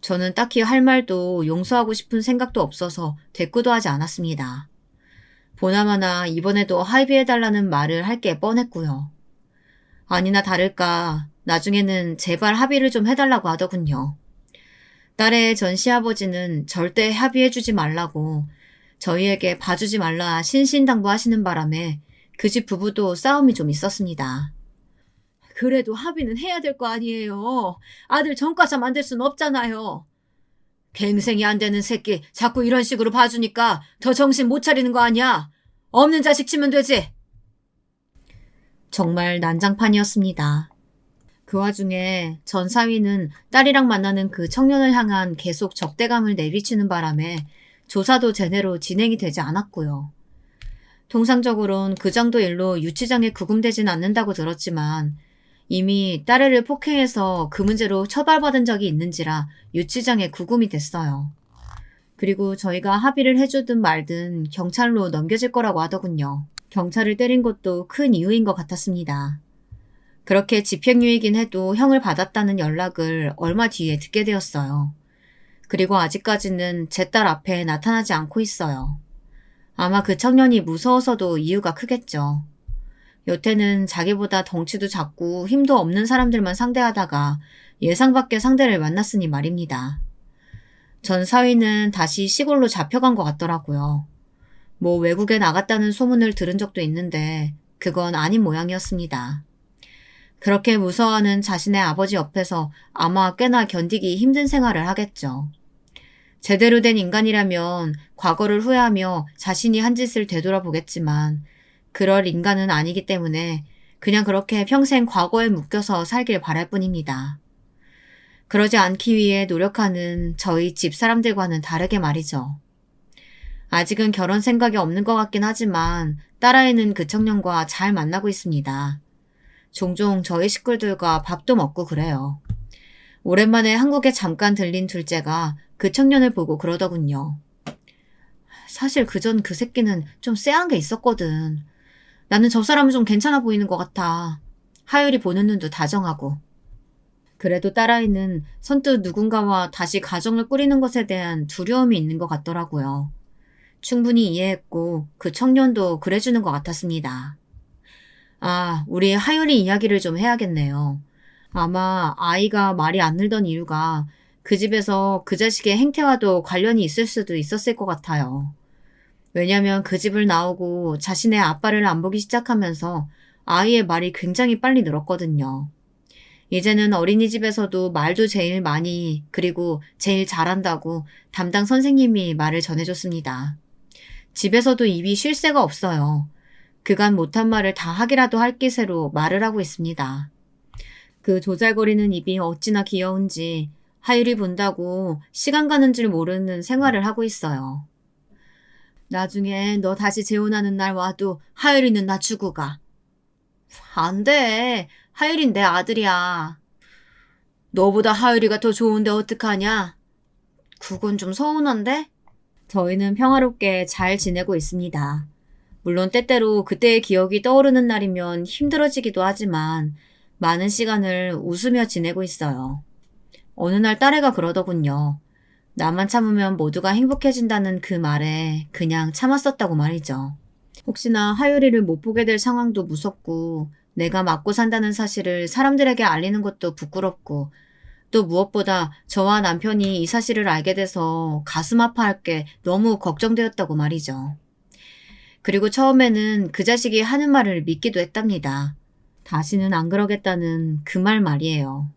저는 딱히 할 말도 용서하고 싶은 생각도 없어서 대꾸도 하지 않았습니다. 보나마나 이번에도 합의해달라는 말을 할 게 뻔했고요. 아니나 다를까 나중에는 제발 합의를 좀 해달라고 하더군요. 딸의 전 시아버지는 절대 합의해주지 말라고 저희에게 봐주지 말라 신신당부하시는 바람에 그 집 부부도 싸움이 좀 있었습니다. 그래도 합의는 해야 될 거 아니에요. 아들 전과자 만들 순 없잖아요. 갱생이 안 되는 새끼 자꾸 이런 식으로 봐주니까 더 정신 못 차리는 거 아니야. 없는 자식 치면 되지. 정말 난장판이었습니다. 그 와중에 전 사위는 딸이랑 만나는 그 청년을 향한 계속 적대감을 내비치는 바람에 조사도 제대로 진행이 되지 않았고요. 통상적으론 그 정도 일로 유치장에 구금되진 않는다고 들었지만 이미 딸애를 폭행해서 그 문제로 처벌받은 적이 있는지라 유치장에 구금이 됐어요. 그리고 저희가 합의를 해주든 말든 경찰로 넘겨질 거라고 하더군요. 경찰을 때린 것도 큰 이유인 것 같았습니다. 그렇게 집행유예이긴 해도 형을 받았다는 연락을 얼마 뒤에 듣게 되었어요. 그리고 아직까지는 제 딸 앞에 나타나지 않고 있어요. 아마 그 청년이 무서워서도 이유가 크겠죠. 여태는 자기보다 덩치도 작고 힘도 없는 사람들만 상대하다가 예상 밖의 상대를 만났으니 말입니다. 전 사위는 다시 시골로 잡혀간 것 같더라고요. 뭐 외국에 나갔다는 소문을 들은 적도 있는데 그건 아닌 모양이었습니다. 그렇게 무서워하는 자신의 아버지 옆에서 아마 꽤나 견디기 힘든 생활을 하겠죠. 제대로 된 인간이라면 과거를 후회하며 자신이 한 짓을 되돌아보겠지만 그럴 인간은 아니기 때문에 그냥 그렇게 평생 과거에 묶여서 살길 바랄 뿐입니다. 그러지 않기 위해 노력하는 저희 집 사람들과는 다르게 말이죠. 아직은 결혼 생각이 없는 것 같긴 하지만 딸아이는 그 청년과 잘 만나고 있습니다. 종종 저희 식구들과 밥도 먹고 그래요. 오랜만에 한국에 잠깐 들린 둘째가 그 청년을 보고 그러더군요. 사실 그전 그 새끼는 좀 쎄한 게 있었거든. 나는 저 사람은 좀 괜찮아 보이는 것 같아. 하율이 보는 눈도 다정하고. 그래도 딸아이는 선뜻 누군가와 다시 가정을 꾸리는 것에 대한 두려움이 있는 것 같더라고요. 충분히 이해했고 그 청년도 그래주는 것 같았습니다. 아, 우리 하율이 이야기를 좀 해야겠네요. 아마 아이가 말이 안 늘던 이유가 그 집에서 그 자식의 행태와도 관련이 있을 수도 있었을 것 같아요. 왜냐면 그 집을 나오고 자신의 아빠를 안 보기 시작하면서 아이의 말이 굉장히 빨리 늘었거든요. 이제는 어린이집에서도 말도 제일 많이 그리고 제일 잘한다고 담당 선생님이 말을 전해줬습니다. 집에서도 입이 쉴 새가 없어요. 그간 못한 말을 다 하기라도 할 기세로 말을 하고 있습니다. 그 조잘거리는 입이 어찌나 귀여운지 하율이 본다고 시간 가는 줄 모르는 생활을 하고 있어요. 나중에 너 다시 재혼하는 날 와도 하율이는 나 주고 가. 안 돼. 하율이는 내 아들이야. 너보다 하율이가 더 좋은데 어떡하냐? 그건 좀 서운한데? 저희는 평화롭게 잘 지내고 있습니다. 물론 때때로 그때의 기억이 떠오르는 날이면 힘들어지기도 하지만 많은 시간을 웃으며 지내고 있어요. 어느 날 딸애가 그러더군요. 나만 참으면 모두가 행복해진다는 그 말에 그냥 참았었다고 말이죠. 혹시나 하율이를 못 보게 될 상황도 무섭고 내가 맞고 산다는 사실을 사람들에게 알리는 것도 부끄럽고 또 무엇보다 저와 남편이 이 사실을 알게 돼서 가슴 아파할 게 너무 걱정되었다고 말이죠. 그리고 처음에는 그 자식이 하는 말을 믿기도 했답니다. 다시는 안 그러겠다는 그 말이에요.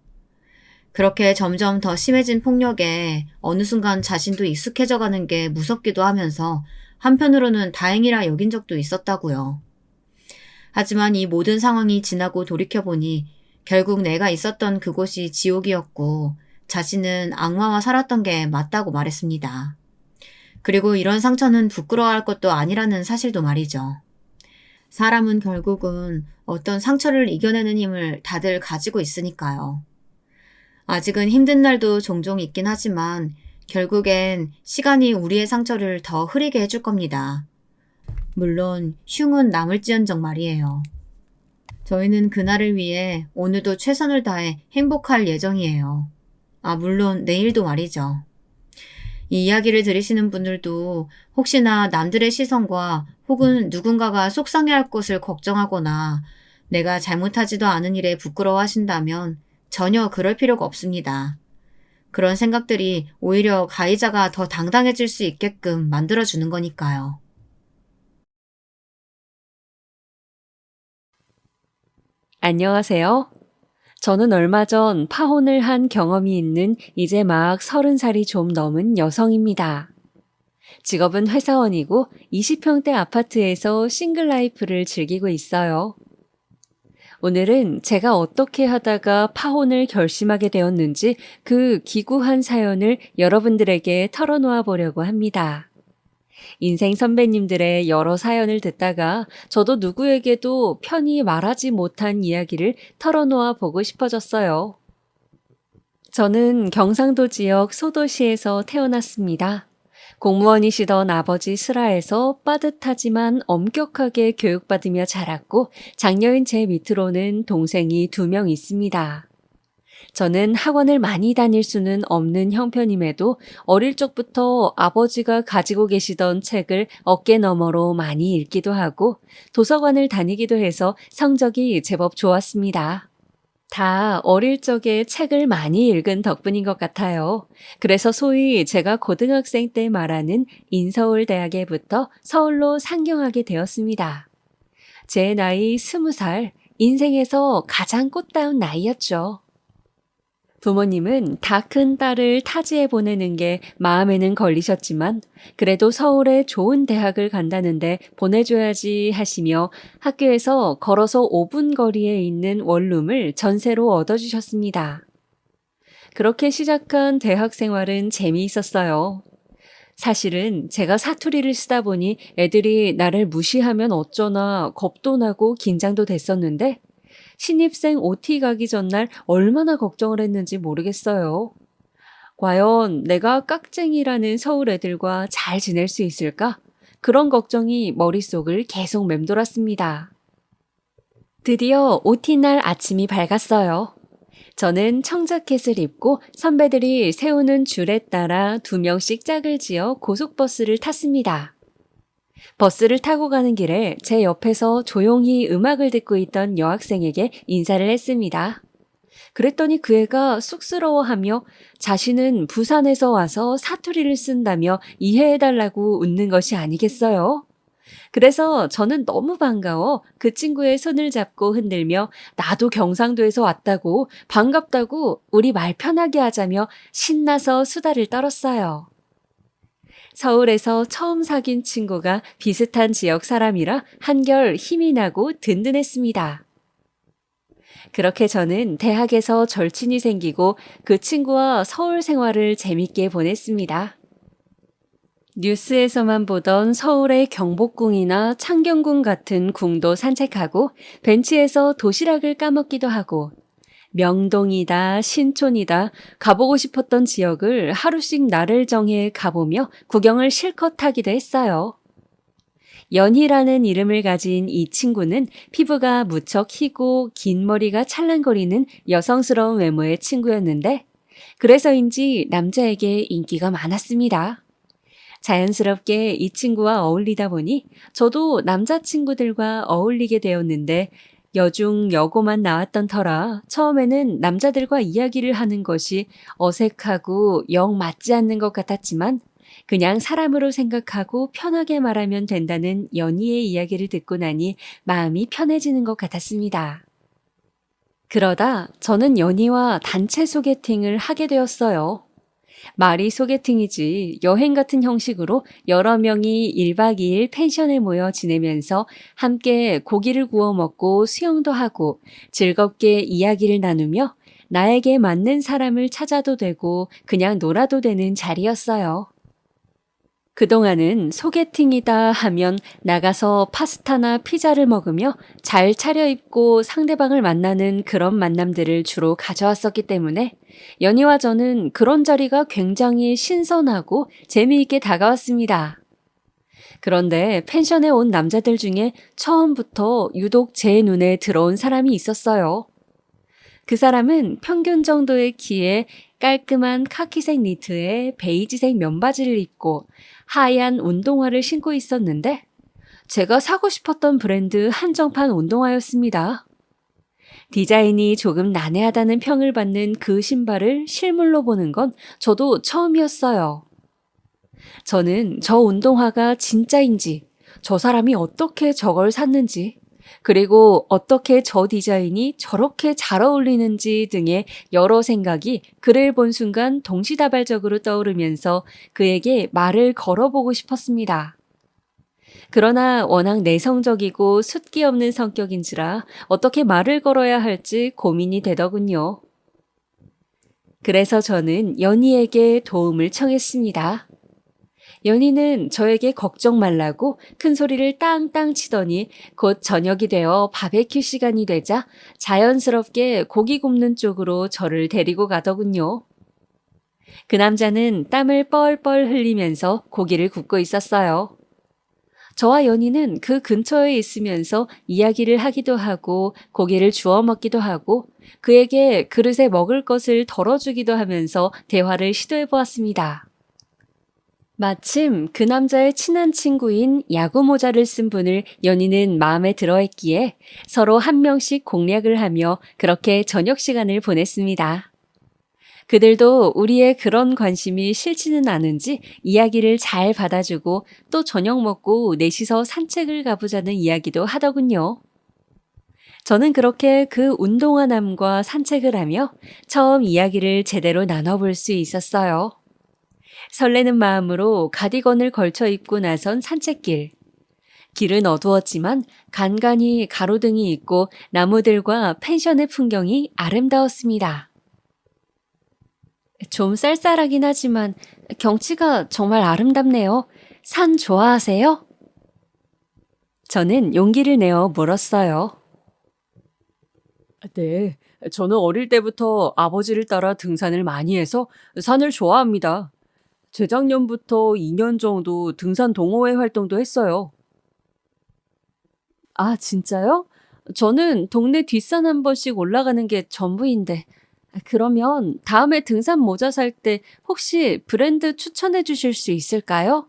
그렇게 점점 더 심해진 폭력에 어느 순간 자신도 익숙해져 가는 게 무섭기도 하면서 한편으로는 다행이라 여긴 적도 있었다고요. 하지만 이 모든 상황이 지나고 돌이켜보니 결국 내가 있었던 그곳이 지옥이었고 자신은 악마와 살았던 게 맞다고 말했습니다. 그리고 이런 상처는 부끄러워할 것도 아니라는 사실도 말이죠. 사람은 결국은 어떤 상처를 이겨내는 힘을 다들 가지고 있으니까요. 아직은 힘든 날도 종종 있긴 하지만 결국엔 시간이 우리의 상처를 더 흐리게 해줄 겁니다. 물론 흉은 남을지언정 말이에요. 저희는 그날을 위해 오늘도 최선을 다해 행복할 예정이에요. 물론 내일도 말이죠. 이 이야기를 들으시는 분들도 혹시나 남들의 시선과 혹은 누군가가 속상해할 것을 걱정하거나 내가 잘못하지도 않은 일에 부끄러워하신다면 전혀 그럴 필요가 없습니다. 그런 생각들이 오히려 가해자가 더 당당해질 수 있게끔 만들어주는 거니까요. 안녕하세요. 저는 얼마 전 파혼을 한 경험이 있는 이제 막 30살이 좀 넘은 여성입니다. 직업은 회사원이고 20평대 아파트에서 싱글 라이프를 즐기고 있어요. 오늘은 제가 어떻게 하다가 파혼을 결심하게 되었는지 그 기구한 사연을 여러분들에게 털어놓아 보려고 합니다. 인생 선배님들의 여러 사연을 듣다가 저도 누구에게도 편히 말하지 못한 이야기를 털어놓아 보고 싶어졌어요. 저는 경상도 지역 소도시에서 태어났습니다. 공무원이시던 아버지 슬하에서 빠듯하지만 엄격하게 교육받으며 자랐고 장녀인 제 밑으로는 동생이 2명 있습니다. 저는 학원을 많이 다닐 수는 없는 형편임에도 어릴 적부터 아버지가 가지고 계시던 책을 어깨 너머로 많이 읽기도 하고 도서관을 다니기도 해서 성적이 제법 좋았습니다. 다 어릴 적에 책을 많이 읽은 덕분인 것 같아요. 그래서 소위 제가 고등학생 때 말하는 인서울대학에 붙어 서울로 상경하게 되었습니다. 제 나이 20살, 인생에서 가장 꽃다운 나이였죠. 부모님은 다 큰 딸을 타지에 보내는 게 마음에는 걸리셨지만 그래도 서울에 좋은 대학을 간다는데 보내줘야지 하시며 학교에서 걸어서 5분 거리에 있는 원룸을 전세로 얻어주셨습니다. 그렇게 시작한 대학 생활은 재미있었어요. 사실은 제가 사투리를 쓰다 보니 애들이 나를 무시하면 어쩌나 겁도 나고 긴장도 됐었는데 신입생 OT 가기 전날 얼마나 걱정을 했는지 모르겠어요. 과연 내가 깍쟁이라는 서울 애들과 잘 지낼 수 있을까? 그런 걱정이 머릿속을 계속 맴돌았습니다. 드디어 OT 날 아침이 밝았어요. 저는 청자켓을 입고 선배들이 세우는 줄에 따라 2명씩 짝을 지어 고속버스를 탔습니다. 버스를 타고 가는 길에 제 옆에서 조용히 음악을 듣고 있던 여학생에게 인사를 했습니다. 그랬더니 그 애가 쑥스러워하며 자신은 부산에서 와서 사투리를 쓴다며 이해해달라고 웃는 것이 아니겠어요? 그래서 저는 너무 반가워 그 친구의 손을 잡고 흔들며 나도 경상도에서 왔다고 반갑다고 우리 말 편하게 하자며 신나서 수다를 떨었어요. 서울에서 처음 사귄 친구가 비슷한 지역 사람이라 한결 힘이 나고 든든했습니다. 그렇게 저는 대학에서 절친이 생기고 그 친구와 서울 생활을 재밌게 보냈습니다. 뉴스에서만 보던 서울의 경복궁이나 창경궁 같은 궁도 산책하고 벤치에서 도시락을 까먹기도 하고 명동이다, 신촌이다, 가보고 싶었던 지역을 하루씩 날을 정해 가보며 구경을 실컷 하기도 했어요. 연희라는 이름을 가진 이 친구는 피부가 무척 희고 긴 머리가 찰랑거리는 여성스러운 외모의 친구였는데 그래서인지 남자에게 인기가 많았습니다. 자연스럽게 이 친구와 어울리다 보니 저도 남자친구들과 어울리게 되었는데 여중 여고만 나왔던 터라 처음에는 남자들과 이야기를 하는 것이 어색하고 영 맞지 않는 것 같았지만 그냥 사람으로 생각하고 편하게 말하면 된다는 연희의 이야기를 듣고 나니 마음이 편해지는 것 같았습니다. 그러다 저는 연희와 단체 소개팅을 하게 되었어요. 말이 소개팅이지 여행 같은 형식으로 여러 명이 1박 2일 펜션에 모여 지내면서 함께 고기를 구워 먹고 수영도 하고 즐겁게 이야기를 나누며 나에게 맞는 사람을 찾아도 되고 그냥 놀아도 되는 자리였어요. 그동안은 소개팅이다 하면 나가서 파스타나 피자를 먹으며 잘 차려입고 상대방을 만나는 그런 만남들을 주로 가져왔었기 때문에 연희와 저는 그런 자리가 굉장히 신선하고 재미있게 다가왔습니다. 그런데 펜션에 온 남자들 중에 처음부터 유독 제 눈에 들어온 사람이 있었어요. 그 사람은 평균 정도의 키에 깔끔한 카키색 니트에 베이지색 면바지를 입고 하얀 운동화를 신고 있었는데 제가 사고 싶었던 브랜드 한정판 운동화였습니다. 디자인이 조금 난해하다는 평을 받는 그 신발을 실물로 보는 건 저도 처음이었어요. 저는 저 운동화가 진짜인지, 저 사람이 어떻게 저걸 샀는지, 그리고 어떻게 저 디자인이 저렇게 잘 어울리는지 등의 여러 생각이 그를 본 순간 동시다발적으로 떠오르면서 그에게 말을 걸어보고 싶었습니다. 그러나 워낙 내성적이고 숫기 없는 성격인지라 어떻게 말을 걸어야 할지 고민이 되더군요. 그래서 저는 연희에게 도움을 청했습니다. 연희는 저에게 걱정 말라고 큰 소리를 땅땅 치더니 곧 저녁이 되어 바베큐 시간이 되자 자연스럽게 고기 굽는 쪽으로 저를 데리고 가더군요. 그 남자는 땀을 뻘뻘 흘리면서 고기를 굽고 있었어요. 저와 연희는 그 근처에 있으면서 이야기를 하기도 하고 고기를 주워 먹기도 하고 그에게 그릇에 먹을 것을 덜어주기도 하면서 대화를 시도해 보았습니다. 마침 그 남자의 친한 친구인 야구 모자를 쓴 분을 연희는 마음에 들어했기에 서로 한 명씩 공략을 하며 그렇게 저녁 시간을 보냈습니다. 그들도 우리의 그런 관심이 싫지는 않은지 이야기를 잘 받아주고 또 저녁 먹고 넷이서 산책을 가보자는 이야기도 하더군요. 저는 그렇게 그 운동화남과 산책을 하며 처음 이야기를 제대로 나눠볼 수 있었어요. 설레는 마음으로 가디건을 걸쳐 입고 나선 산책길. 길은 어두웠지만 간간히 가로등이 있고 나무들과 펜션의 풍경이 아름다웠습니다. 좀 쌀쌀하긴 하지만 경치가 정말 아름답네요. 산 좋아하세요? 저는 용기를 내어 물었어요. 네, 저는 어릴 때부터 아버지를 따라 등산을 많이 해서 산을 좋아합니다. 재작년부터 2년 정도 등산 동호회 활동도 했어요. 아, 진짜요? 저는 동네 뒷산 한 번씩 올라가는 게 전부인데. 그러면 다음에 등산 모자 살 때 혹시 브랜드 추천해 주실 수 있을까요?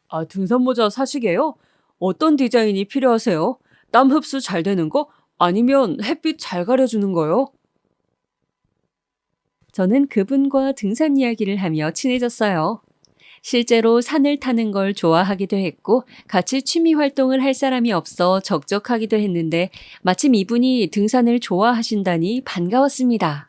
아, 등산 모자 사시게요? 어떤 디자인이 필요하세요? 땀 흡수 잘 되는 거? 아니면 햇빛 잘 가려주는 거요? 저는 그분과 등산 이야기를 하며 친해졌어요. 실제로 산을 타는 걸 좋아하기도 했고 같이 취미 활동을 할 사람이 없어 적적하기도 했는데 마침 이분이 등산을 좋아하신다니 반가웠습니다.